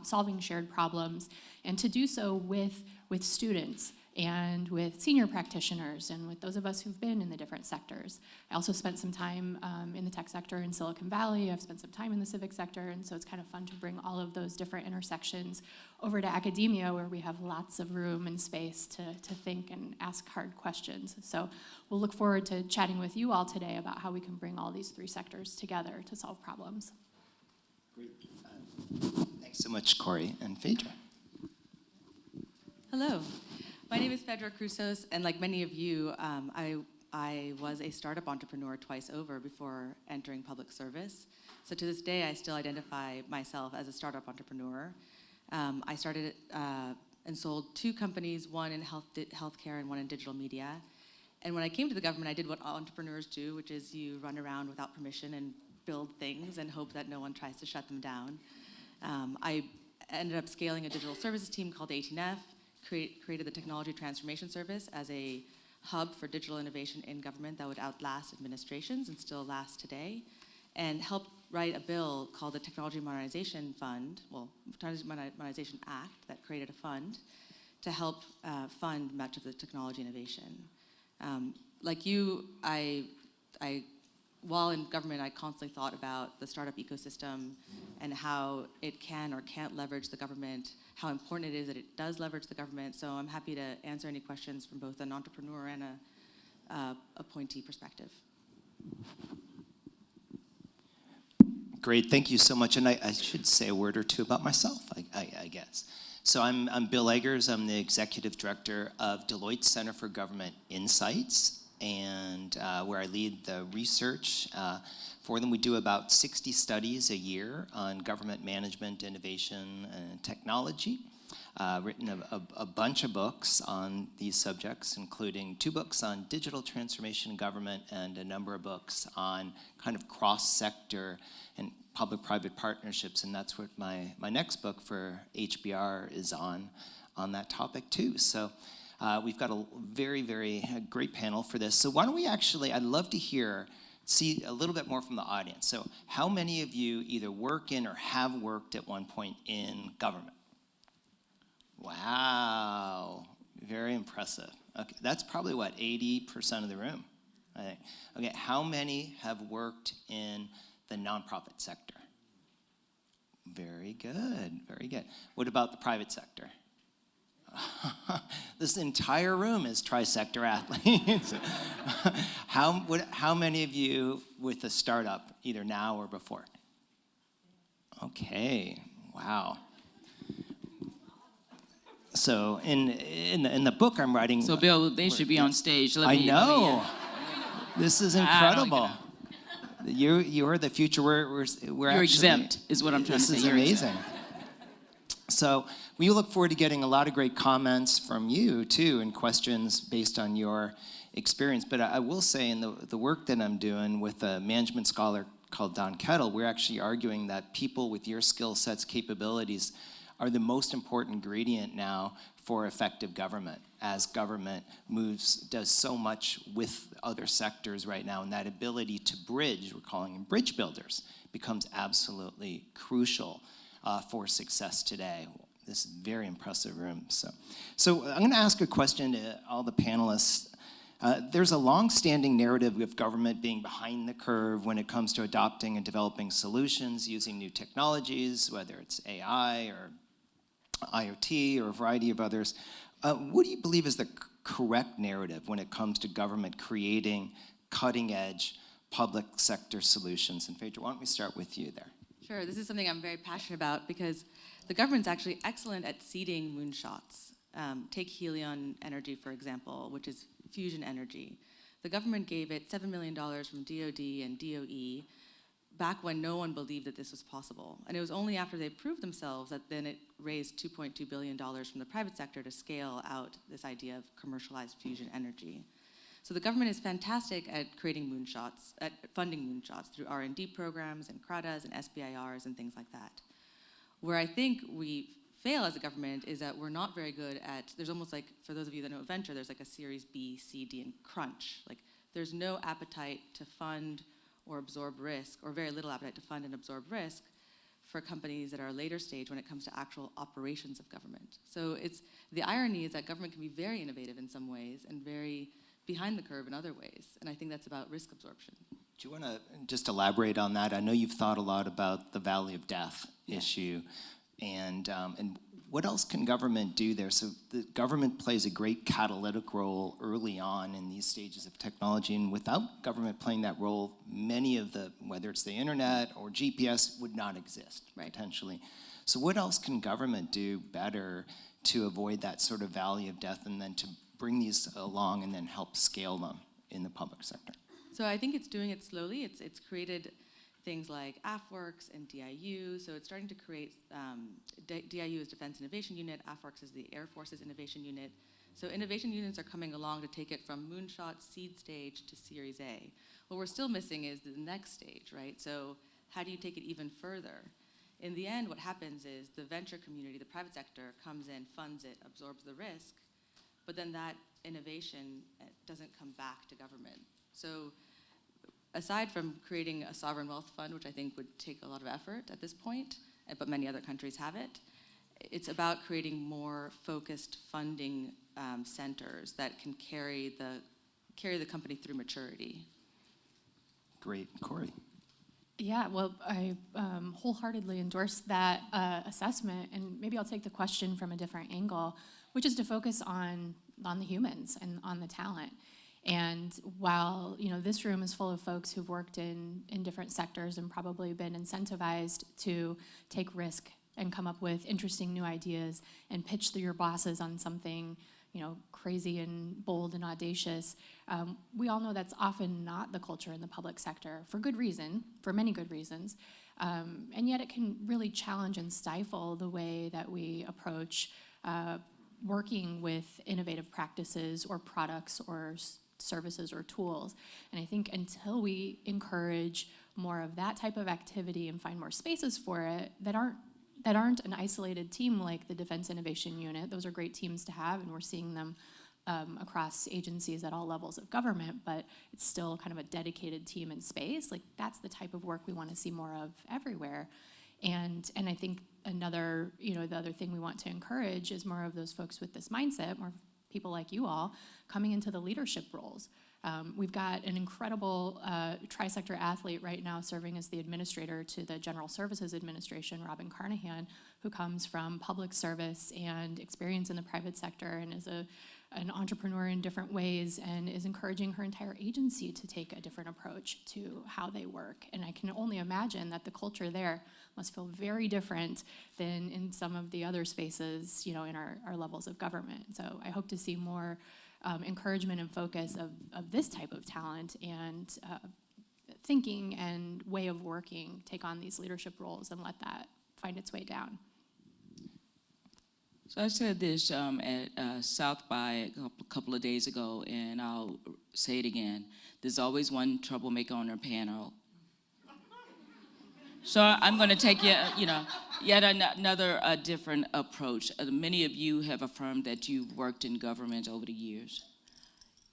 solving shared problems, and to do so with students and with senior practitioners and with those of us who've been in the different sectors. I also spent some time in the tech sector in Silicon Valley. I've spent some time in the civic sector, and so it's kind of fun to bring all of those different intersections over to academia, where we have lots of room and space to think and ask hard questions. So we'll look forward to chatting with you all today about how we can bring all these three sectors together to solve problems.
Great. Thanks so much, Corey and Phaedra.
Hello. My name is Phaedra Crusos, and like many of you, I was a startup entrepreneur twice over before entering public service. So to this day, I still identify myself as a startup entrepreneur. I started and sold 2 companies, one in healthcare and one in digital media. And when I came to the government, I did what all entrepreneurs do, which is you run around without permission and build things and hope that no one tries to shut them down. I ended up scaling a digital services team called 18F, created the Technology Transformation Service as a hub for digital innovation in government that would outlast administrations and still last today, and helped write a bill called the Technology Modernization Fund, Technology Modernization Act, that created a fund to help fund much of the technology innovation. Like you, while in government, I constantly thought about the startup ecosystem and how it can or can't leverage the government, how important it is that it does leverage the government. So I'm happy to answer any questions from both an entrepreneur and a appointee perspective.
Great, thank you so much. And I should say a word or two about myself, I guess. So I'm Bill Eggers. I'm the executive director of Deloitte's Center for Government Insights, and where I lead the research for them. We do about 60 studies a year on government management, innovation, and technology. Written a bunch of books on these subjects, including 2 books on digital transformation in government and a number of books on kind of cross-sector and public-private partnerships, and that's what my next book for HBR is on that topic too. So we've got a very, very great panel for this. So why don't we actually, I'd love to see a little bit more from the audience. So how many of you either work in or have worked at one point in government? Wow, very impressive. Okay, that's probably what, 80% of the room, I think. Okay, how many have worked in the nonprofit sector? Very good, very good. What about the private sector? This entire room is tri-sector athletes. How many of you with a startup, either now or before? Okay, wow. So in the book I'm writing.
So Bill, they should be on stage.
I know. This is incredible. You're the future. We're
You're exempt, is what I'm trying to say.
This is amazing. So we look forward to getting a lot of great comments from you too, and questions based on your experience. But I will say, in the work that I'm doing with a management scholar called Don Kettle, we're actually arguing that people with your skill sets, capabilities, are the most important ingredient now for effective government, as government does so much with other sectors right now, and that ability to bridge, we're calling them bridge builders, becomes absolutely crucial for success today. This is a very impressive room. So I'm gonna ask a question to all the panelists. There's a long-standing narrative of government being behind the curve when it comes to adopting and developing solutions using new technologies, whether it's AI or IoT or a variety of others. What do you believe is the correct narrative when it comes to government creating cutting-edge public sector solutions? And Phaedra, why don't we start with you there?
Sure, this is something I'm very passionate about because the government's actually excellent at seeding moonshots. Take Helion Energy, for example, which is fusion energy. The government gave it $7 million from DoD and DOE back when no one believed that this was possible. And it was only after they proved themselves that then it raised $2.2 billion from the private sector to scale out this idea of commercialized fusion energy. So the government is fantastic at creating moonshots, at funding moonshots through R&D programs and CRADAs and SBIRs and things like that. Where I think we fail as a government is that we're not very good at, there's almost like, for those of you that know venture, there's like a series B, C, D, and crunch. Like there's no appetite to fund or absorb risk, or very little appetite to fund and absorb risk for companies that are later stage when it comes to actual operations of government. So the irony is that government can be very innovative in some ways and very behind the curve in other ways. And I think that's about risk absorption.
Do you want to just elaborate on that? I know you've thought a lot about the valley of death issue, and what else can government do there? So the government plays a great catalytic role early on in these stages of technology, and without government playing that role, many of whether it's the internet or GPS, would not exist, potentially. So what else can government do better to avoid that sort of valley of death, and then to bring these along and then help scale them in the public sector?
So I think it's doing it slowly. It's created things like AFWorks and DIU. So it's starting to create, DIU is Defense Innovation Unit, AFWorks is the Air Force's Innovation Unit. So innovation units are coming along to take it from moonshot seed stage to Series A. What we're still missing is the next stage, right? So how do you take it even further? in the end, what happens is the venture community, the private sector, comes in, funds it, absorbs the risk, but then that innovation doesn't come back to government. So aside from creating a sovereign wealth fund, which I think would take a lot of effort at this point, but many other countries have it, it's about creating more focused funding centers that can carry the company through maturity.
Great. Corey.
Yeah, well, I wholeheartedly endorse that assessment, and maybe I'll take the question from a different angle, which is to focus on the humans and on the talent. And while this room is full of folks who've worked in different sectors and probably been incentivized to take risk and come up with interesting new ideas and pitch through your bosses on something crazy and bold and audacious, we all know that's often not the culture in the public sector, for good reason, for many good reasons. And yet it can really challenge and stifle the way that we approach working with innovative practices or products or services or tools. And I think until we encourage more of that type of activity and find more spaces for it that aren't an isolated team like the Defense Innovation Unit. Those are great teams to have, and we're seeing them across agencies at all levels of government, but it's still kind of a dedicated team in space. Like, that's the type of work we want to see more of everywhere. And I think the other thing we want to encourage is more of those folks with this mindset, more people like you all, coming into the leadership roles. We've got an incredible tri-sector athlete right now serving as the administrator to the General Services Administration, Robin Carnahan, who comes from public service and experience in the private sector and is an entrepreneur in different ways and is encouraging her entire agency to take a different approach to how they work. And I can only imagine that the culture there must feel very different than in some of the other spaces, in our levels of government. So I hope to see more encouragement and focus of this type of talent and thinking and way of working take on these leadership roles and let that find its way down.
So I said this at South by a couple of days ago, and I'll say it again. There's always one troublemaker on our panel. So I'm going to take yet another different approach. Many of you have affirmed that you've worked in government over the years.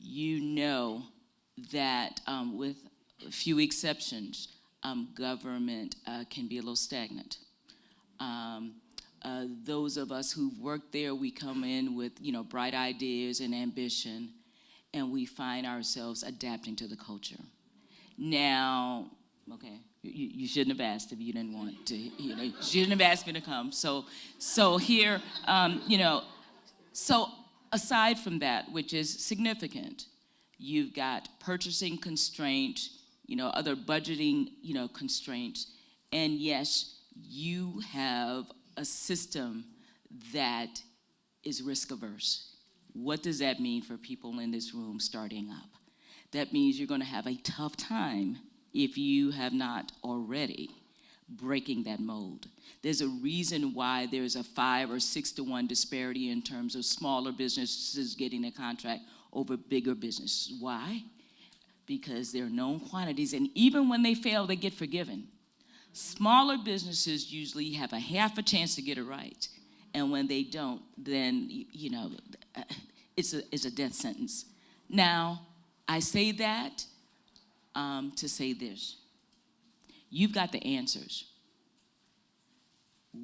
You know that with a few exceptions, government can be a little stagnant. Those of us who've worked there, we come in with bright ideas and ambition, and we find ourselves adapting to the culture. Now, okay. You shouldn't have asked if you didn't want to, you shouldn't have asked me to come. So here, so aside from that, which is significant, you've got purchasing constraints, other budgeting, constraints, and yes, you have a system that is risk averse. What does that mean for people in this room starting up? That means you're going to have a tough time if you have not already breaking that mold. There's a reason why there's a 5 or 6 to 1 disparity in terms of smaller businesses getting a contract over bigger businesses. Why? Because they're known quantities, and even when they fail, they get forgiven. Smaller businesses usually have a half a chance to get it right, and when they don't, then it's a death sentence. Now, I say that to say this. You've got the answers.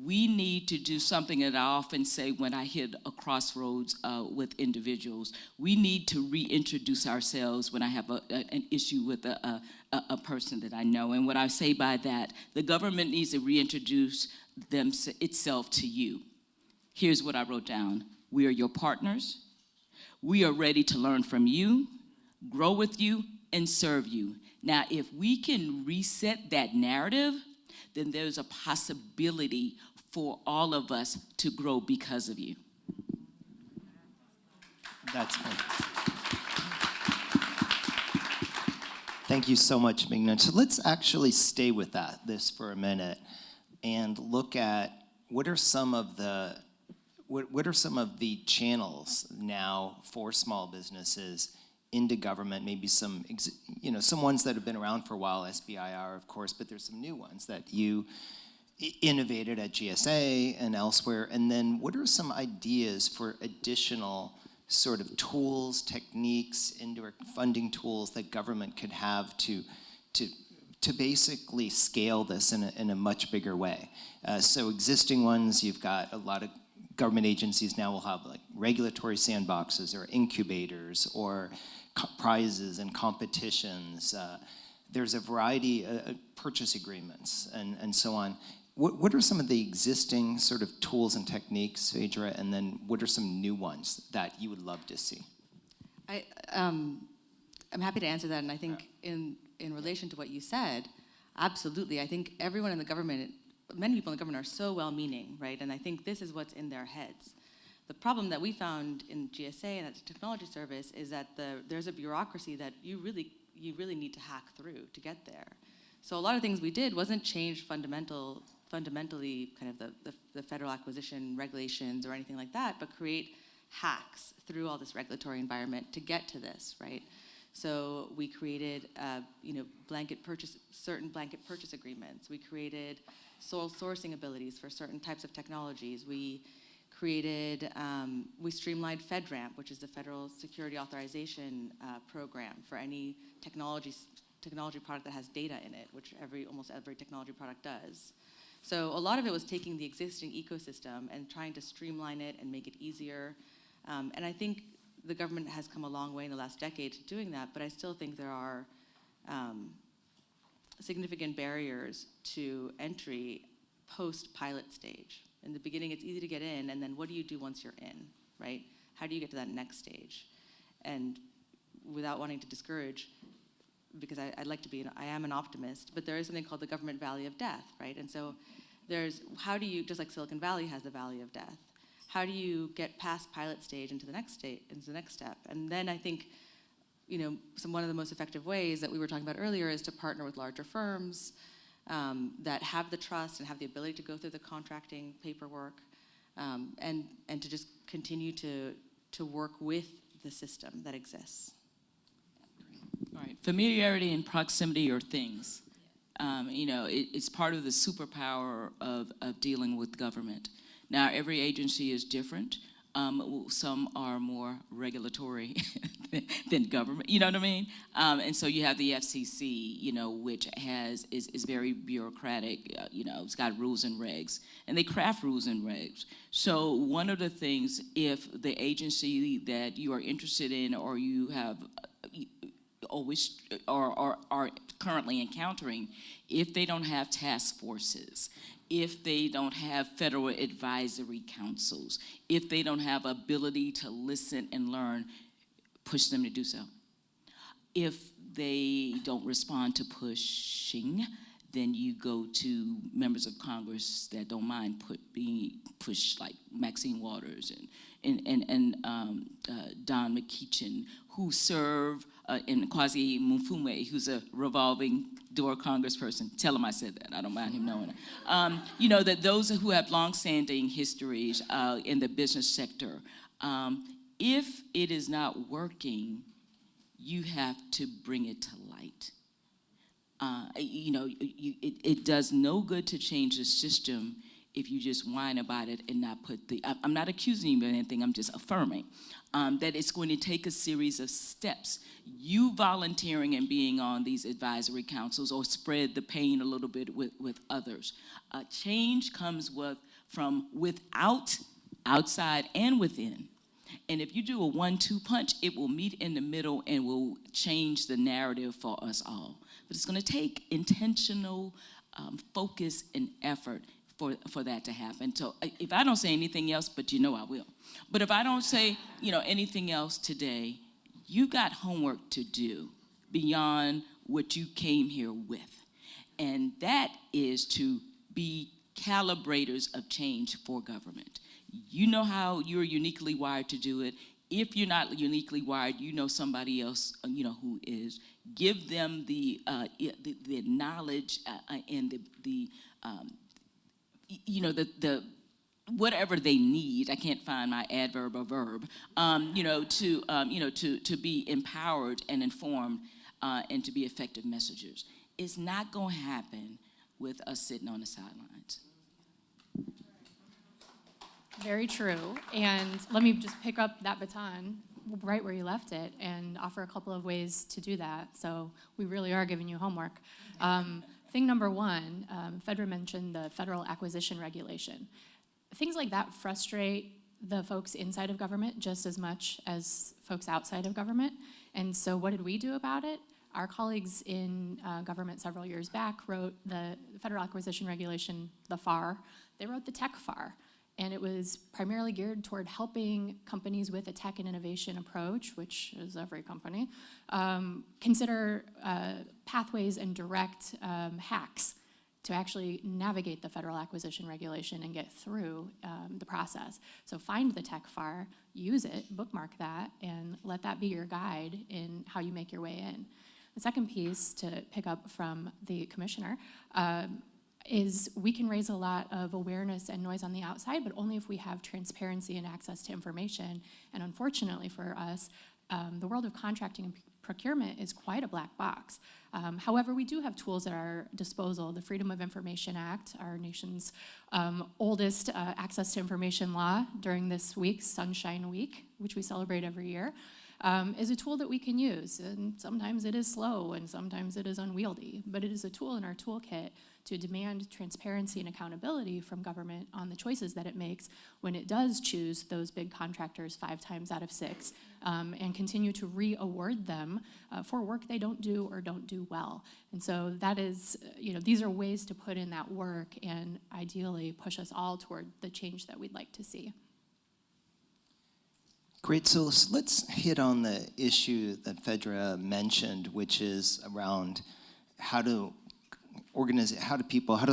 We need to do something that I often say when I hit a crossroads with individuals. We need to reintroduce ourselves when I have an issue with a person that I know. And what I say by that, the government needs to reintroduce itself to you. Here's what I wrote down. We are your partners. We are ready to learn from you, grow with you, and serve you. Now, if we can reset that narrative, then there's a possibility for all of us to grow because of you.
That's fun. Thank you so much, Mignon. So let's actually stay with this for a minute and look at what are some of the channels now for small businesses into government, maybe some ones that have been around for a while, SBIR, of course, but there's some new ones that you innovated at GSA and elsewhere? And then what are some ideas for additional sort of tools, techniques, indirect funding tools that government could have to basically scale this in a much bigger way? So existing ones, you've got a lot of government agencies now will have like regulatory sandboxes or incubators or prizes and competitions. There's a variety of purchase agreements and so on. What are some of the existing sort of tools and techniques, Phaedra, and then what are some new ones that you would love to see?
I'm happy to answer that, and I think in relation to what you said, absolutely. I think everyone in the government, many people in the government are so well-meaning, right? And I think this is what's in their heads. The problem that we found in GSA and at the technology service is that there's a bureaucracy that you really need to hack through to get there. So a lot of things we did wasn't change fundamentally kind of the federal acquisition regulations or anything like that, but create hacks through all this regulatory environment to get to this, right? So we created, certain blanket purchase agreements. We created sole sourcing abilities for certain types of technologies. We created, we streamlined FedRAMP, which is the Federal Security Authorization Program for any technology product that has data in it, which almost every technology product does. So a lot of it was taking the existing ecosystem and trying to streamline it and make it easier. And I think the government has come a long way in the last decade to doing that, but I still think there are significant barriers to entry post-pilot stage. In the beginning, it's easy to get in, and then what do you do once you're in, right? How do you get to that next stage? And without wanting to discourage, because I am an optimist, but there is something called the government valley of death, right? And so how do you, just like Silicon Valley has the valley of death, how do you get past pilot stage into the next step? And then I think, one of the most effective ways that we were talking about earlier is to partner with larger firms that have the trust and have the ability to go through the contracting paperwork, and to just continue to work with the system that exists.
All right, familiarity and proximity are things. It's part of the superpower of dealing with government. Now, every agency is different. Some are more regulatory than government, you know what I mean? And so you have the FCC, which is very bureaucratic, it's got rules and regs, and they craft rules and regs. So one of the things, if the agency that you are interested in or you have always or are currently encountering, if they don't have task forces, if they don't have federal advisory councils, if they don't have ability to listen and learn, push them to do so. If they don't respond to pushing, then you go to members of Congress that don't mind being pushed, like Maxine Waters and Don McKeechin, who serve, and Kwasi Mfume, who's a revolving door congressperson. Tell him I said that. I don't mind him knowing it. That those who have longstanding histories in the business sector, if it is not working, you have to bring it to light. It does no good to change the system if you just whine about it and not put I'm not accusing you of anything, I'm just affirming that it's going to take a series of steps. You volunteering and being on these advisory councils or spread the pain a little bit with others. Change comes from without, outside, and within. And if you do a 1-2 punch, it will meet in the middle and will change the narrative for us all. But it's going to take intentional focus and effort for that to happen. So if I don't say anything else, but I will. But if I don't say, anything else today, you got homework to do beyond what you came here with. And that is to be calibrators of change for government. You know how you're uniquely wired to do it. If you're not uniquely wired, somebody else, who is. Give them the knowledge and the whatever they need. I can't find my adverb or verb. To be empowered and informed and to be effective messengers. It's not going to happen with us sitting on the sidelines.
Very true. And let me just pick up that baton right where you left it and offer a couple of ways to do that. So we really are giving you homework. Thing number one, Fedra mentioned the federal acquisition regulation. Things like that frustrate the folks inside of government just as much as folks outside of government. And so what did we do about it? Our colleagues in government several years back wrote the federal acquisition regulation, the FAR. They wrote the tech FAR. And it was primarily geared toward helping companies with a tech and innovation approach, which is every company, consider pathways and direct hacks to actually navigate the federal acquisition regulation and get through the process. So find the tech FAR, use it, bookmark that, and let that be your guide in how you make your way in. The second piece to pick up from the commissioner is we can raise a lot of awareness and noise on the outside, but only if we have transparency and access to information. And unfortunately for us, the world of contracting and procurement is quite a black box. However, we do have tools at our disposal. The Freedom of Information Act, our nation's oldest access to information law during this week, Sunshine Week, which we celebrate every year, is a tool that we can use. And sometimes it is slow and sometimes it is unwieldy, but it is a tool in our toolkit to demand transparency and accountability from government on the choices that it makes when it does choose those big contractors 5 times out of 6 and continue to re-award them for work they don't do or don't do well. And so that is, these are ways to put in that work and ideally push us all toward the change that we'd like to see.
Great, so let's hit on the issue that Fedra mentioned, which is around how do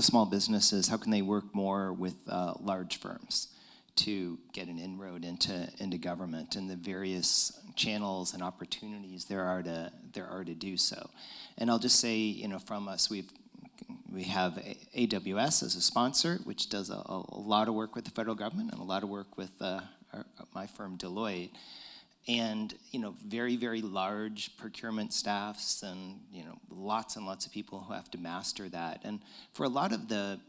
small businesses, how can they work more with large firms to get an inroad into government and the various channels and opportunities there are to do so. And I'll just say, from us, we have AWS as a sponsor, which does a lot of work with the federal government and a lot of work with my firm Deloitte, and very, very large procurement staffs and lots and lots of people who have to master that. And for a lot of the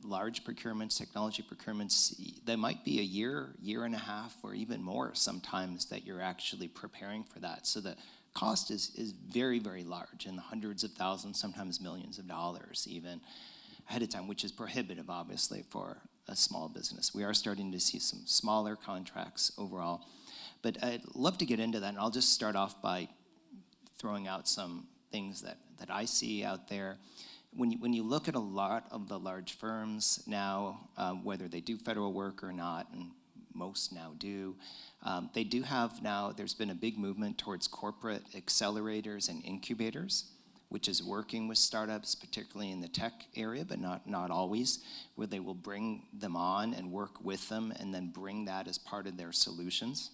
large procurements, technology procurements, they might be a year and a half, or even more sometimes that you're actually preparing for that. So the cost is very, very large, in the hundreds of thousands, sometimes millions of dollars even ahead of time, which is prohibitive, obviously, for a small business. We are starting to see some smaller contracts overall. But I'd love to get into that, and I'll just start off by throwing out some things that I see out there. When you look at a lot of the large firms now, whether they do federal work or not, and most now do, they do have now, there's been a big movement towards corporate accelerators and incubators, which is working with startups, particularly in the tech area, but not always, where they will bring them on and work with them and then bring that as part of their solutions.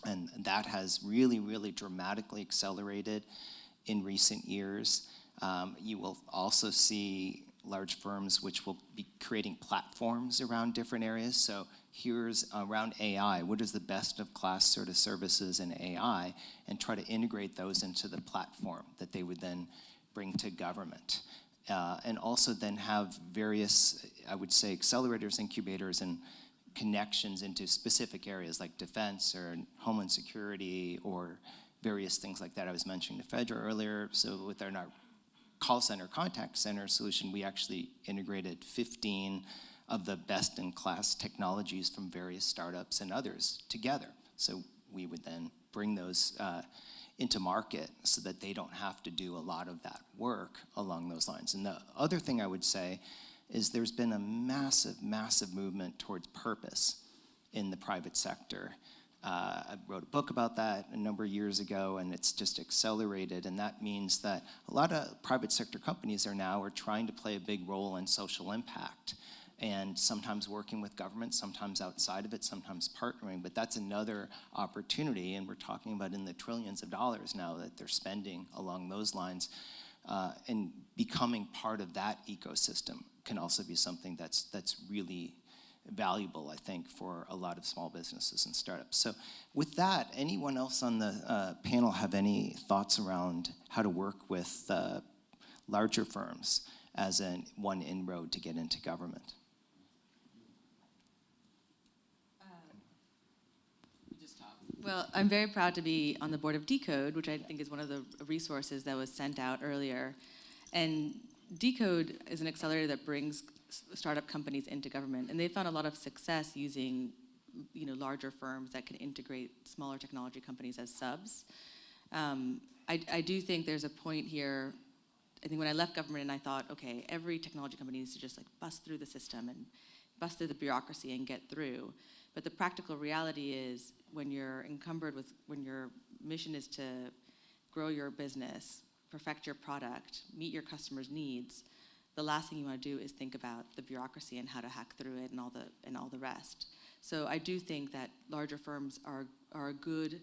And that has really, really dramatically accelerated in recent years. You will also see large firms which will be creating platforms around different areas. So here's around AI, what is the best of class sort of services in AI, and try to integrate those into the platform that they would then bring to government. And also then have various, I would say, accelerators, incubators, and connections into specific areas like defense or homeland security or various things like that. I was mentioning to Fedra earlier, so with our call center, contact center solution, we actually integrated 15 of the best-in-class technologies from various startups and others together. So we would then bring those into market so that they don't have to do a lot of that work along those lines. And the other thing I would say is there's been a massive, massive movement towards purpose in the private sector. I wrote a book about that a number of years ago, and it's just accelerated, and that means that a lot of private sector companies are trying to play a big role in social impact, and sometimes working with government, sometimes outside of it, sometimes partnering, but that's another opportunity, and we're talking about in the trillions of dollars now that they're spending along those lines, and becoming part of that ecosystem can also be something that's really valuable, I think, for a lot of small businesses and startups. So with that, anyone else on the panel have any thoughts around how to work with larger firms as one inroad to get into government?
Well, I'm very proud to be on the board of Decode, which I think is one of the resources that was sent out earlier. And Decode is an accelerator that brings startup companies into government, and they found a lot of success using, larger firms that can integrate smaller technology companies as subs. I do think there's a point here. I think when I left government and I thought, okay, every technology company needs to just bust through the system and bust through the bureaucracy and get through. But the practical reality is when you're encumbered with, when your mission is to grow your business, perfect your product, meet your customers' needs, the last thing you want to do is think about the bureaucracy and how to hack through it and all the rest. So I do think that larger firms are a good,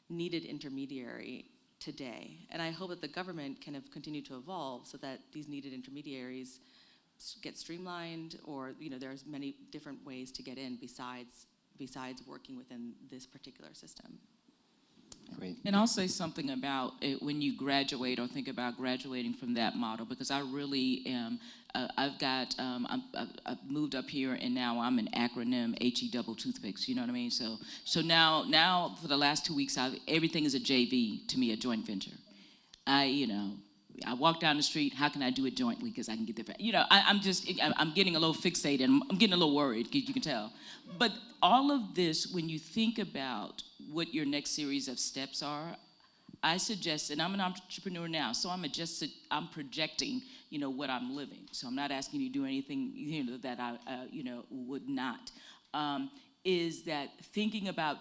needed intermediary today. And I hope that the government can continue to evolve so that these needed intermediaries get streamlined, or there's many different ways to get in besides working within this particular system.
Great.
And I'll say something about it when you graduate or think about graduating from that model, because I really am, I've moved up here and now I'm an acronym HE double toothpicks, you know what I mean? So now for the last 2 weeks, everything is a JV to me, a joint venture. I walk down the street, how can I do it jointly? Because I can get there. I'm getting a little fixated. I'm getting a little worried, you can tell. But all of this, when you think about what your next series of steps are, I suggest, and I'm an entrepreneur now, so I'm projecting, what I'm living. So I'm not asking you to do anything, that I, would not. Is that thinking about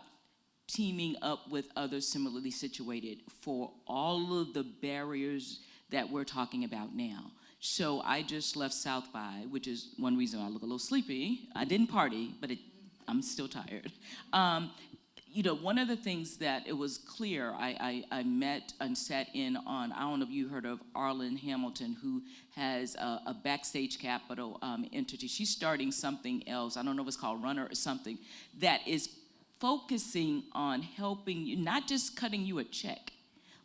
teaming up with others similarly situated for all of the barriers that we're talking about now. So I just left South by, which is one reason I look a little sleepy. I didn't party, but I'm still tired. One of the things that it was clear, I met and sat in on, I don't know if you heard of Arlen Hamilton, who has a Backstage Capital entity. She's starting something else. I don't know if it's called Runner or something, that is focusing on helping you, not just cutting you a check,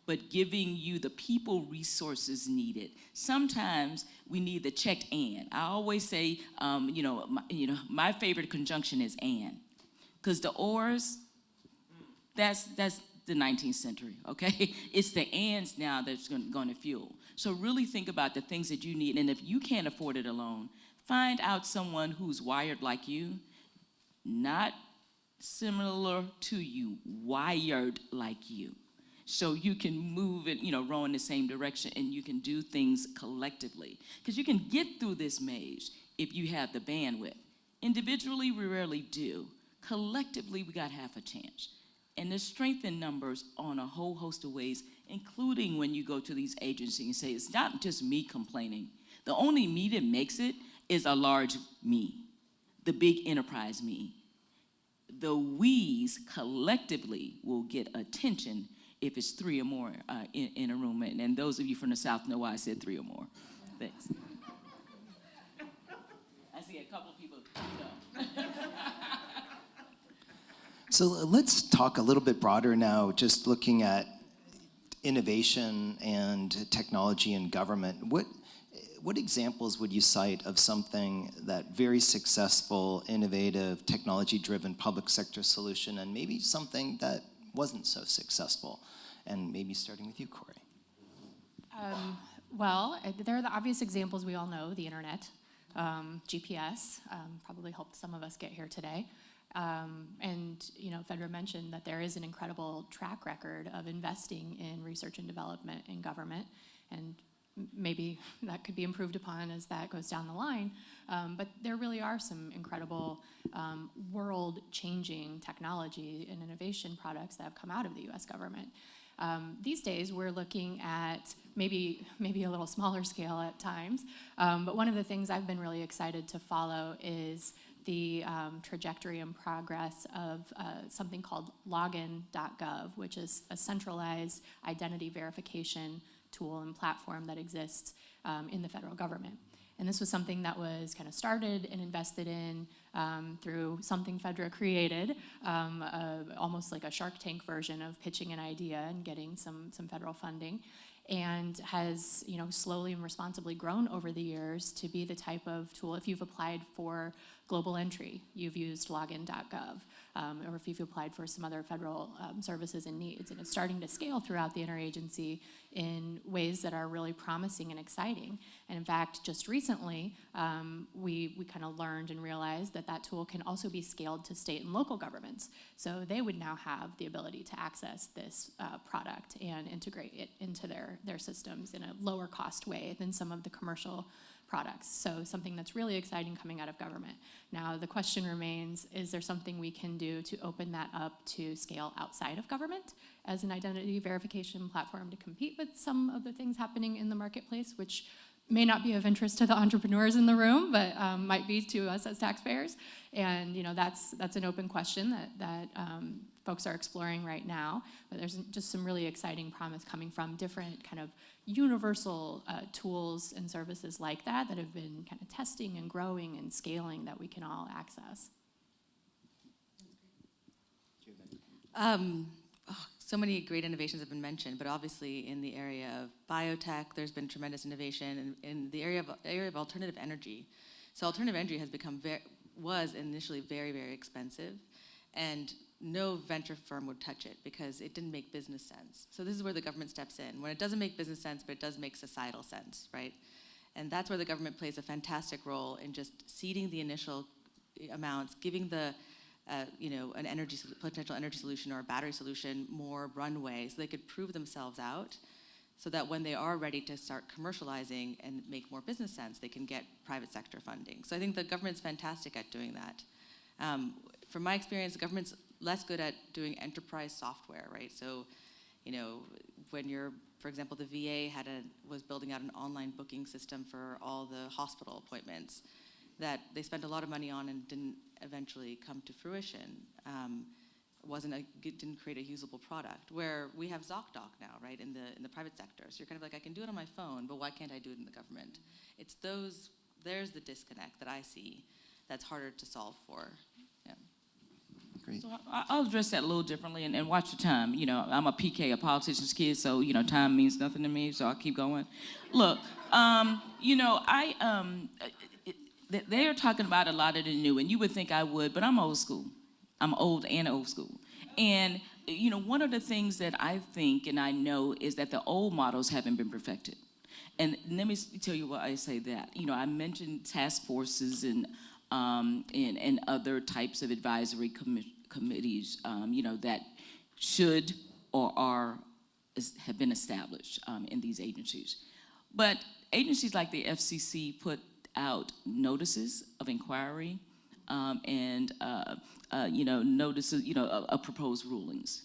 but giving you the people resources needed. Sometimes we need the checked and. I always say, my favorite conjunction is and, because the ors, that's the 19th century, okay? It's the ands now that's going to fuel. So really think about the things that you need, and if you can't afford it alone, find out someone who's wired like you, not similar to you, wired like you. So you can move it, row in the same direction, and you can do things collectively. Because you can get through this maze if you have the bandwidth. Individually, we rarely do. Collectively, we got half a chance. And there's strength in numbers on a whole host of ways, including when you go to these agencies and say, it's not just me complaining. The only me that makes it is a large me, the big enterprise me. The we's collectively will get attention if it's 3 or more in a room. And those of you from the South know why I said 3 or more. Thanks. I see a couple of people,
So let's talk a little bit broader now, just looking at innovation and technology in government. What examples would you cite of something that very successful, innovative, technology-driven public sector solution, and maybe something that wasn't so successful? And maybe starting with you, Corey.
Well, there are the obvious examples we all know, the internet, GPS, probably helped some of us get here today. And Fedra mentioned that there is an incredible track record of investing in research and development in government, and maybe that could be improved upon as that goes down the line. But there really are some incredible world-changing technology and innovation products that have come out of the U.S. government. These days, we're looking at maybe a little smaller scale at times, but one of the things I've been really excited to follow is the trajectory and progress of something called login.gov, which is a centralized identity verification tool and platform that exists in the federal government. And this was something that was kind of started and invested in through something Fedra created, almost like a Shark Tank version of pitching an idea and getting some federal funding, and has slowly and responsibly grown over the years to be the type of tool. If you've applied for global entry, you've used login.gov. or if you've applied for some other federal services and needs. And it's starting to scale throughout the interagency in ways that are really promising and exciting. And in fact, just recently, we kind of learned and realized that that tool can also be scaled to state and local governments. So they would now have the ability to access this product and integrate it into their systems in a lower cost way than some of the commercial products. So something that's really exciting coming out of government. Now the question remains, is there something we can do to open that up to scale outside of government as an identity verification platform to compete with some of the things happening in the marketplace, which may not be of interest to the entrepreneurs in the room, but might be to us as taxpayers. And that's an open question that folks are exploring right now. But there's just some really exciting promise coming from different kind of universal tools and services like that have been kind of testing and growing and scaling that we can all access.
So many great innovations have been mentioned, but obviously in the area of biotech, there's been tremendous innovation in the area of alternative energy. So alternative energy has was initially very, very expensive, and no venture firm would touch it because it didn't make business sense. So this is where the government steps in, when it doesn't make business sense, but it does make societal sense, right? And that's where the government plays a fantastic role in just seeding the initial amounts, giving the an potential energy solution or a battery solution more runway so they could prove themselves out, so that when they are ready to start commercializing and make more business sense, they can get private sector funding. So I think the government's fantastic at doing that. From my experience, the government's less good at doing enterprise software, right? So, when for example, the VA was building out an online booking system for all the hospital appointments that they spent a lot of money on and didn't eventually come to fruition. Didn't create a usable product. Where we have ZocDoc now, right, in the private sector. So you're kind of like, I can do it on my phone, but why can't I do it in the government? There's the disconnect that I see that's harder to solve for. Yeah.
Great.
So I'll address that a little differently and watch the time. I'm a PK, a politician's kid, so, time means nothing to me, so I'll keep going. Look, they are talking about a lot of the new, and you would think I would, but I'm old school. I'm old and old school. And, one of the things that I think and I know is that the old models haven't been perfected. And let me tell you why I say that. I mentioned task forces and other types of advisory committees, that should or have been established in these agencies. But agencies like the FCC put out notices of inquiry and notices, of proposed rulings.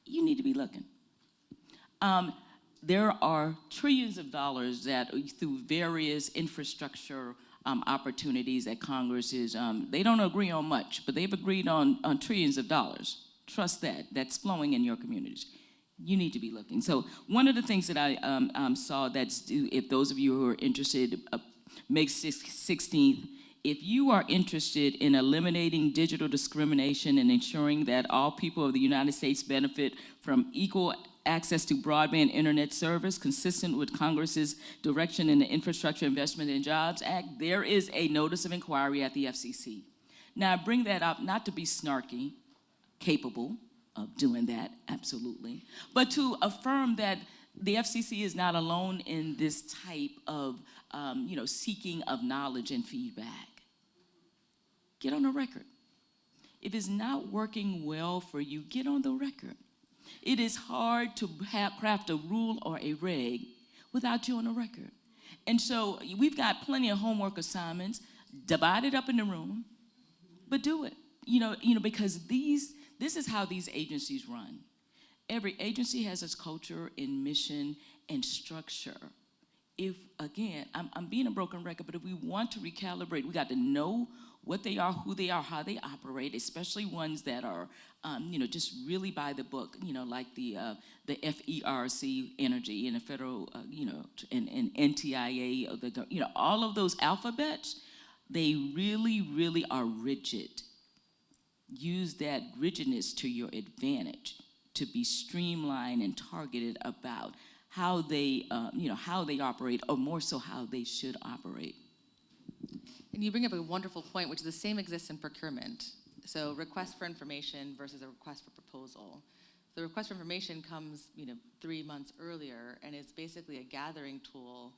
You need to be looking. There are trillions of dollars that through various infrastructure opportunities that Congress is, they don't agree on much, but they've agreed on trillions of dollars. Trust that. That's flowing in your communities. You need to be looking. So one of the things that I saw if those of you who are interested, May 16th, if you are interested in eliminating digital discrimination and ensuring that all people of the United States benefit from equal access to broadband internet service consistent with Congress's direction in the Infrastructure Investment and Jobs Act, there is a notice of inquiry at the FCC. Now, I bring that up not to be snarky, capable of doing that, absolutely, but to affirm that the FCC is not alone in this type of seeking of knowledge and feedback. Get on the record. If it's not working well for you, get on the record. It is hard to craft a rule or a reg without you on the record. And so we've got plenty of homework assignments, divide it up in the room, but do it. Because this is how these agencies run. Every agency has its culture and mission and structure. If, again, I'm being a broken record, but if we want to recalibrate, we got to know what they are, who they are, how they operate, especially ones that are, just really by the book, like the FERC Energy and the federal, and NTIA, all of those alphabets, they really, really are rigid. Use that rigidness to your advantage to be streamlined and targeted about how they, how they operate, or more so how they should operate.
And you bring up a wonderful point, which is the same exists in procurement. So request for information versus a request for proposal. The request for information comes 3 months earlier, and it's basically a gathering tool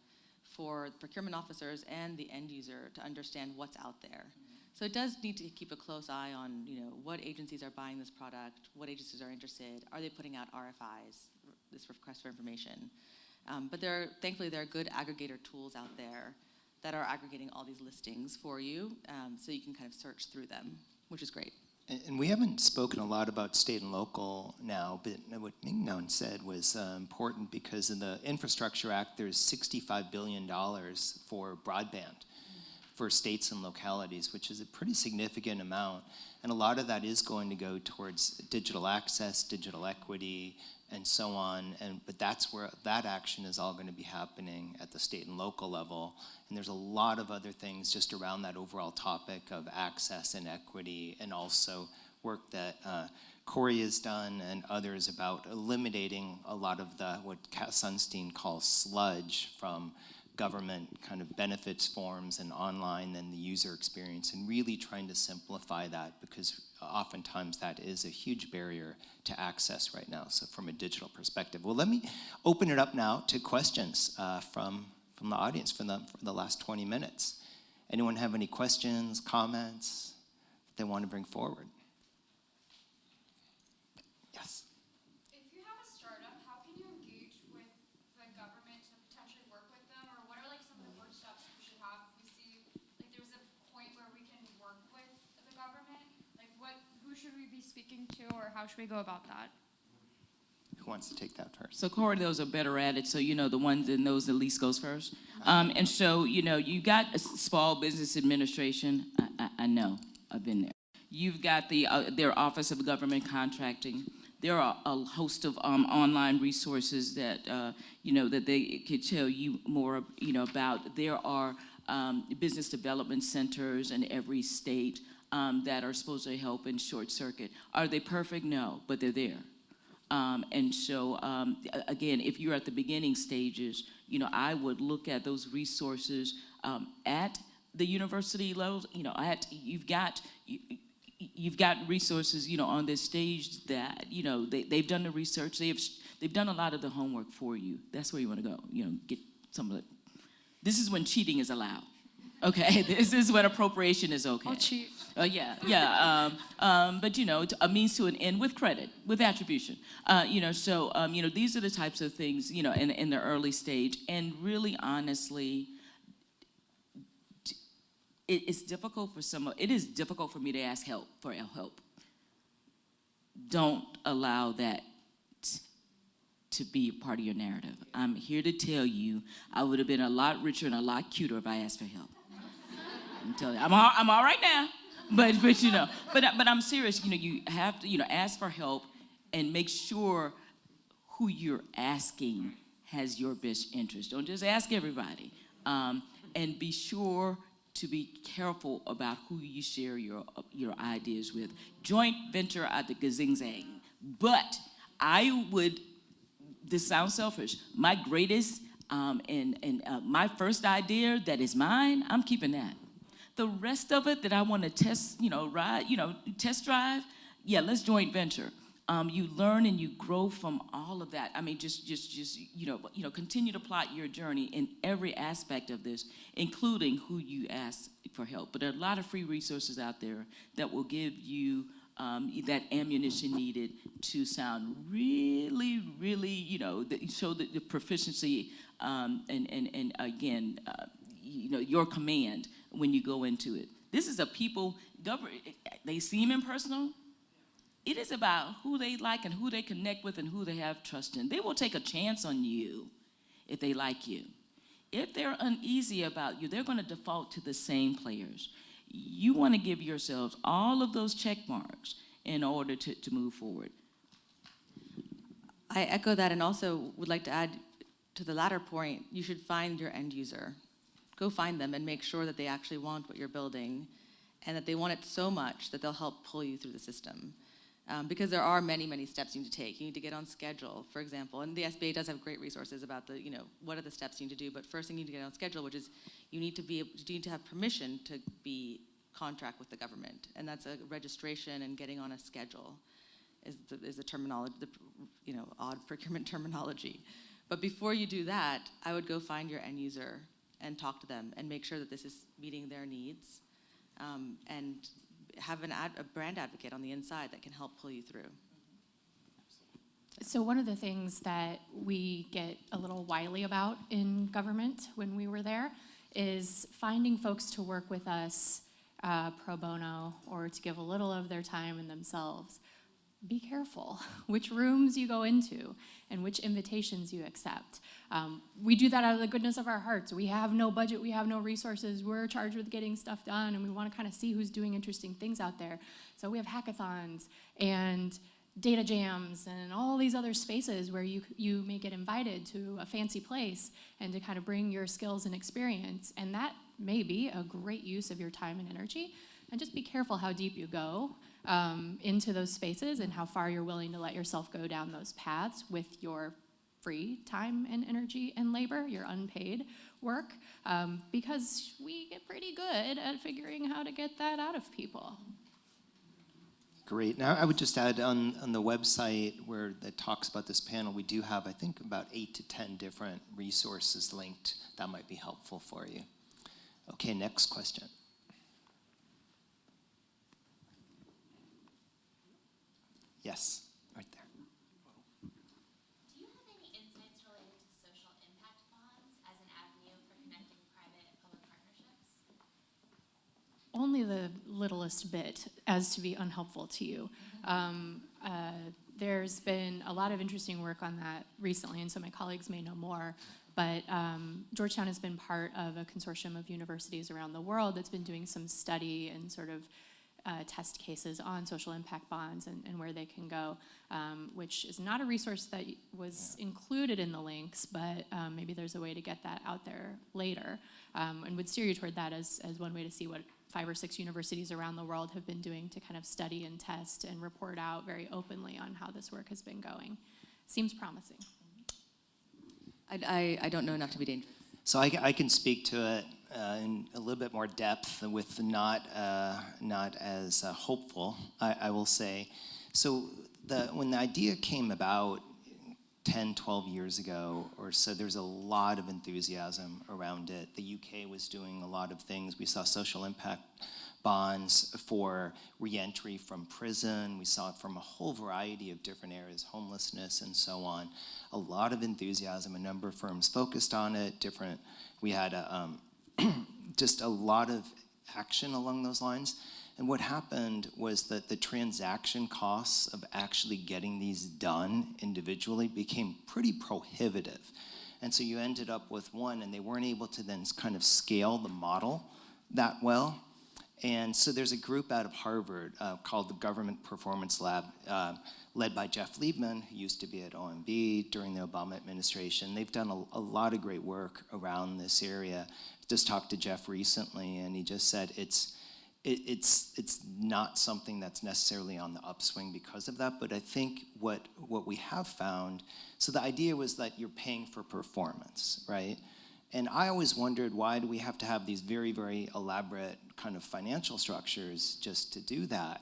for procurement officers and the end user to understand what's out there. So it does need to keep a close eye on what agencies are buying this product, what agencies are interested, are they putting out RFIs, this request for information. But thankfully there are good aggregator tools out there that are aggregating all these listings for you, so you can kind of search through them, which is great.
And we haven't spoken a lot about state and local now, but what Ming-Non said was important because in the Infrastructure Act, there's $65 billion for broadband for states and localities, which is a pretty significant amount. And a lot of that is going to go towards digital access, digital equity, and so on. But that's where that action is all going to be happening at the state and local level. And there's a lot of other things just around that overall topic of access and equity, and also work that Corey has done and others about eliminating a lot of what Kat Sunstein calls sludge from government kind of benefits forms and online and the user experience, and really trying to simplify that, because oftentimes that is a huge barrier to access right now, so from a digital perspective. Well, let me open it up now to questions from the audience for the last 20 minutes. Anyone have any questions, comments that they want to bring forward? Yes.
If you have a startup, how can you engage with the government to potentially work with them? Or what are like some of the first steps we should have if we see like there's a point where we can work with the government? Like who should we be speaking to, or how should we go about that?
Who wants to take that first?
So Corey, those are better at it. So the ones that knows the least goes first. And so you got a Small Business Administration. I know, I've been there. You've got their Office of Government Contracting. There are a host of online resources that that they could tell you more about. There are business development centers in every state that are supposed to help in short circuit. Are they perfect? No, but they're there. And so, again, if you're at the beginning stages, I would look at those resources at the university level. You've got resources, on this stage that they've done the research. They've done a lot of the homework for you. That's where you want to go. Get some of it. This is when cheating is allowed. Okay, this is when appropriation is okay.
I'll cheat.
Yeah. But a means to an end with credit, with attribution. So these are the types of things in the early stage. And really, honestly, it is difficult for me to ask for help. Don't allow that to be a part of your narrative. I'm here to tell you, I would have been a lot richer and a lot cuter if I asked for help. I'm telling you, I'm all right now, but I'm serious. You have to ask for help and make sure who you're asking has your best interest. Don't just ask everybody, and be sure to be careful about who you share your ideas with. Joint venture at the gazing-zang, but I would. This sounds selfish. My greatest my first idea that is mine, I'm keeping that. The rest of it that I want to test, test drive, yeah, let's joint venture. You learn and you grow from all of that. I mean, just continue to plot your journey in every aspect of this, including who you ask for help. But there are a lot of free resources out there that will give you that ammunition needed to sound really, really, show the proficiency and again, your command when you go into it. This is they seem impersonal. It is about who they like and who they connect with and who they have trust in. They will take a chance on you if they like you. If they're uneasy about you, they're going to default to the same players. You want to give yourselves all of those check marks in order to move forward.
I echo that, and also would like to add to the latter point, you should find your end user. Go find them and make sure that they actually want what you're building and that they want it so much that they'll help pull you through the system. Because there are many, many steps you need to take. You need to get on schedule, for example, and the SBA does have great resources about what are the steps you need to do, but first thing you need to get on schedule, which is you need to have permission to be contract with the government, and that's a registration and getting on a schedule is the terminology, odd procurement terminology. But before you do that, I would go find your end user and talk to them and make sure that this is meeting their needs, and have a brand advocate on the inside that can help pull you through.
So one of the things that we get a little wily about in government when we were there is finding folks to work with us pro bono or to give a little of their time and themselves. Be careful which rooms you go into and which invitations you accept. We do that out of the goodness of our hearts. We have no budget, we have no resources, we're charged with getting stuff done, and we want to kind of see who's doing interesting things out there. So we have hackathons and data jams and all these other spaces where you may get invited to a fancy place and to kind of bring your skills and experience, and that may be a great use of your time and energy. And just be careful how deep you go into those spaces and how far you're willing to let yourself go down those paths with your free time and energy and labor, your unpaid work, because we get pretty good at figuring how to get that out of people.
Great. Now, I would just add on the website where it talks about this panel, we do have, I think, about 8 to 10 different resources linked that might be helpful for you. Okay, next question. Yes, right there.
Do you have any insights related to social impact bonds as an avenue for connecting private-public partnerships?
Only the littlest bit as to be unhelpful to you. There's been a lot of interesting work on that recently, and so my colleagues may know more, but Georgetown has been part of a consortium of universities around the world that's been doing some study and sort of test cases on social impact bonds and where they can go, which is not a resource that was included in the links, but maybe there's a way to get that out there later, and would steer you toward that as one way to see what 5 or 6 universities around the world have been doing to kind of study and test and report out very openly on how this work has been going. Seems promising.
I don't know enough to be dangerous.
So I can speak to it in a little bit more depth with not as hopeful, I will say. So when the idea came about 10, 12 years ago or so, there's a lot of enthusiasm around it. The UK was doing a lot of things. We saw social impact bonds for reentry from prison. We saw it from a whole variety of different areas, homelessness and so on. A lot of enthusiasm, a number of firms focused on it, we had just a lot of action along those lines. And what happened was that the transaction costs of actually getting these done individually became pretty prohibitive. And so you ended up with one, and they weren't able to then kind of scale the model that well. And so there's a group out of Harvard called the Government Performance Lab, led by Jeff Liebman, who used to be at OMB during the Obama administration. They've done a lot of great work around this area. Just talked to Jeff recently, and he just said it's not something that's necessarily on the upswing because of that, but I think what we have found, so the idea was that you're paying for performance, right? And I always wondered, why do we have to have these very, very elaborate kind of financial structures just to do that?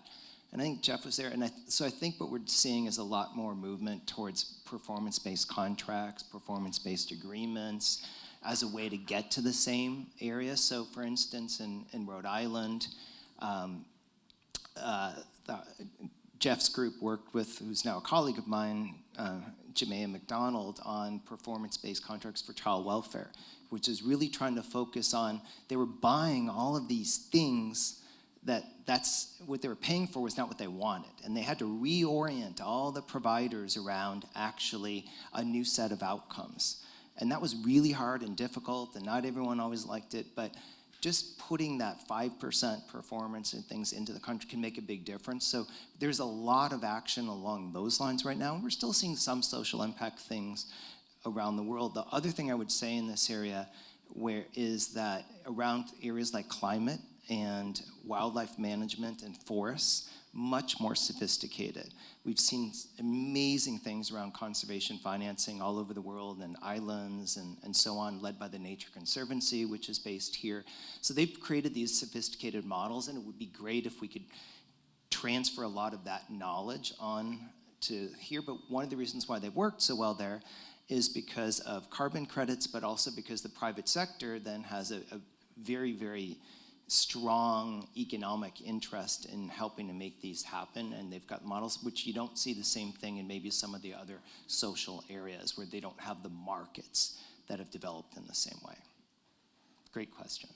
And I think Jeff was there, and so I think what we're seeing is a lot more movement towards performance-based contracts, performance-based agreements, as a way to get to the same area. So for instance, in Rhode Island, Jeff's group worked with, who's now a colleague of mine, Jamea McDonald, on performance-based contracts for child welfare, which is really trying to focus on, they were buying all of these things that's what they were paying for was not what they wanted. And they had to reorient all the providers around actually a new set of outcomes. And that was really hard and difficult, and not everyone always liked it, but just putting that 5% performance and things into the country can make a big difference. So there's a lot of action along those lines right now, and we're still seeing some social impact things around the world. The other thing I would say in this area is that around areas like climate and wildlife management and forests, much more sophisticated. We've seen amazing things around conservation financing all over the world, and islands and so on, led by the Nature Conservancy, which is based here. So they've created these sophisticated models, and it would be great if we could transfer a lot of that knowledge on to here. But one of the reasons why they've worked so well there is because of carbon credits, but also because the private sector then has a very, very strong economic interest in helping to make these happen, and they've got models which you don't see the same thing in maybe some of the other social areas where they don't have the markets that have developed in the same way. Great question.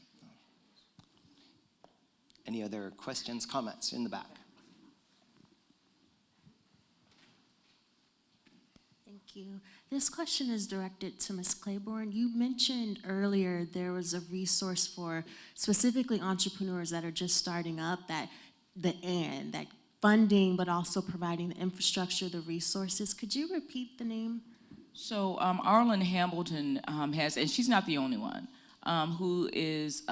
Any other questions, comments in the back?
Thank you. This question is directed to Ms. Claiborne. You mentioned earlier there was a resource for specifically entrepreneurs that are just starting up, that funding, but also providing the infrastructure, the resources. Could you repeat the name?
So Arlen Hamilton has, and she's not the only one, who is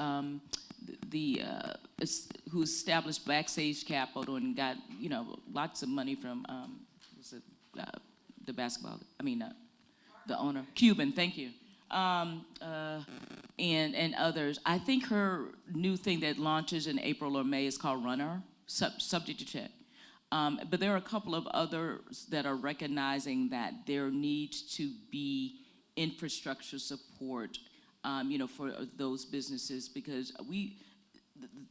who established Backstage Capital and got lots of money from the basketball, the owner, Cuban, thank you, and others. I think her new thing that launches in April or May is called Runner, subject to check. But there are a couple of others that are recognizing that there needs to be infrastructure support, for those businesses, because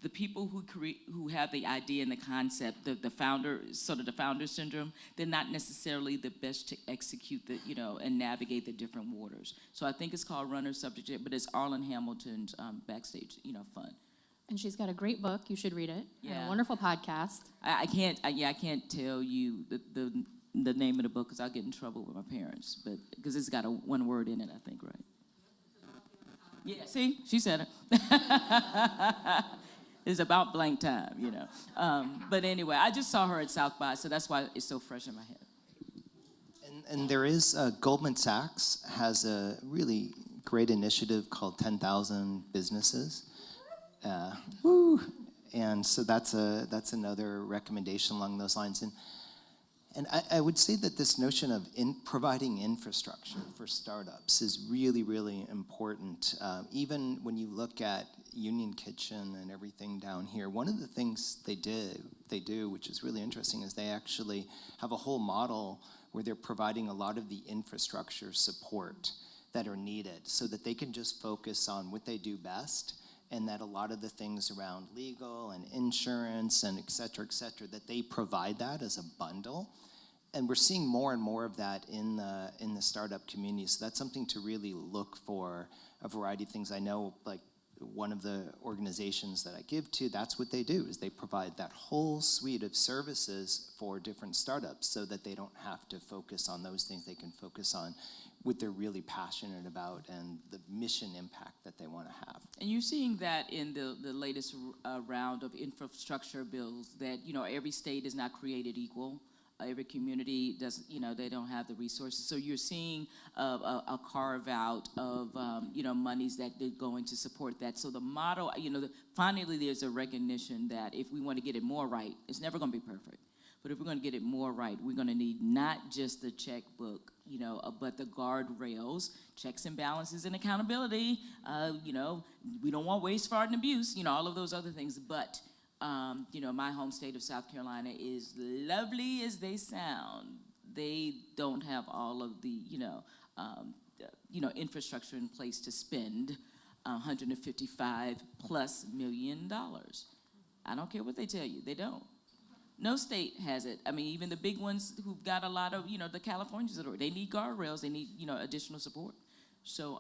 the people who have the idea and the concept, the founder, sort of the founder syndrome, they're not necessarily the best to execute and navigate the different waters. So I think it's called Runner Subject, but it's Arlen Hamilton's Backstage, fund.
And she's got a great book. You should read it.
Yeah.
And a wonderful podcast.
I can't tell you the name of the book because I'll get in trouble with my parents, but because it's got one word in it, I think, right? Yeah, see, she said it. It's about blank time, But anyway, I just saw her at South by, so that's why it's so fresh in my head.
And there is, Goldman Sachs has a really great initiative called 10,000 Businesses. And so that's another recommendation along those lines. And I would say that this notion of providing infrastructure for startups is really, really important. Even when you look at Union Kitchen and everything down here, one of the things they do, which is really interesting, is they actually have a whole model where they're providing a lot of the infrastructure support that are needed so that they can just focus on what they do best, and that a lot of the things around legal and insurance and et cetera, that they provide that as a bundle. And we're seeing more and more of that in the startup community. So that's something to really look for, a variety of things. I know, like, one of the organizations that I give to, that's what they do, is they provide that whole suite of services for different startups so that they don't have to focus on those things. They can focus on what they're really passionate about and the mission impact that they want to have.
And you're seeing that in the latest round of infrastructure bills, that every state is not created equal. Every community does, they don't have the resources. So you're seeing a carve out of, monies that they're going to support that. So the model, finally there's a recognition that if we want to get it more right, it's never going to be perfect. But if we're going to get it more right, we're going to need not just the checkbook, but the guardrails, checks and balances and accountability. We don't want waste, fraud, and abuse, all of those other things. But my home state of South Carolina is lovely as they sound. They don't have all of the, infrastructure in place to spend $155+ million. I don't care what they tell you, they don't. No state has it. I mean, even the big ones who've got a lot of, the Californians, they need guardrails, they need, additional support. So,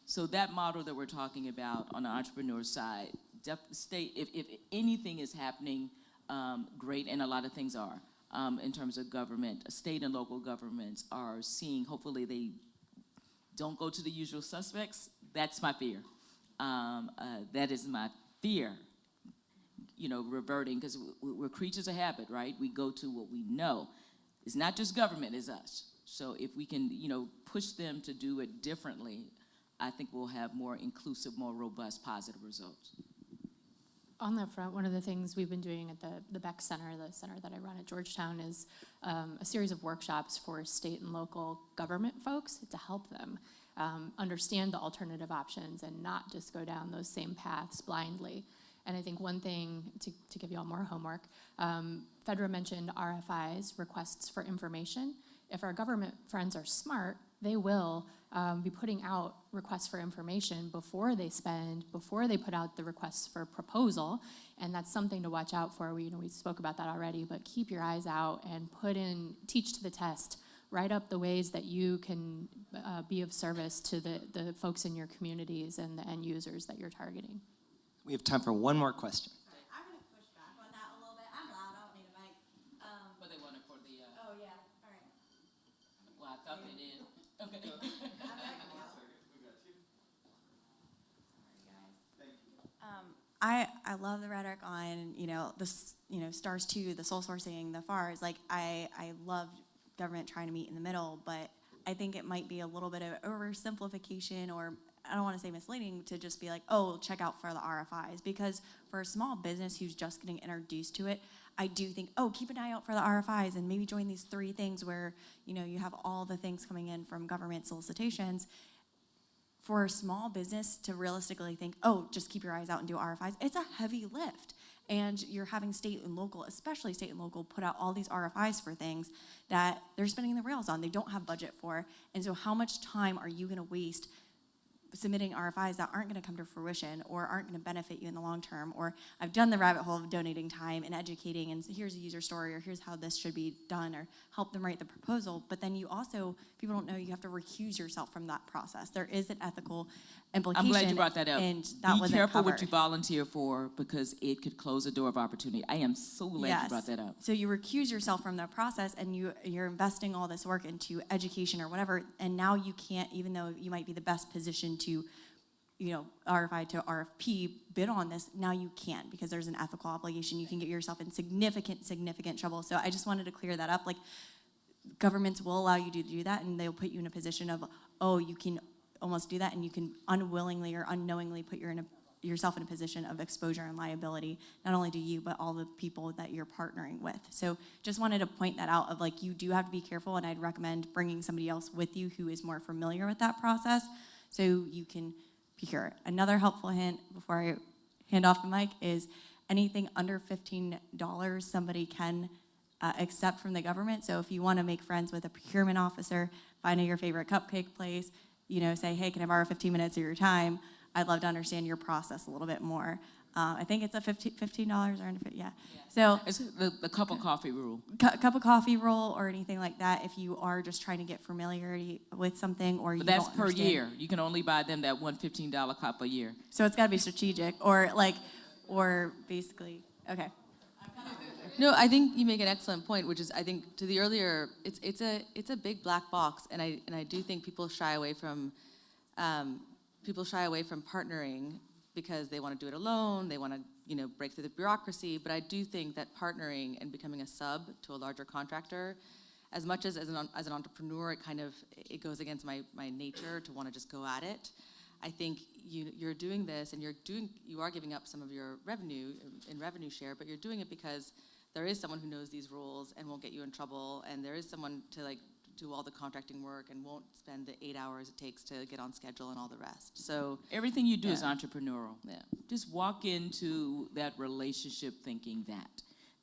so that model that we're talking about on the entrepreneur side, state, if anything is happening, great, and a lot of things are, in terms of government, state and local governments are seeing, hopefully they don't go to the usual suspects. That's my fear. That is my fear, reverting, because we're creatures of habit, right? We go to what we know. It's not just government, it's us. So if we can, push them to do it differently, I think we'll have more inclusive, more robust, positive results.
On that front, one of the things we've been doing at the Beck Center, the center that I run at Georgetown, is a series of workshops for state and local government folks to help them understand the alternative options and not just go down those same paths blindly. And I think one thing, to give you all more homework, Fedra mentioned RFIs, requests for information. If our government friends are smart, they will be putting out requests for information before they spend, before they put out the requests for proposal, and that's something to watch out for. We spoke about that already, but keep your eyes out and teach to the test. Write up the ways that you can be of service to the folks in your communities and the end users that you're targeting.
We have time for one more question.
I'm going to push back on that a little bit. I'm loud. I don't need a mic.
But they want it for the...
Oh, yeah. All right.
Well, I thought they did. Okay.
I love the rhetoric on, STARS 2, the soul sourcing, the FARs. Like, I love government trying to meet in the middle, but I think it might be a little bit of oversimplification, or I don't want to say misleading, to just be like, oh, check out for the RFIs. Because for a small business who's just getting introduced to it, I do think, oh, keep an eye out for the RFIs and maybe join these 3 things where, you have all the things coming in from government solicitations. For a small business to realistically think, oh, just keep your eyes out and do RFIs, it's a heavy lift. And you're having state and local, especially state and local, put out all these RFIs for things that they're spinning the rails on, they don't have budget for. And so how much time are you gonna waste submitting RFIs that aren't going to come to fruition or aren't going to benefit you in the long term? Or I've done the rabbit hole of donating time and educating, and here's a user story, or here's how this should be done, or help them write the proposal. But then you also, people don't know, you have to recuse yourself from that process. There is an ethical implication.
I'm glad you brought that up.
And that
Be
wasn't
careful
covered.
what you volunteer for, because it could close a door of opportunity. I am so glad you brought that up.
So you recuse yourself from that process, and you're investing all this work into education or whatever, and now you can't, even though you might be the best position to, RFI to RFP bid on this, now you can't, because there's an ethical obligation. You can get yourself in significant trouble. So I just wanted to clear that up. Like, governments will allow you to do that, and they'll put you in a position of, oh, you can almost do that, and you can unwillingly or unknowingly put yourself in a position of exposure and liability, not only to you, but all the people that you're partnering with. So just wanted to point that out of, like, you do have to be careful, and I'd recommend bringing somebody else with you who is more familiar with that process so you can be sure. Another helpful hint before I hand off the mic is anything under $15 somebody can accept from the government. So if you want to make friends with a procurement officer, find your favorite cupcake place, say, hey, can I borrow 15 minutes of your time? I'd love to understand your process a little bit more. I think it's a $15 or under, yeah. So
it's the cup of coffee rule.
Cup of coffee rule or anything like that. If you are just trying to get familiarity with something, or you
That's
don't
per
understand.
year. You can only buy them that one $15 cup a year.
So it's got to be strategic, or basically, okay.
No, I think you make an excellent point, which is, I think, to the earlier, it's a big black box, and I do think people shy away from partnering because they want to do it alone, they want to break through the bureaucracy. But I do think that partnering and becoming a sub to a larger contractor, as much as an entrepreneur, it goes against my nature to want to just go at it. I think you're doing this, and you are giving up some of your revenue in revenue share, but you're doing it because there is someone who knows these rules and won't get you in trouble, and there is someone to do all the contracting work and won't spend the 8 hours it takes to get on schedule and all the rest. So
everything you do is entrepreneurial. Yeah. Just walk into that relationship thinking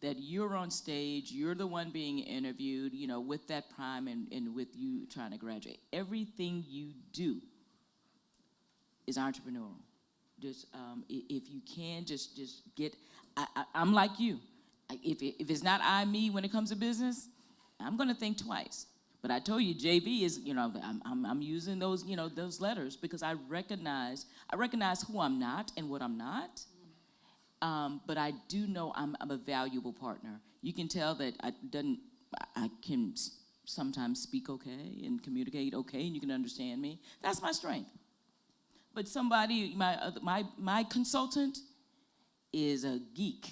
that you're on stage, you're the one being interviewed, with that prime and with you trying to graduate. Everything you do is entrepreneurial. Just if you can, just get. I'm like you. If it's not me when it comes to business, I'm gonna think twice. But I told you, JV is, I'm using those, those letters because I recognize who I'm not and what I'm not. But I do know I'm a valuable partner. You can tell that I can sometimes speak okay and communicate okay, and you can understand me. That's my strength. But somebody, my consultant is a geek.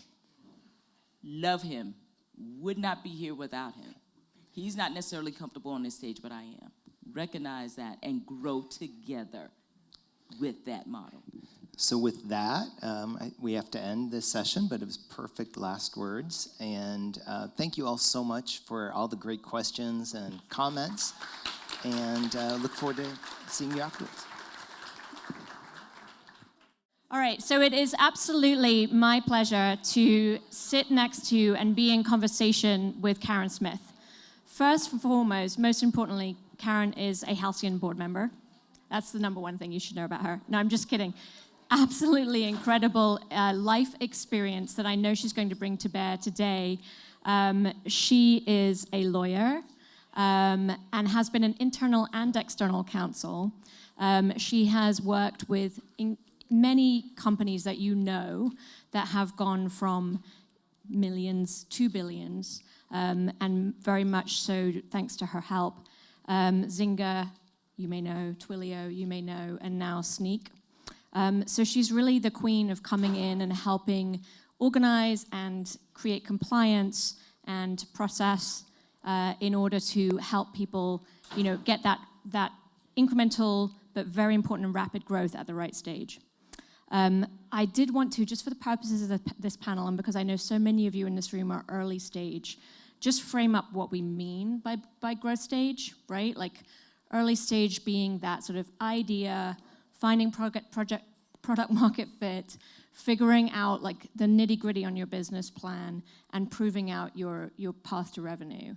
Love him. Would not be here without him. He's not necessarily comfortable on this stage, but I am. Recognize that and grow together with that model.
So with that, we have to end this session, but it was perfect last words. And thank you all so much for all the great questions and comments. And look forward to seeing you afterwards.
All right, so it is absolutely my pleasure to sit next to and be in conversation with Karen Smith. First and foremost, most importantly, Karen is a Halcyon board member. That's the number one thing you should know about her. No, I'm just kidding. Absolutely incredible life experience that I know she's going to bring to bear today. She is a lawyer and has been an internal and external counsel. She has worked with many companies that you know that have gone from millions to billions, and very much so thanks to her help. Zynga, you may know, Twilio, you may know, and now Sneak. So she's really the queen of coming in and helping organize and create compliance and process in order to help people, get that incremental but very important and rapid growth at the right stage. I did want to, just for the purposes of this panel, and because I know so many of you in this room are early stage, just frame up what we mean by growth stage, right? Like early stage being that sort of idea, finding product market fit, figuring out like the nitty-gritty on your business plan, and proving out your path to revenue.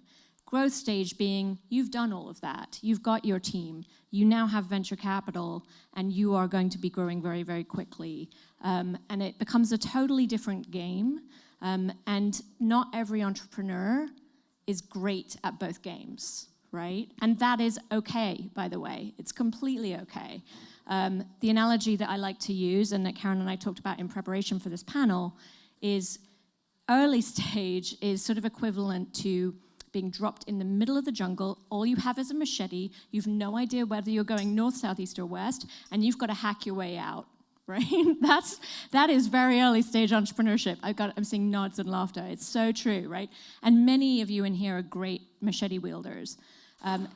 Growth stage being you've done all of that. You've got your team. You now have venture capital, and you are going to be growing very, very quickly. And it becomes a totally different game. And not every entrepreneur is great at both games, right? And that is okay, by the way. It's completely okay. The analogy that I like to use, and that Karen and I talked about in preparation for this panel, is early stage is sort of equivalent to being dropped in the middle of the jungle. All you have is a machete. You've no idea whether you're going north, south, east, or west, and you've got to hack your way out, right? That is very early stage entrepreneurship. I'm seeing nods and laughter. It's so true, right? And many of you in here are great machete wielders.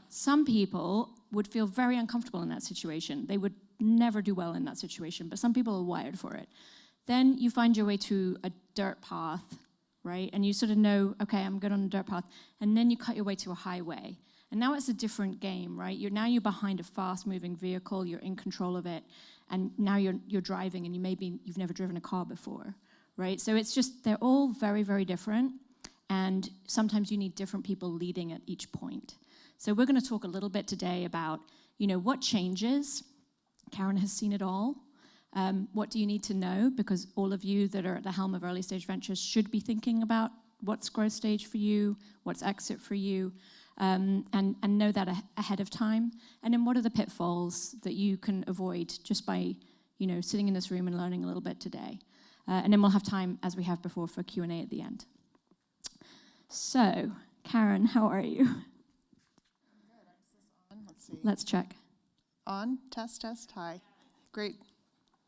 Some people would feel very uncomfortable in that situation. They would never do well in that situation, but some people are wired for it. Then you find your way to a dirt path, right? And you sort of know, okay, I'm good on a dirt path. And then you cut your way to a highway. And now it's a different game, right? You're behind a fast-moving vehicle. You're in control of it. And now you're driving, and you've never driven a car before, right? So it's just, they're all very, very different. And sometimes you need different people leading at each point. So we're going to talk a little bit today about, what changes. Karen has seen it all. What do you need to know? Because all of you that are at the helm of early stage ventures should be thinking about what's growth stage for you, what's exit for you, and know that ahead of time. And then what are the pitfalls that you can avoid just by, sitting in this room and learning a little bit today. And then we'll have time, as we have before, for Q&A at the end. So, Karen, how are you? Let's check.
On, test, hi. Great.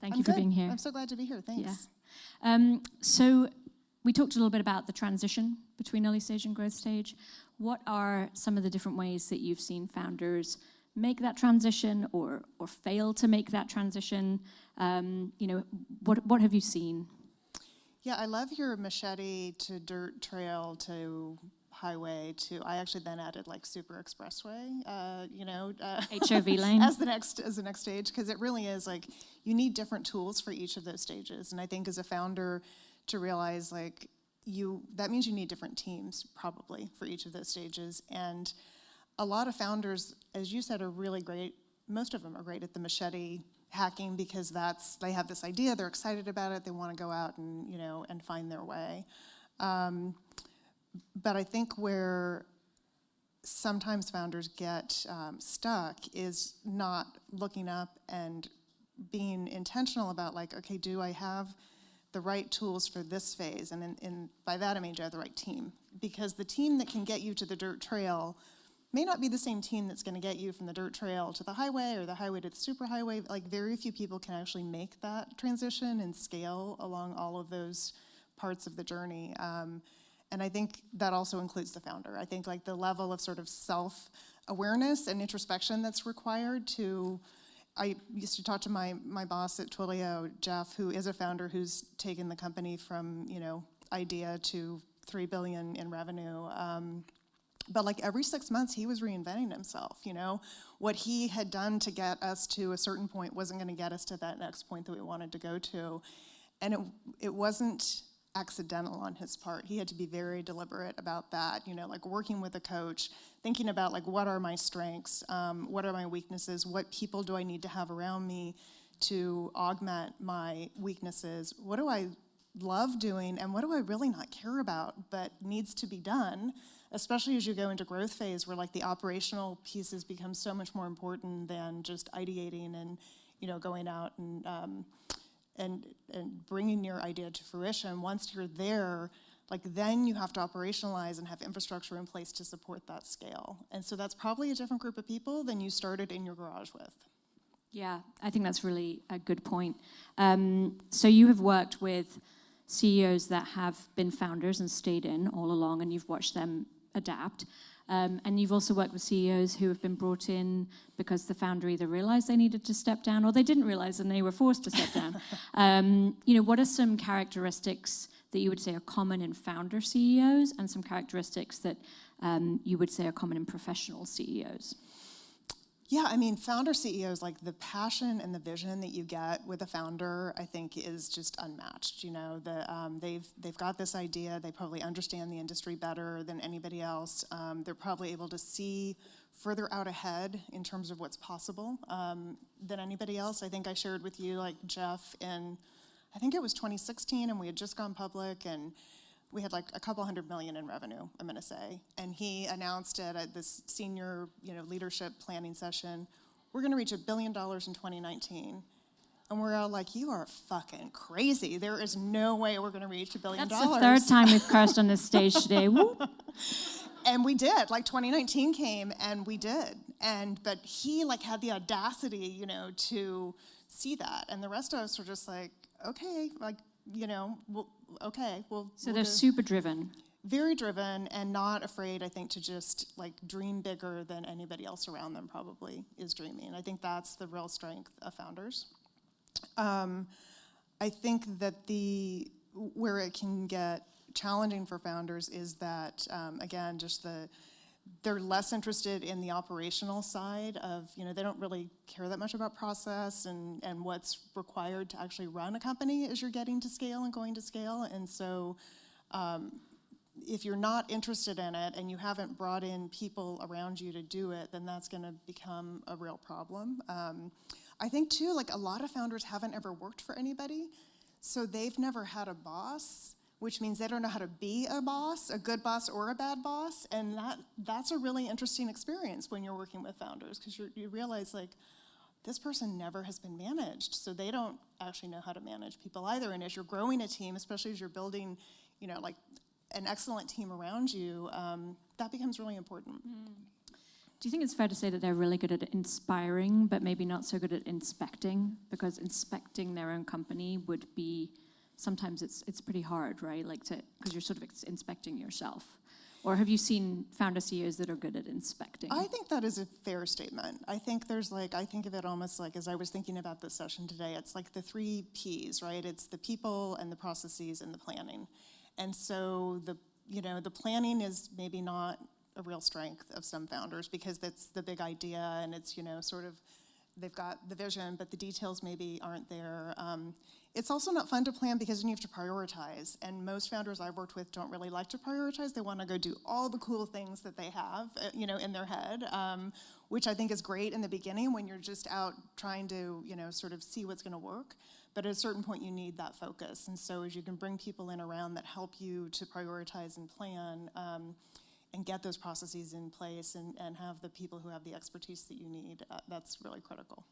Thank you for being here.
I'm so glad to be here, thanks.
Yeah. So we talked a little bit about the transition between early stage and growth stage. What are some of the different ways that you've seen founders make that transition or fail to make that transition? What have you seen?
Yeah, I love your machete to dirt trail to highway to, I actually then added like super expressway,
HOV lane
as the next stage, because it really is like you need different tools for each of those stages. And I think as a founder to realize like that means you need different teams probably for each of those stages. And a lot of founders, as you said, are really great. Most of them are great at the machete hacking because they have this idea, they're excited about it, they want to go out and and find their way. But I think where sometimes founders get stuck is not looking up and being intentional about like, okay, do I have the right tools for this phase? And by that I mean do I have the right team? Because the team that can get you to the dirt trail may not be the same team that's going to get you from the dirt trail to the highway or the highway to the superhighway. Like very few people can actually make that transition and scale along all of those parts of the journey. And I think that also includes the founder. I think like the level of sort of self-awareness and introspection that's required to I used to talk to my boss at Twilio, Jeff, who is a founder who's taken the company from, idea to 3 billion in revenue. But like every 6 months, he was reinventing himself, What he had done to get us to a certain point wasn't going to get us to that next point that we wanted to go to. And it wasn't accidental on his part. He had to be very deliberate about that, like working with a coach, thinking about like, what are my strengths? What are my weaknesses? What people do I need to have around me to augment my weaknesses? What do I love doing, and what do I really not care about but needs to be done, especially as you go into growth phase where like the operational pieces become so much more important than just ideating and going out and bringing your idea to fruition. Once you're there, like then you have to operationalize and have infrastructure in place to support that scale. And so that's probably a different group of people than you started in your garage with.
Yeah, I think that's really a good point. So you have worked with CEOs that have been founders and stayed in all along, and you've watched them adapt. And you've also worked with CEOs who have been brought in because the founder either realized they needed to step down or they didn't realize and they were forced to step down. What are some characteristics that you would say are common in founder CEOs and some characteristics that you would say are common in professional CEOs?
Yeah, I mean, founder CEOs, like the passion and the vision that you get with a founder, I think is just unmatched. They've got this idea. They probably understand the industry better than anybody else. They're probably able to see further out ahead in terms of what's possible than anybody else. I think I shared with you, like Jeff, I think it was 2016, and we had just gone public, and we had like a couple $100 million in revenue, I'm going to say. And he announced it at this senior, leadership planning session, we're going to reach $1 billion in 2019. And we're all like, you are fucking crazy. There is no way we're going to reach $1 billion.
That's the third time we've cursed on this stage today. Woo.
And we did. Like 2019 came, and we did. But he like had the audacity, to see that. And the rest of us were just like, okay, like, okay.
So they're super driven.
Very driven and not afraid, I think, to just like dream bigger than anybody else around them probably is dreaming. I think that's the real strength of founders. I think that where it can get challenging for founders is that, again, just they're less interested in the operational side of, they don't really care that much about process and what's required to actually run a company as you're getting to scale and going to scale. And so if you're not interested in it and you haven't brought in people around you to do it, then that's going to become a real problem. I think, too, like a lot of founders haven't ever worked for anybody, so they've never had a boss, which means they don't know how to be a boss, a good boss or a bad boss, and that's a really interesting experience when you're working with founders, because you realize, like, this person never has been managed, so they don't actually know how to manage people either. And as you're growing a team, especially as you're building, like an excellent team around you, that becomes really important.
Do you think it's fair to say that they're really good at inspiring, but maybe not so good at inspecting? Because inspecting their own company would be, sometimes it's pretty hard, right? Like because you're sort of inspecting yourself. Or have you seen founder CEOs that are good at inspecting?
I think that is a fair statement. I think I think of it almost like, as I was thinking about this session today, it's like the 3 Ps, right? It's the people and the processes and the planning. And so the planning is maybe not a real strength of some founders because that's the big idea and it's, sort of, they've got the vision, but the details maybe aren't there. It's also not fun to plan because then you have to prioritize. And most founders I've worked with don't really like to prioritize. They want to go do all the cool things that they have, in their head, which I think is great in the beginning when you're just out trying to, sort of see what's going to work. But at a certain point, you need that focus. And so as you can bring people in around that help you to prioritize and plan and get those processes in place and have the people who have the expertise that you need, that's really critical.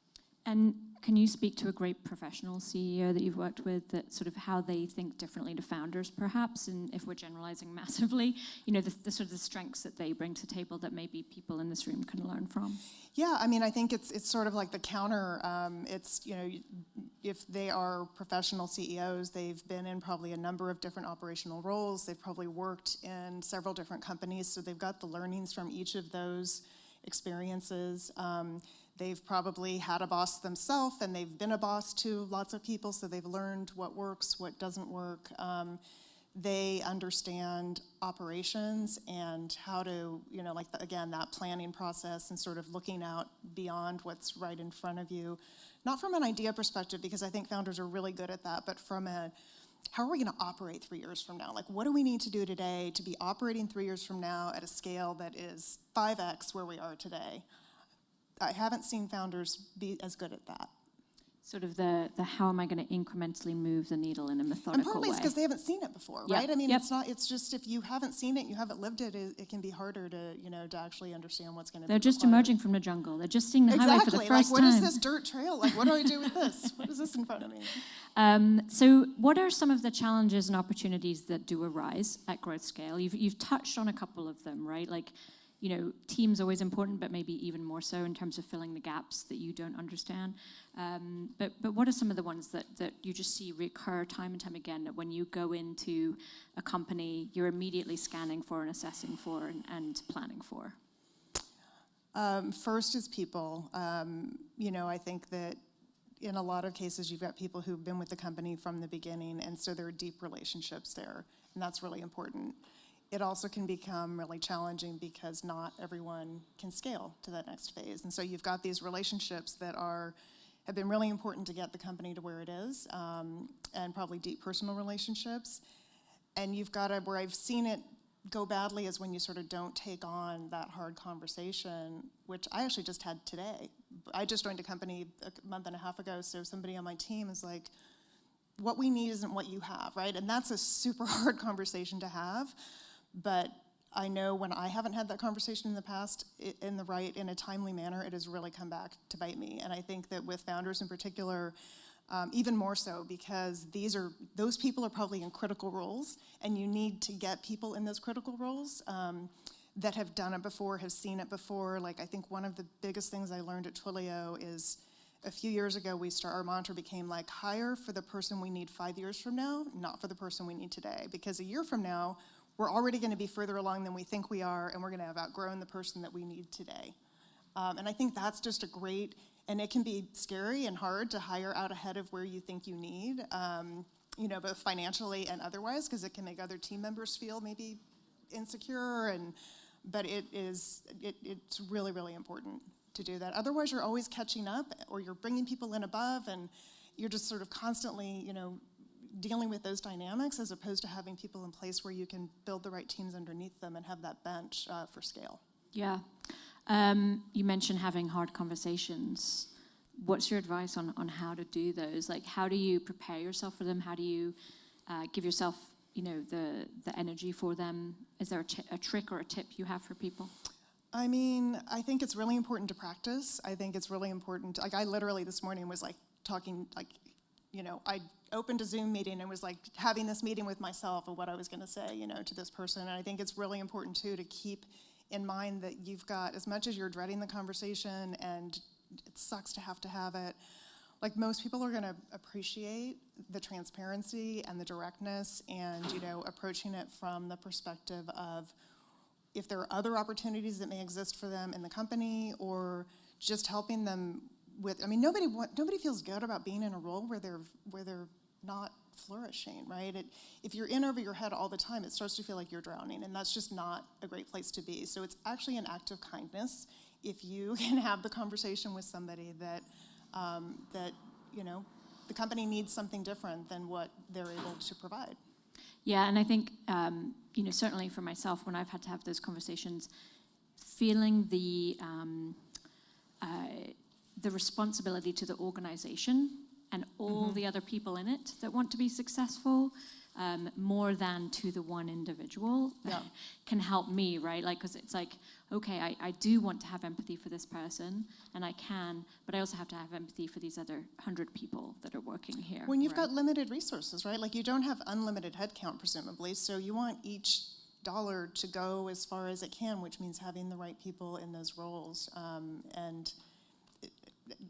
And can you speak to a great professional CEO that you've worked with, that sort of how they think differently to founders, perhaps, and if we're generalizing massively, the sort of the strengths that they bring to the table that maybe people in this room can learn from?
Yeah, I mean, I think it's sort of like the counter. If they are professional CEOs, they've been in probably a number of different operational roles. They've probably worked in several different companies, so they've got the learnings from each of those experiences. They've probably had a boss themselves, and they've been a boss to lots of people, so they've learned what works, what doesn't work. They understand operations and how to, again, that planning process and sort of looking out beyond what's right in front of you. Not from an idea perspective, because I think founders are really good at that, but from how are we going to operate 3 years from now? Like, what do we need to do today to be operating 3 years from now at a scale that is 5x where we are today? I haven't seen founders be as good at that.
Sort of the how am I going to incrementally move the needle in a methodical way.
And partly it's because they haven't seen it before,
Yep,
right? I mean,
yep.
it's just if you haven't seen it, you haven't lived it, it can be harder to, to actually understand what's going to be
They're just
required.
emerging from the jungle. They're just seeing the highway for the
Exactly.
first
Like,
time.
what is this dirt trail? Like, what do I do with this? What is this in front of me?
So what are some of the challenges and opportunities that do arise at growth scale? You've touched on a couple of them, right? Like, team's always important, but maybe even more so in terms of filling the gaps that you don't understand. But what are some of the ones that you just see recur time and time again, that when you go into a company, you're immediately scanning for and assessing for and planning for?
First is people. I think that in a lot of cases, you've got people who've been with the company from the beginning, and so there are deep relationships there, and that's really important. It also can become really challenging because not everyone can scale to that next phase. And so you've got these relationships that have been really important to get the company to where it is, and probably deep personal relationships. And you've got where I've seen it go badly is when you sort of don't take on that hard conversation, which I actually just had today. I just joined a company a month and a half ago, so somebody on my team is like, what we need isn't what you have, right? And that's a super hard conversation to have. But I know when I haven't had that conversation in the past in a timely manner, it has really come back to bite me. And I think that with founders in particular, even more so, because those people are probably in critical roles, and you need to get people in those critical roles that have done it before, have seen it before. Like, I think one of the biggest things I learned at Twilio is a few years ago, our mantra became like, hire for the person we need 5 years from now, not for the person we need today. Because a year from now, we're already going to be further along than we think we are, and we're going to have outgrown the person that we need today. And I think that's just and it can be scary and hard to hire out ahead of where you think you need, both financially and otherwise, because it can make other team members feel maybe insecure. But it's really, really important to do that. Otherwise, you're always catching up, or you're bringing people in above, and you're just sort of constantly, dealing with those dynamics, as opposed to having people in place where you can build the right teams underneath them and have that bench for scale.
Yeah. You mentioned having hard conversations. What's your advice on how to do those? Like, how do you prepare yourself for them? How do you give yourself, the energy for them? Is there a trick or a tip you have for people?
I mean, I think it's really important to practice. I think it's really important. Like, I literally this morning was like talking, like, I opened a Zoom meeting and was like having this meeting with myself of what I was going to say, to this person. And I think it's really important too to keep in mind that you've got, as much as you're dreading the conversation and it sucks to have it, like, most people are going to appreciate the transparency and the directness and, approaching it from the perspective of if there are other opportunities that may exist for them in the company, or just helping them with, nobody feels good about being in a role where they're not flourishing, right? If you're in over your head all the time, it starts to feel like you're drowning, and that's just not a great place to be. So it's actually an act of kindness if you can have the conversation with somebody that the company needs something different than what they're able to provide.
Yeah, and I think, certainly for myself, when I've had to have those conversations, feeling the responsibility to the organization and all the other people in it that want to be successful, more than to the one individual, can help me, right? Like, because it's like, okay, I do want to have empathy for this person, and I can, but I also have to have empathy for these other 100 people that are working here.
When you've got limited resources, right? Like, you don't have unlimited headcount, presumably, so you want each dollar to go as far as it can, which means having the right people in those roles, and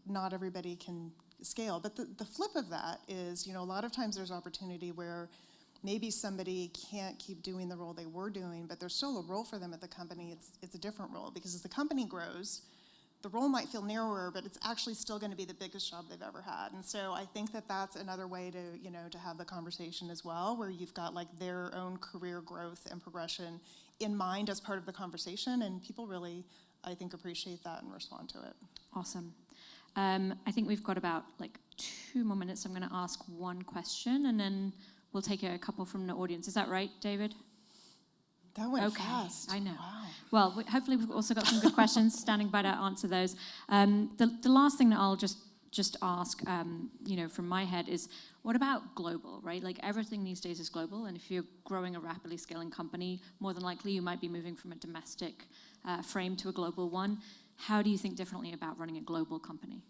not everybody can scale. But the flip of that is, a lot of times there's opportunity where maybe somebody can't keep doing the role they were doing, but there's still a role for them at the company. It's a different role, because as the company grows, the role might feel narrower, but it's actually still going to be the biggest job they've ever had. And so I think that that's another way to have the conversation as well, where you've got like their own career growth and progression in mind as part of the conversation, and people really, I think, appreciate that and respond to it.
Awesome. I think we've got about like 2 more minutes. I'm going to ask one question, and then we'll take a couple from the audience. Is that right, David?
That went fast.
I know.
Wow.
Well, hopefully we've also got some good questions standing by to answer those. The last thing that I'll just ask, from my head is, what about global, right? Like everything these days is global, and if you're growing a rapidly scaling company, more than likely you might be moving from a domestic frame to a global one. How do you think differently about running a global company?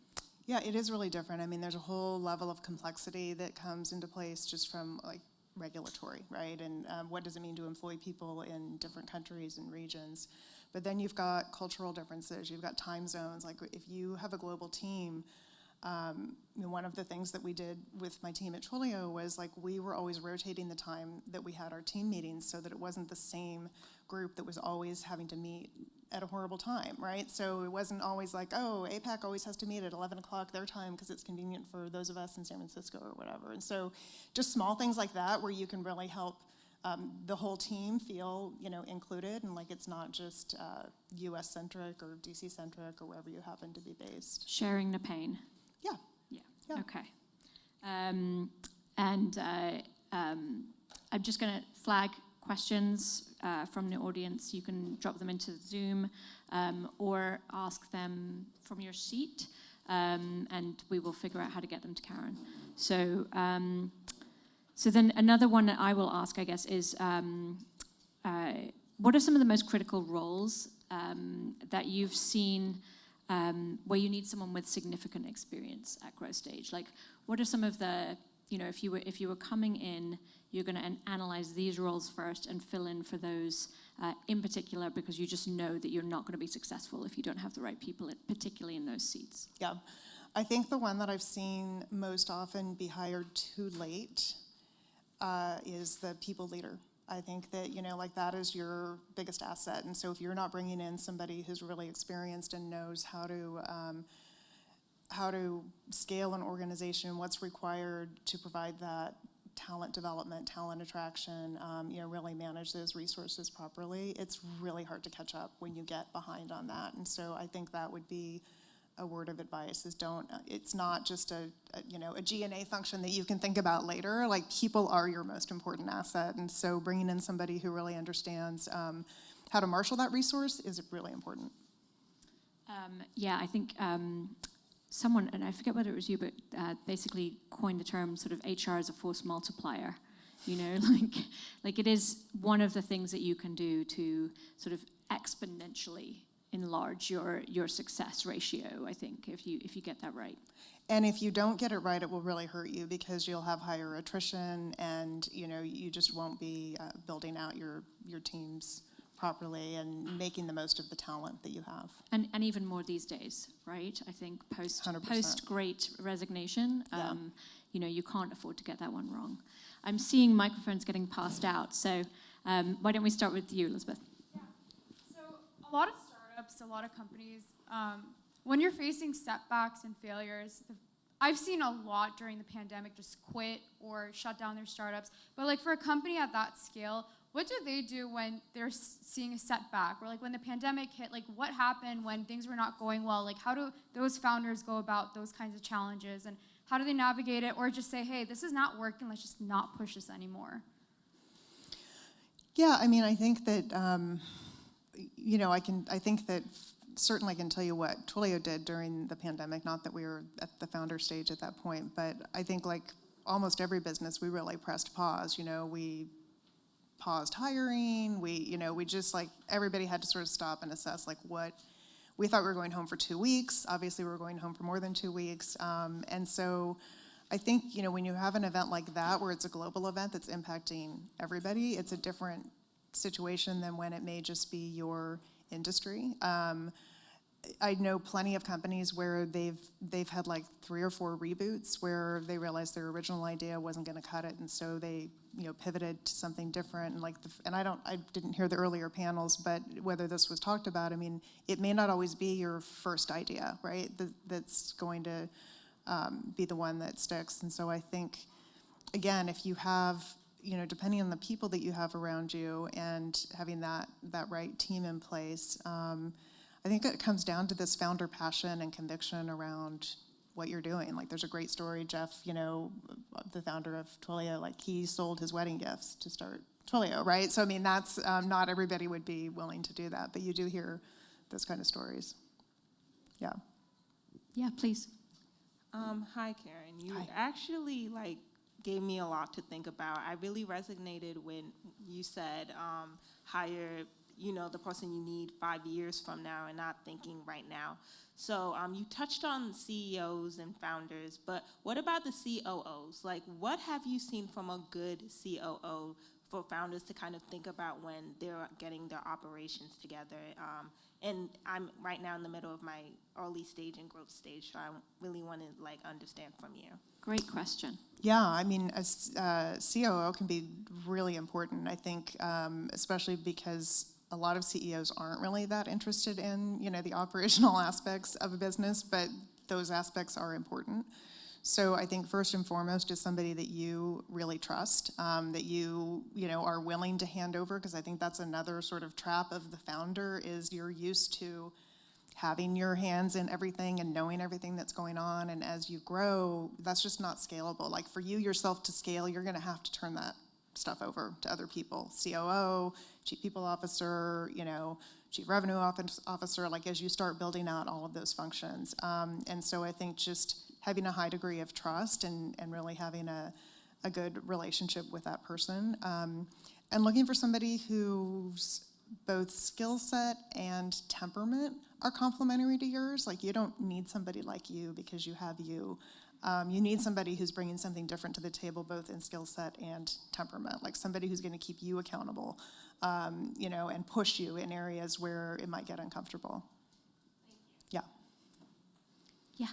Yeah, it is really different. I mean, there's a whole level of complexity that comes into place just from like regulatory, right? And what does it mean to employ people in different countries and regions? But then you've got cultural differences, you've got time zones. Like if you have a global team, one of the things that we did with my team at Twilio was like we were always rotating the time that we had our team meetings so that it wasn't the same group that was always having to meet at a horrible time, right? So it wasn't always like, oh, APAC always has to meet at 11 o'clock their time because it's convenient for those of us in San Francisco or whatever. And so just small things like that where you can really help the whole team feel, included, and like it's not just US-centric or DC-centric or wherever you happen to be based.
Sharing the pain.
Yeah.
Yeah. Okay. I'm just going to flag questions from the audience. You can drop them into Zoom or ask them from your seat, and we will figure out how to get them to Karen. So then another one that I will ask, I guess, is what are some of the most critical roles that you've seen where you need someone with significant experience at growth stage? Like, what are some of the, if you were coming in, you're going to analyze these roles first and fill in for those in particular, because you just know that you're not going to be successful if you don't have the right people, particularly in those seats.
Yeah. I think the one that I've seen most often be hired too late is the people leader. I think that, that is your biggest asset. And so if you're not bringing in somebody who's really experienced and knows how to scale an organization, what's required to provide that talent development, talent attraction, really manage those resources properly, it's really hard to catch up when you get behind on that. And so I think that would be a word of advice is it's not just a G&A function that you can think about later. Like people are your most important asset. And so bringing in somebody who really understands how to marshal that resource is really important.
I think someone, and I forget whether it was you, but basically coined the term sort of HR as a force multiplier. Like it is one of the things that you can do to sort of exponentially enlarge your success ratio, I think, if you get that right.
And if you don't get it right, it will really hurt you because you'll have higher attrition and you just won't be building out your teams properly and making the most of the talent that you have. And
even more these days, right? I think post
100%.
Great Resignation, you can't afford to get that one wrong. I'm seeing microphones getting passed out, so why don't we start with you, Elizabeth?
Yeah. So a lot of startups, a lot of companies, when you're facing setbacks and failures, I've seen a lot during the pandemic just quit or shut down their startups. But like for a company at that scale, what do they do when they're seeing a setback? Or like when the pandemic hit, like what happened when things were not going well? Like how do those founders go about those kinds of challenges? And how do they navigate it? Or just say, hey, this is not working, let's just not push this anymore?
Yeah, I mean, I think that, I think that certainly I can tell you what Twilio did during the pandemic, not that we were at the founder stage at that point, but I think like almost every business, we really pressed pause. We paused hiring. We just like, everybody had to sort of stop and assess like what, we thought we were going home for 2 weeks. Obviously we were going home for more than 2 weeks. And so I think, when you have an event like that, where it's a global event that's impacting everybody, it's a different situation than when it may just be your industry. I know plenty of companies where they've had like 3 or 4 reboots where they realized their original idea wasn't going to cut it, and so they pivoted to something different. And I didn't hear the earlier panels, but whether this was talked about, I mean, it may not always be your first idea, right? That's going to be the one that sticks. And so I think, again, if you have, depending on the people that you have around you and having that right team in place, I think it comes down to this founder passion and conviction around what you're doing. Like, there's a great story, Jeff, the founder of Twilio, like, he sold his wedding gifts to start Twilio, right? So, I mean, that's, not everybody would be willing to do that, but you do hear those kind of stories. Yeah.
Yeah, please.
Hi, Karen. You actually, gave me a lot to think about. I really resonated when you said hire the person you need 5 years from now and not thinking right now. So you touched on CEOs and founders, but what about the COOs? Like, what have you seen from a good COO for founders to kind of think about when they're getting their operations together? And I'm right now in the middle of my early stage and growth stage, so I really want to understand from you.
Great question.
Yeah, I mean, a COO can be really important, I think, especially because a lot of CEOs aren't really that interested in, the operational aspects of a business, but those aspects are important. So I think first and foremost is somebody that you really trust, that you are willing to hand over, because I think that's another sort of trap of the founder is you're used to having your hands in everything and knowing everything that's going on, and as you grow, that's just not scalable. Like, for you yourself to scale, you're going to have to turn that stuff over to other people. COO, Chief People Officer, Chief Revenue Officer, like, as you start building out all of those functions. And so I think just having a high degree of trust and really having a good relationship with that person, and looking for somebody whose both skill set and temperament are complementary to yours. Like, you don't need somebody like you because you have you. You need somebody who's bringing something different to the table, both in skill set and temperament, like somebody who's going to keep you accountable, and push you in areas where it might get uncomfortable. Yeah.
Yeah.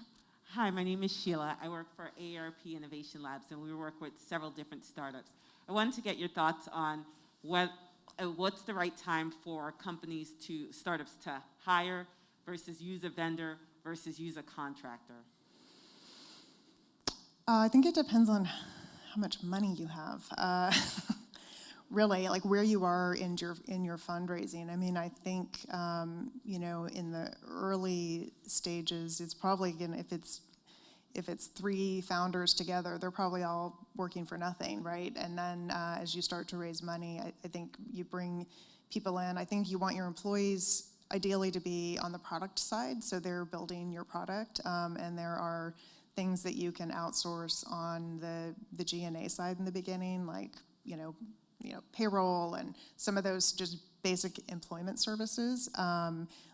Hi, my name is Sheila. I work for AARP Innovation Labs, and we work with several different startups. I wanted to get your thoughts on what's the right time for startups to hire versus use a vendor versus use a contractor.
I think it depends on how much money you have. Really, like where you are in your fundraising. I mean, I think in the early stages, it's probably if it's 3 founders together, they're probably all working for nothing, right? And then as you start to raise money, I think you bring people in. I think you want your employees ideally to be on the product side, so they're building your product, and there are things that you can outsource on the G&A side in the beginning, like payroll and some of those just basic employment services.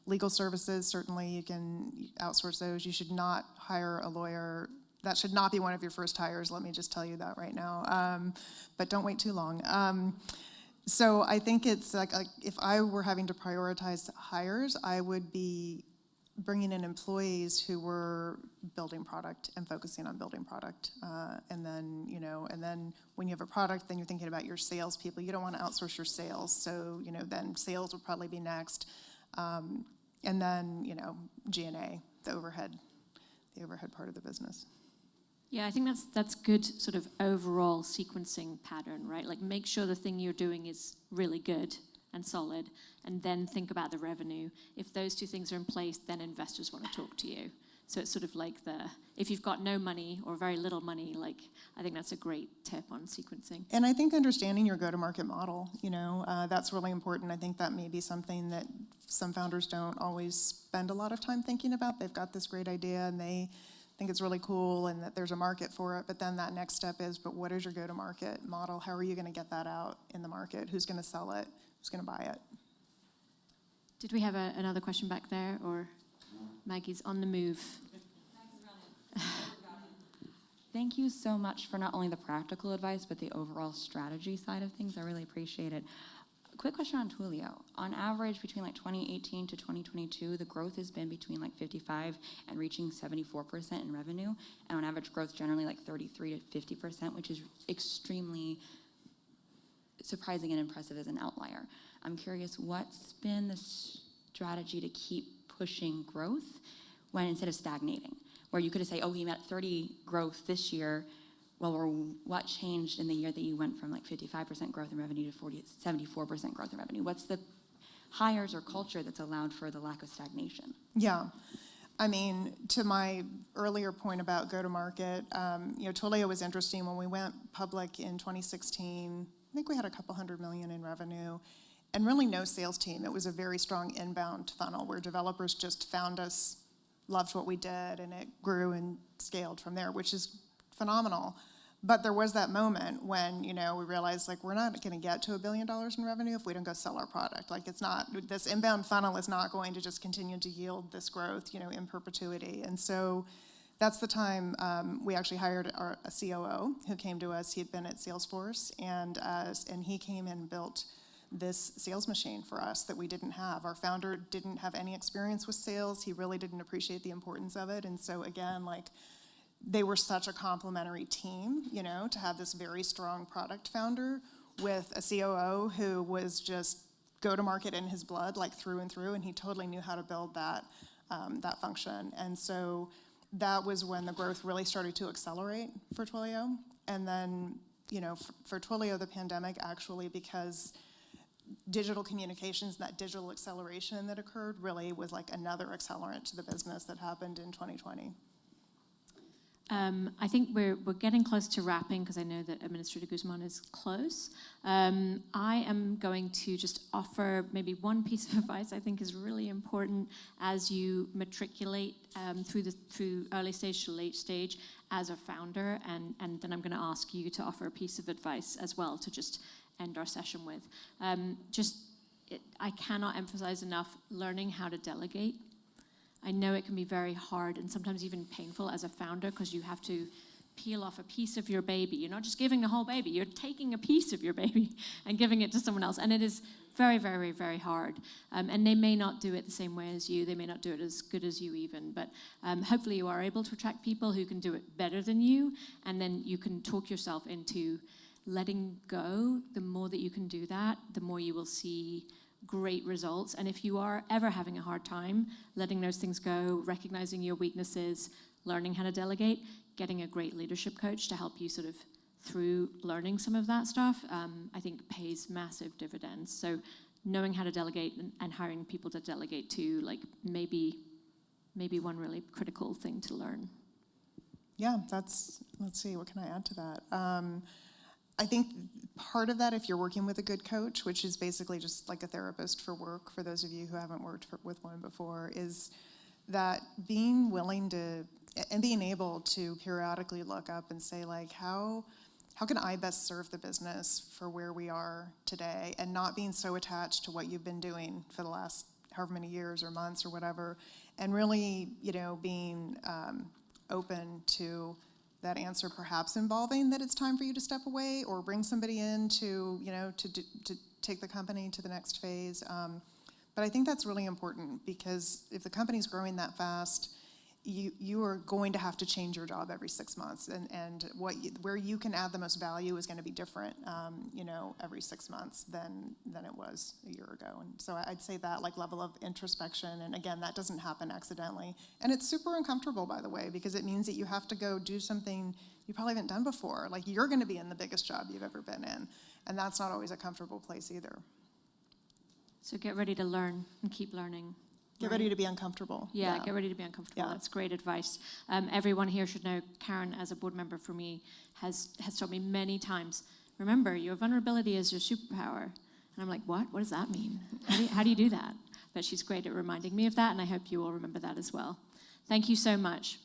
Legal services, certainly you can outsource those. You should not hire a lawyer. That should not be one of your first hires, let me just tell you that right now. But don't wait too long. So I think it's like if I were having to prioritize hires, I would be bringing in employees who were building product and focusing on building product. And then when you have a product, then you're thinking about your salespeople. You don't want to outsource your sales. So, then sales would probably be next. And then, G&A, the overhead part of the business.
Yeah, I think that's good sort of overall sequencing pattern, right? Like, make sure the thing you're doing is really good and solid, and then think about the revenue. If those 2 things are in place, then investors want to talk to you. So it's sort of like if you've got no money or very little money, like, I think that's a great tip on sequencing.
And I think understanding your go-to-market model, that's really important. I think that may be something that some founders don't always spend a lot of time thinking about. They've got this great idea and they think it's really cool and that there's a market for it, but then that next step is, but what is your go-to-market model? How are you going to get that out in the market? Who's going to sell it? Who's going to buy it?
Did we have another question back there, or Maggie's on the move?
Thank you so much for not only the practical advice, but the overall strategy side of things. I really appreciate it.
quick question on Twilio. On average, between like 2018 to 2022, the growth has been between like 55 and reaching 74% in revenue, and on average growth generally like 33 to 50%, which is extremely surprising and impressive as an outlier. I'm curious, what's been the strategy to keep pushing growth when instead of stagnating? Where you could have said, oh, we met 30 growth this year. Well, what changed in the year that you went from like 55% growth in revenue to 74% growth in revenue? What's the hires or culture that's allowed for the lack of stagnation?
Yeah. I mean, to my earlier point about go-to-market, Twilio was interesting. When we went public in 2016, I think we had a couple $100 million in revenue and really no sales team. It was a very strong inbound funnel where developers just found us, loved what we did, and it grew and scaled from there, which is phenomenal. But there was that moment when, we realized like we're not going to get to $1 billion in revenue if we don't go sell our product. Like it's not, this inbound funnel is not going to just continue to yield this growth, in perpetuity. And so that's the time we actually hired a COO who came to us. He had been at Salesforce, and he came and built this sales machine for us that we didn't have. Our founder didn't have any experience with sales. He really didn't appreciate the importance of it. And so again, like, they were such a complementary team, to have this very strong product founder with a COO who was just go-to-market in his blood, like through and through, and he totally knew how to build that function. And so that was when the growth really started to accelerate for Twilio. And then, for Twilio, the pandemic actually, because digital communications, that digital acceleration that occurred really was like another accelerant to the business that happened in 2020.
I think we're getting close to wrapping because I know that Administrator Guzman is close. I am going to just offer maybe one piece of advice I think is really important as you matriculate through early stage to late stage as a founder, and then I'm going to ask you to offer a piece of advice as well to just end our session with. I cannot emphasize enough learning how to delegate. I know it can be very hard and sometimes even painful as a founder because you have to peel off a piece of your baby. You're not just giving the whole baby, you're taking a piece of your baby and giving it to someone else. And it is very, very, very hard. And they may not do it the same way as you. They may not do it as good as you even. But hopefully you are able to attract people who can do it better than you. And then you can talk yourself into letting go. The more that you can do that, the more you will see great results. And if you are ever having a hard time letting those things go, recognizing your weaknesses, learning how to delegate, getting a great leadership coach to help you sort of through learning some of that stuff, I think pays massive dividends. So knowing how to delegate and hiring people to delegate to, like maybe one really critical thing to learn.
Yeah, let's see, what can I add to that? I think part of that, if you're working with a good coach, which is basically just like a therapist for work, for those of you who haven't worked with one before, is that being willing to, and being able to periodically look up and say, like, how can I best serve the business for where we are today, and not being so attached to what you've been doing for the last however many years or months or whatever, and really, being open to that answer perhaps involving that it's time for you to step away or bring somebody in to take the company to the next phase. But I think that's really important because if the company's growing that fast, you are going to have to change your job every 6 months, and where you can add the most value is going to be different, every 6 months than it was a year ago. And so I'd say that like level of introspection, and again, that doesn't happen accidentally, and it's super uncomfortable, by the way, because it means that you have to go do something you probably haven't done before. Like you're going to be in the biggest job you've ever been in, and that's not always a comfortable place either.
So get ready to learn and keep learning.
Get ready to be uncomfortable.
Yeah, get ready to be uncomfortable. Yeah. That's great advice. Everyone here should know Karen, as a board member for me, has told me many times, remember, your vulnerability is your superpower. And I'm like, what? What does that mean? How do you do that? But she's great at reminding me of that, and I hope you all remember that as well. Thank you so much.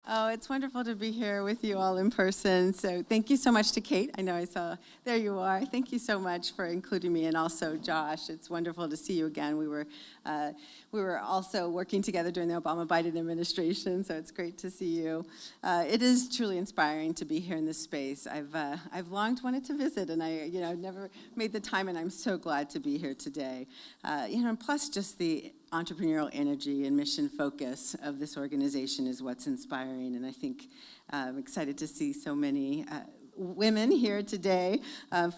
Oh, it's wonderful to be here with you all in person. So thank you so much to Kate. I know I saw, there you are. Thank you so much for including me, and also Josh. It's wonderful to see you again. We were also working together during the Obama-Biden administration, so it's great to see you. It is truly inspiring to be here in this space. I've long wanted to visit, and I've never made the time, and I'm so glad to be here today. And plus just the entrepreneurial energy and mission focus of this organization is what's inspiring, and I think I'm excited to see so many women here today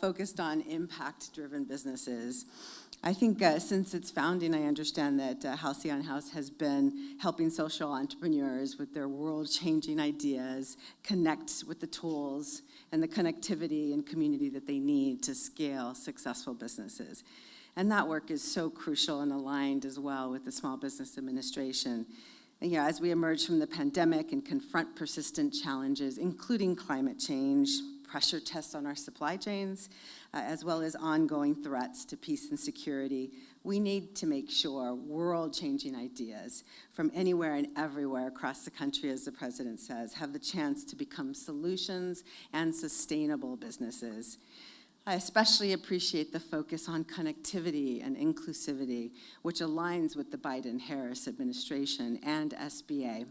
focused on impact-driven businesses. I think since its founding, I understand that Halcyon House has been helping social entrepreneurs with their world-changing ideas, connect with the tools and the connectivity and community that they need to scale successful businesses. And that work is so crucial and aligned as well with the Small Business Administration. And, as we emerge from the pandemic and confront persistent challenges, including climate change, pressure tests on our supply chains, as well as ongoing threats to peace and security, we need to make sure world-changing ideas from anywhere and everywhere across the country, as the President says, have the chance to become solutions and sustainable businesses. I especially appreciate the focus on connectivity and inclusivity, which aligns with the Biden-Harris administration and SBA.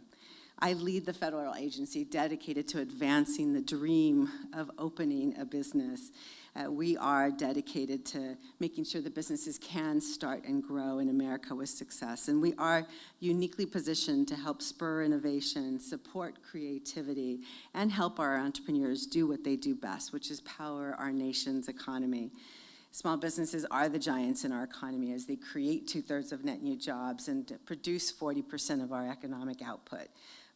I lead the federal agency dedicated to advancing the dream of opening a business. We are dedicated to making sure that businesses can start and grow in America with success. And we are uniquely positioned to help spur innovation, support creativity, and help our entrepreneurs do what they do best, which is power our nation's economy. Small businesses are the giants in our economy as they create 2/3 of net new jobs and produce 40% of our economic output.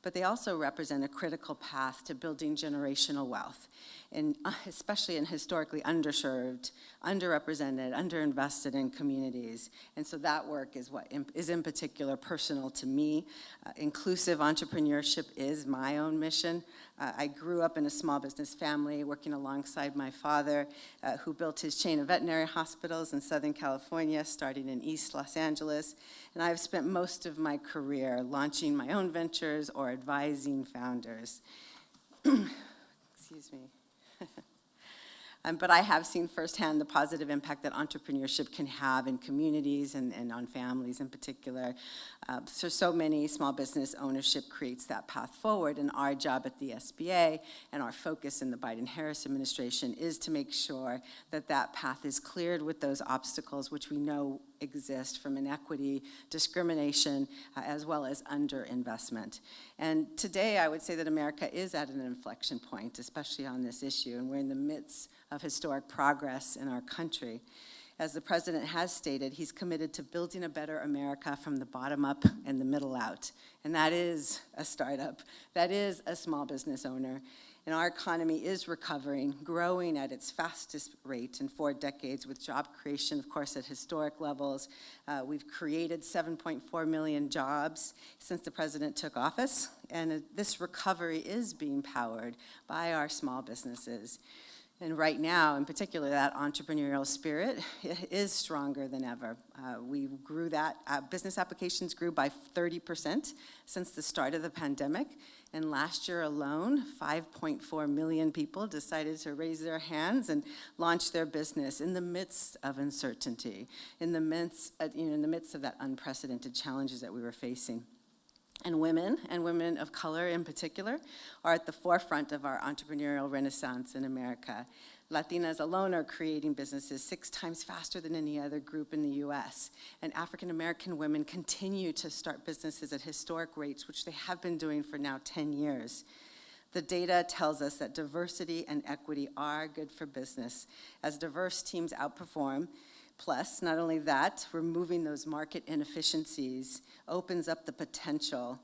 But they also represent a critical path to building generational wealth, and especially in historically underserved, underrepresented, underinvested in communities. And so that work is what is in particular personal to me. Inclusive entrepreneurship is my own mission. I grew up in a small business family working alongside my father, who built his chain of veterinary hospitals in Southern California, starting in East Los Angeles. And I've spent most of my career launching my own ventures or advising founders. Excuse me. But I have seen firsthand the positive impact that entrepreneurship can have in communities and on families in particular. So many small business ownership creates that path forward, and our job at the SBA and our focus in the Biden-Harris administration is to make sure that that path is cleared with those obstacles which we know exist from inequity, discrimination, as well as underinvestment. And today I would say that America is at an inflection point, especially on this issue, and we're in the midst of historic progress in our country. As the President has stated, he's committed to building a better America from the bottom up and the middle out. And that is a startup. That is a small business owner. And our economy is recovering, growing at its fastest rate in 4 decades, with job creation, of course, at historic levels. We've created 7.4 million jobs since the President took office. And this recovery is being powered by our small businesses. And right now, in particular, that entrepreneurial spirit is stronger than ever. We grew that, business applications grew by 30% since the start of the pandemic. And last year alone, 5.4 million people decided to raise their hands and launch their business in the midst of uncertainty, in the midst of that unprecedented challenges that we were facing. And women of color in particular, are at the forefront of our entrepreneurial renaissance in America. Latinas alone are creating businesses 6 times faster than any other group in the US. And African American women continue to start businesses at historic rates, which they have been doing for now 10 years. The data tells us that diversity and equity are good for business, as diverse teams outperform. Plus, not only that, removing those market inefficiencies opens up the potential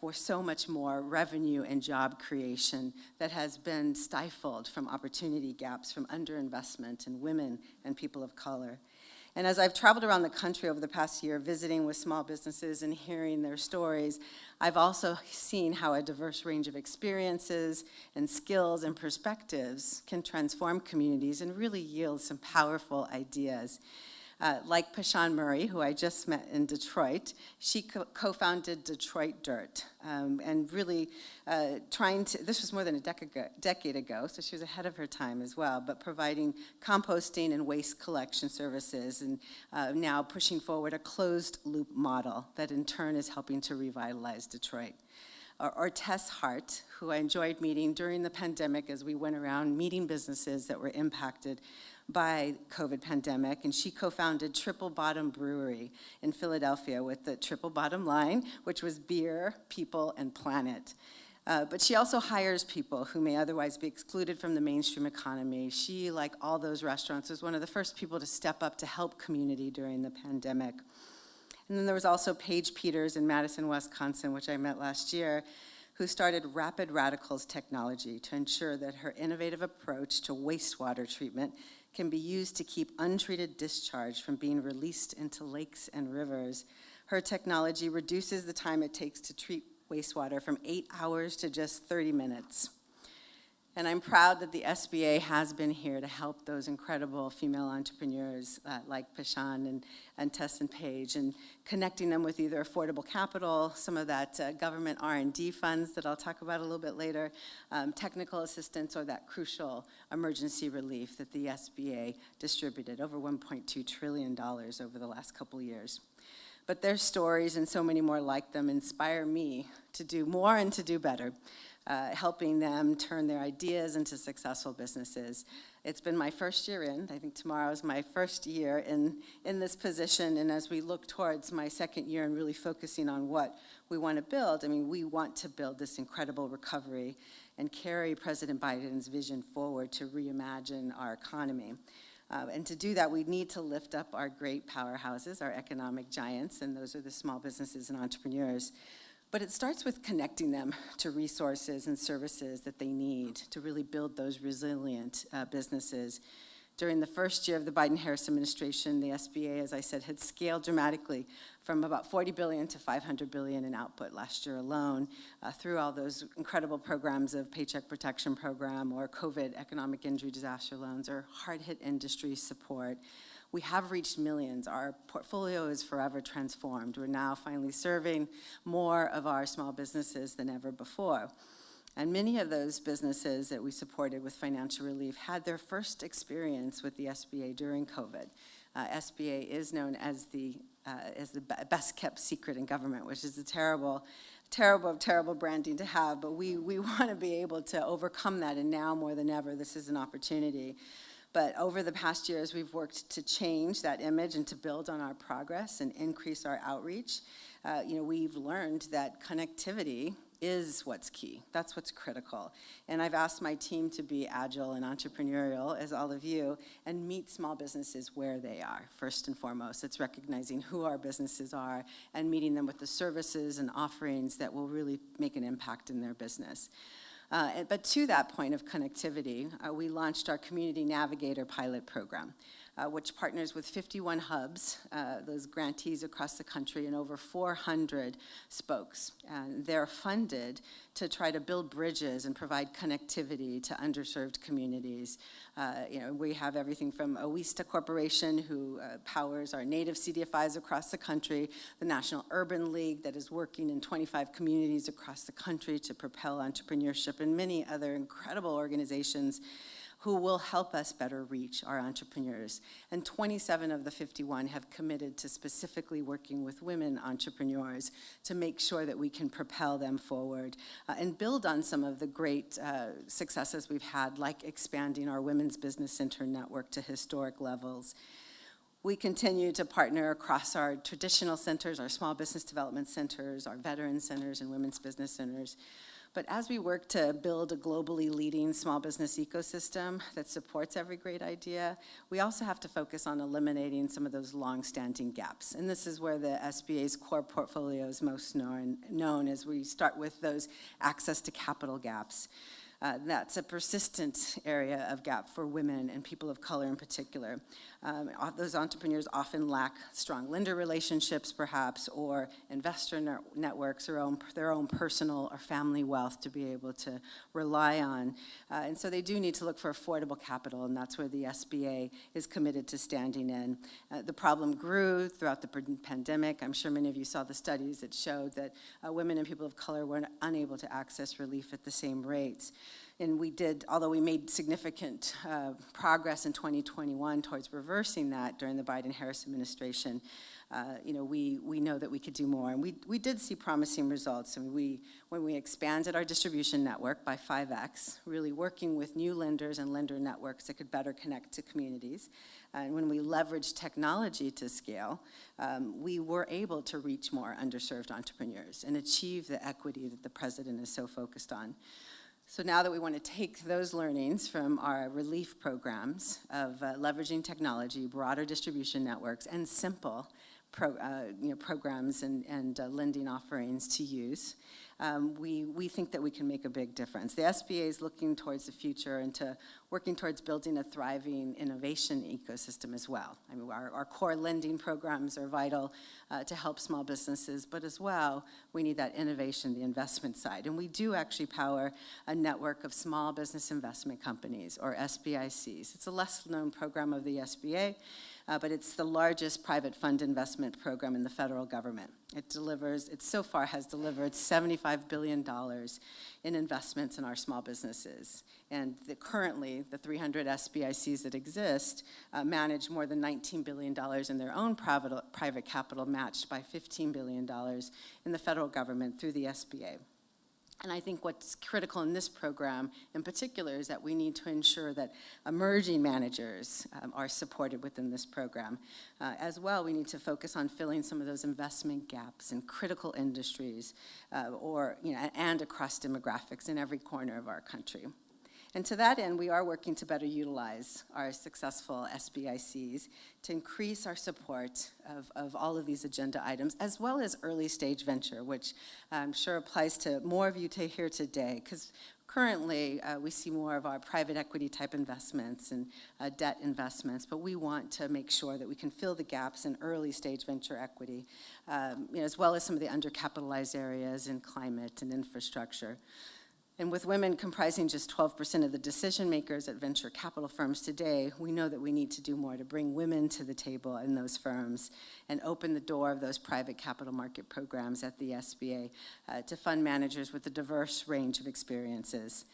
for so much more revenue and job creation that has been stifled from opportunity gaps, from underinvestment in women and people of color. And as I've traveled around the country over the past year, visiting with small businesses and hearing their stories, I've also seen how a diverse range of experiences and skills and perspectives can transform communities and really yield some powerful ideas. Like Pashan Murray, who I just met in Detroit, she co-founded Detroit Dirt, and really this was more than a decade ago, so she was ahead of her time as well, but providing composting and waste collection services, and now pushing forward a closed loop model that in turn is helping to revitalize Detroit. Or Tess Hart, who I enjoyed meeting during the pandemic as we went around meeting businesses that were impacted by COVID pandemic, and she co-founded Triple Bottom Brewery in Philadelphia with the triple bottom line, which was beer, people, and planet. But she also hires people who may otherwise be excluded from the mainstream economy. She, like all those restaurants, was one of the first people to step up to help community during the pandemic. And then there was also Paige Peters in Madison, Wisconsin, which I met last year, who started Rapid Radicals Technology to ensure that her innovative approach to wastewater treatment can be used to keep untreated discharge from being released into lakes and rivers. Her technology reduces the time it takes to treat wastewater from 8 hours to just 30 minutes. And I'm proud that the SBA has been here to help those incredible female entrepreneurs like Pashan and Tess and Paige, and connecting them with either affordable capital, some of that government R&D funds that I'll talk about a little bit later, technical assistance, or that crucial emergency relief that the SBA distributed, over $1.2 trillion over the last couple of years. But their stories, and so many more like them, inspire me to do more and to do better. Helping them turn their ideas into successful businesses. It's been my first year in. I think tomorrow is my first year in this position, and as we look towards my second year and really focusing on what we want to build, I mean, we want to build this incredible recovery and carry President Biden's vision forward to reimagine our economy. And to do that, we need to lift up our great powerhouses, our economic giants, and those are the small businesses and entrepreneurs. But it starts with connecting them to resources and services that they need to really build those resilient businesses. During the first year of the Biden-Harris administration, the SBA, as I said, had scaled dramatically from about $40 billion to $500 billion in output last year alone, through all those incredible programs of Paycheck Protection Program, or COVID economic injury disaster loans, or hard-hit industry support. We have reached millions. Our portfolio is forever transformed. We're now finally serving more of our small businesses than ever before. And many of those businesses that we supported with financial relief had their first experience with the SBA during COVID. SBA is known as the best kept secret in government, which is a terrible branding to have, but we want to be able to overcome that, and now more than ever, this is an opportunity. But over the past years, we've worked to change that image and to build on our progress and increase our outreach. We've learned that connectivity is what's key. That's what's critical. And I've asked my team to be agile and entrepreneurial, as all of you, and meet small businesses where they are. First and foremost, it's recognizing who our businesses are and meeting them with the services and offerings that will really make an impact in their business. But to that point of connectivity, we launched our Community Navigator pilot program, which partners with 51 hubs, those grantees across the country, and over 400 spokes. And they're funded to try to build bridges and provide connectivity to underserved communities. We have everything from Owista Corporation, who powers our native CDFIs across the country, the National Urban League that is working in 25 communities across the country to propel entrepreneurship, and many other incredible organizations who will help us better reach our entrepreneurs. And 27 of the 51 have committed to specifically working with women entrepreneurs to make sure that we can propel them forward and build on some of the great successes we've had, like expanding our Women's Business Center network to historic levels. We continue to partner across our traditional centers, our small business development centers, our veteran centers, and women's business centers. But as we work to build a globally leading small business ecosystem that supports every great idea, we also have to focus on eliminating some of those long-standing gaps. And this is where the SBA's core portfolio is most known, as we start with those access to capital gaps. That's a persistent area of gap for women and people of color in particular. Those entrepreneurs often lack strong lender relationships, perhaps, or investor networks or their own personal or family wealth to be able to rely on. And so they do need to look for affordable capital, and that's where the SBA is committed to standing in. The problem grew throughout the pandemic. I'm sure many of you saw the studies that showed that women and people of color were unable to access relief at the same rates. And we did, although we made significant progress in 2021 towards reversing that during the Biden-Harris administration, we know that we could do more. And we did see promising results. And when we expanded our distribution network by 5x, really working with new lenders and lender networks that could better connect to communities, and when we leveraged technology to scale, we were able to reach more underserved entrepreneurs and achieve the equity that the president is so focused on. So now that we want to take those learnings from our relief programs of leveraging technology, broader distribution networks, and simple programs and lending offerings to use, we think that we can make a big difference. The SBA is looking towards the future and to working towards building a thriving innovation ecosystem as well. I mean, our core lending programs are vital to help small businesses, but as well, we need that innovation, the investment side. And we do actually power a network of small business investment companies, or SBICs. It's a less known program of the SBA, but it's the largest private fund investment program in the federal government. It so far has delivered $75 billion in investments in our small businesses. And currently, the 300 SBICs that exist manage more than $19 billion in their own private capital, matched by $15 billion in the federal government through the SBA. And I think what's critical in this program in particular is that we need to ensure that emerging managers are supported within this program. As well, we need to focus on filling some of those investment gaps in critical industries and across demographics in every corner of our country. And to that end, we are working to better utilize our successful SBICs to increase our support of all of these agenda items, as well as early stage venture, which I'm sure applies to more of you here today, because currently we see more of our private equity type investments and debt investments, but we want to make sure that we can fill the gaps in early stage venture equity, as well as some of the undercapitalized areas in climate and infrastructure. And with women comprising just 12% of the decision makers at venture capital firms today, we know that we need to do more to bring women to the table in those firms and open the door of those private capital market programs at the SBA to fund managers with a diverse range of experiences.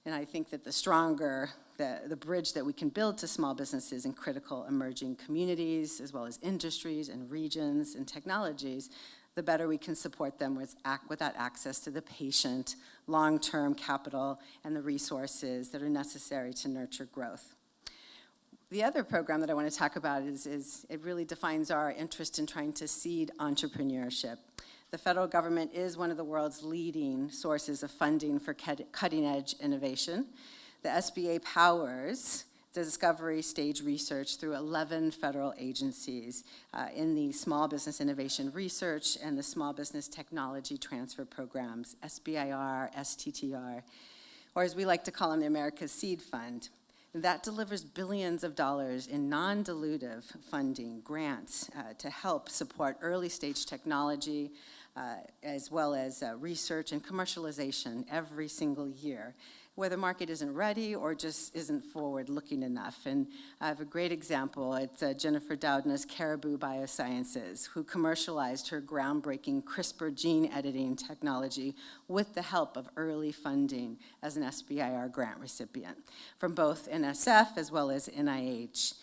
And I think that the stronger the bridge that we can build to small businesses in critical emerging communities, as well as industries and regions and technologies, the better we can support them with that access to the patient, long-term capital, and the resources that are necessary to nurture growth. The other program that I want to talk about is it really defines our interest in trying to seed entrepreneurship. The federal government is one of the world's leading sources of funding for cutting-edge innovation. The SBA powers discovery stage research through 11 federal agencies in the Small Business Innovation Research and the Small Business Technology Transfer Programs, SBIR, STTR, or as we like to call them, the America's Seed Fund. That delivers billions of dollars in non-dilutive funding, grants, to help support early stage technology, as well as research and commercialization every single year, where the market isn't ready or just isn't forward-looking enough. And I have a great example. It's Jennifer Doudna's Caribou Biosciences, who commercialized her groundbreaking CRISPR gene editing technology with the help of early funding as an SBIR grant recipient from both NSF as well as NIH.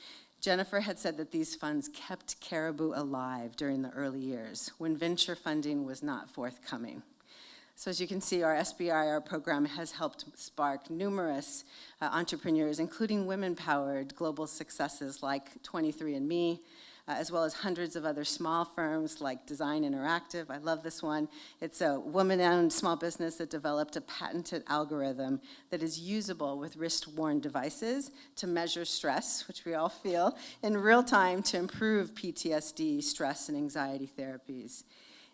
Jennifer had said that these funds kept Caribou alive during the early years when venture funding was not forthcoming. So as you can see, our SBIR program has helped spark numerous entrepreneurs, including women-powered global successes like 23andMe, as well as hundreds of other small firms like Design Interactive. I love this one. It's a woman-owned small business that developed a patented algorithm that is usable with wrist-worn devices to measure stress, which we all feel, in real time to improve PTSD, stress, and anxiety therapies.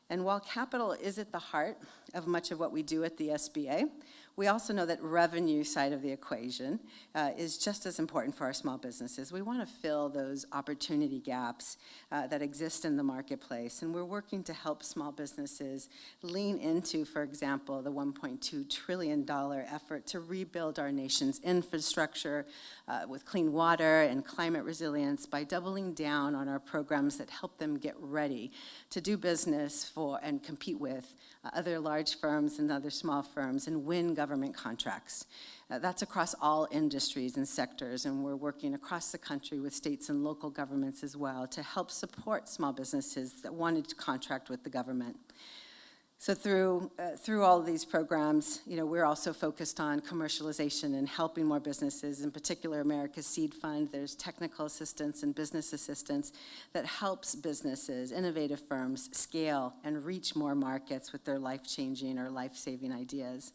And while capital is at the heart of much of what we do at the SBA, we also know that revenue side of the equation is just as important for our small businesses. We want to fill those opportunity gaps that exist in the marketplace, and we're working to help small businesses lean into, for example, the $1.2 trillion effort to rebuild our nation's infrastructure with clean water and climate resilience by doubling down on our programs that help them get ready to do business for and compete with other large firms and other small firms and win government contracts. That's across all industries and sectors, and we're working across the country with states and local governments as well to help support small businesses that wanted to contract with the government. So through all of these programs, we're also focused on commercialization and helping more businesses, in particular America's Seed Fund. There's technical assistance and business assistance that helps businesses, innovative firms, scale and reach more markets with their life-changing or life-saving ideas.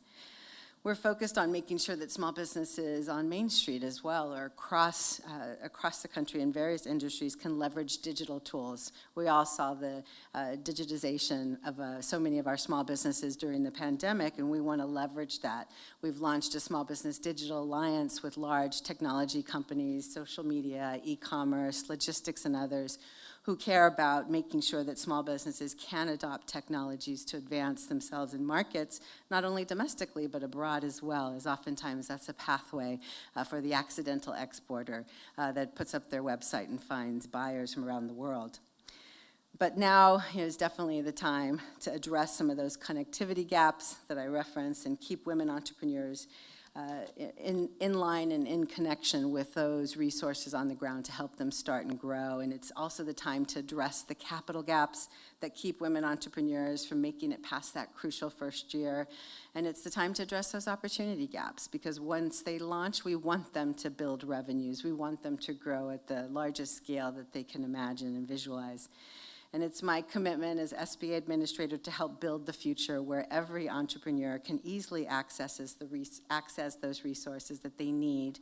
We're focused on making sure that small businesses on Main Street as well, or across the country in various industries, can leverage digital tools. We all saw the digitization of so many of our small businesses during the pandemic, and we want to leverage that. We've launched a Small Business Digital Alliance with large technology companies, social media, e-commerce, logistics, and others who care about making sure that small businesses can adopt technologies to advance themselves in markets, not only domestically, but abroad as well, as oftentimes that's a pathway for the accidental exporter that puts up their website and finds buyers from around the world. But now is definitely the time to address some of those connectivity gaps that I referenced and keep women entrepreneurs in line and in connection with those resources on the ground to help them start and grow. And it's also the time to address the capital gaps that keep women entrepreneurs from making it past that crucial first year. And it's the time to address those opportunity gaps, because once they launch, we want them to build revenues. We want them to grow at the largest scale that they can imagine and visualize. And it's my commitment as SBA administrator to help build the future where every entrepreneur can easily access those resources that they need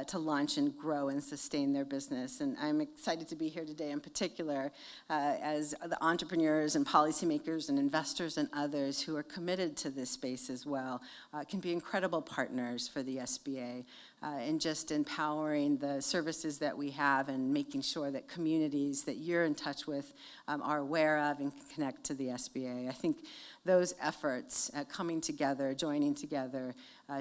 to launch and grow and sustain their business. And I'm excited to be here today in particular as the entrepreneurs and policymakers and investors and others who are committed to this space as well can be incredible partners for the SBA. And just empowering the services that we have and making sure that communities that you're in touch with are aware of and can connect to the SBA. I think those efforts coming together, joining together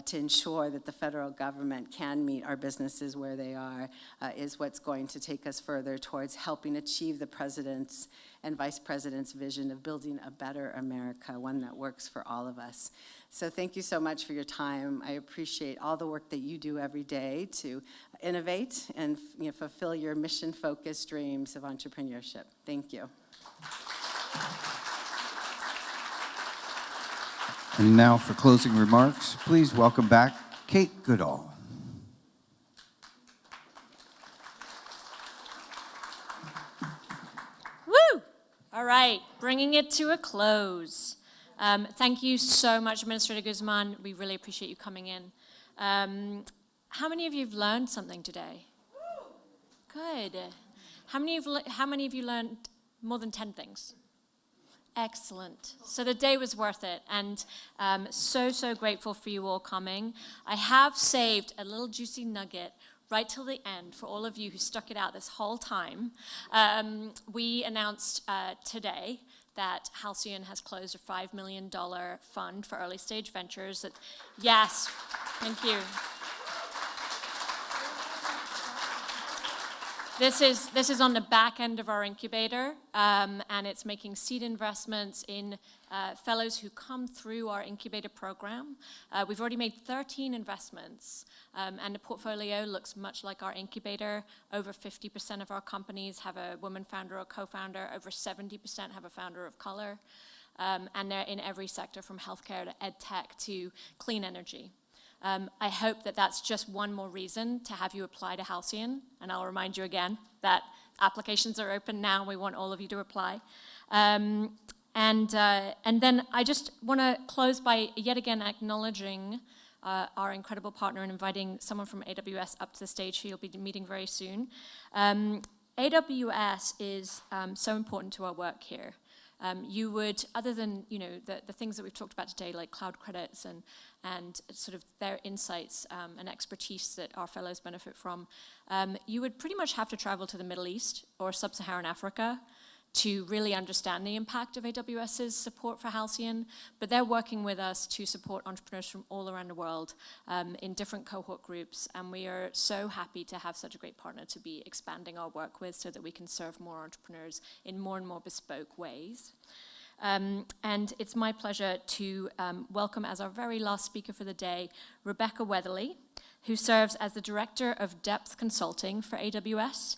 to ensure that the federal government can meet our businesses where they are is what's going to take us further towards helping achieve the president's and vice president's vision of building a better America, one that works for all of us. So thank you so much for your time. I appreciate all the work that you do every day to innovate and fulfill your mission-focused dreams of entrepreneurship. Thank you.
And now for closing remarks, please welcome back Kate Goodall.
Woo! All right, bringing it to a close. Thank you so much, Administrator Guzman. We really appreciate you coming in. How many of you have learned something today? Good. How many of you learned more than 10 things? Excellent. So the day was worth it, and so grateful for you all coming. I have saved a little juicy nugget right till the end for all of you who stuck it out this whole time. We announced today that Halcyon has closed a $5 million fund for early stage ventures. Yes, thank you. This is on the back end of our incubator, and it's making seed investments in fellows who come through our incubator program. We've already made 13 investments, and the portfolio looks much like our incubator. Over 50% of our companies have a woman founder or co-founder. Over 70% have a founder of color, and they're in every sector from healthcare to ed tech to clean energy. I hope that that's just one more reason to have you apply to Halcyon, and I'll remind you again that applications are open now. We want all of you to apply. And then I just want to close by yet again acknowledging our incredible partner and inviting someone from AWS up to the stage who you'll be meeting very soon. AWS is so important to our work here. you would, other than the things that we've talked about today, like cloud credits and sort of their insights and expertise that our fellows benefit from, you would pretty much have to travel to the Middle East or Sub-Saharan Africa to really understand the impact of AWS's support for Halcyon, but they're working with us to support entrepreneurs from all around the world in different cohort groups, and we are so happy to have such a great partner to be expanding our work with so that we can serve more entrepreneurs in more and more bespoke ways. And it's my pleasure to welcome as our very last speaker for the day, Rebecca Weatherly, who serves as the Director of Depth Consulting for AWS.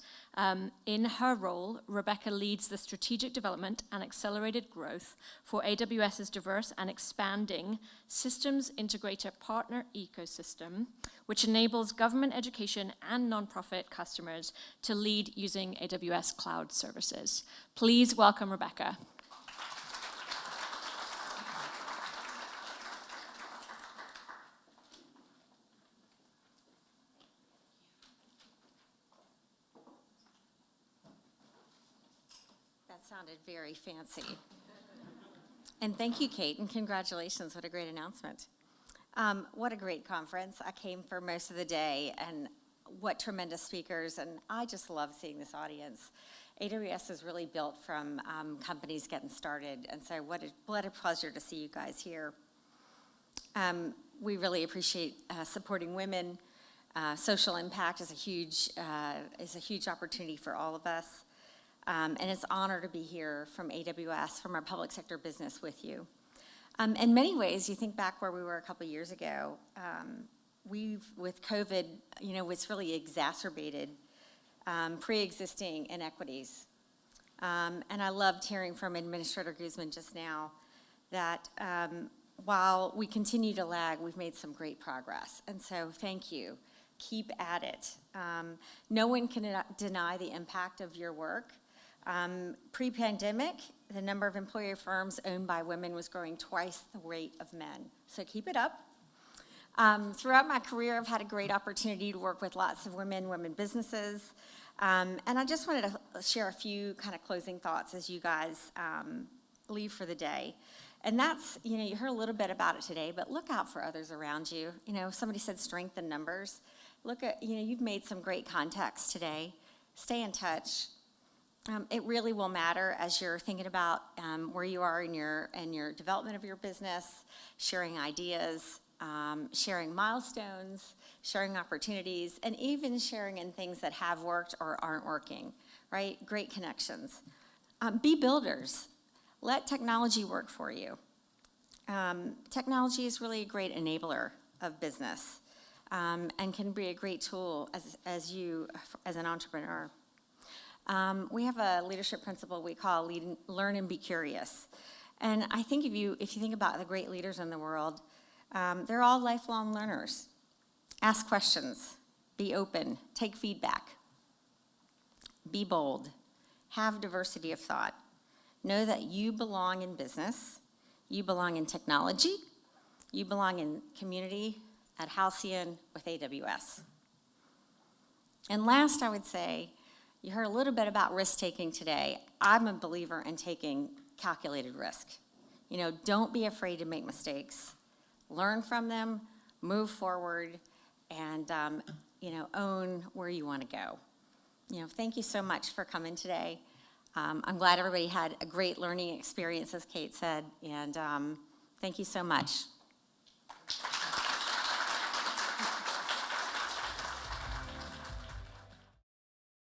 In her role, Rebecca leads the strategic development and accelerated growth for AWS's diverse and expanding systems integrator partner ecosystem, which enables government, education, and nonprofit customers to lead using AWS cloud services. Please welcome Rebecca.
Sounded very fancy. And thank you, Kate, and congratulations. What a great announcement. What a great conference. I came for most of the day, and what tremendous speakers, and I just love seeing this audience. AWS is really built from companies getting started, and so what a pleasure to see you guys here. We really appreciate supporting women. Social impact is a huge opportunity for all of us. And it's an honor to be here from AWS, from our public sector business with you. In many ways, you think back where we were a couple years ago, with COVID, it's really exacerbated pre-existing inequities. And I loved hearing from Administrator Guzman just now that while we continue to lag, we've made some great progress. And so thank you. Keep at it. No one can deny the impact of your work. Pre-pandemic, the number of employer firms owned by women was growing twice the rate of men. So keep it up. Throughout my career, I've had a great opportunity to work with lots of women businesses. And I just wanted to share a few kind of closing thoughts as you guys leave for the day. And that's, you heard a little bit about it today, but look out for others around you. Somebody said strength in numbers. Look at, you've made some great contacts today. Stay in touch. It really will matter as you're thinking about where you are in your development of your business, sharing ideas, sharing milestones, sharing opportunities, and even sharing in things that have worked or aren't working, right? Great connections. Be builders. Let technology work for you. Technology is really a great enabler of business and can be a great tool as an entrepreneur. We have a leadership principle we call learn and be curious. And I think if you think about the great leaders in the world, they're all lifelong learners. Ask questions, be open, take feedback, be bold, have diversity of thought. Know that you belong in business, you belong in technology, you belong in community at Halcyon with AWS. And last, I would say, you heard a little bit about risk-taking today. I'm a believer in taking calculated risk. Don't be afraid to make mistakes. Learn from them, move forward, and own where you want to go. Thank you so much for coming today. I'm glad everybody had a great learning experience, as Kate said, and thank you so much.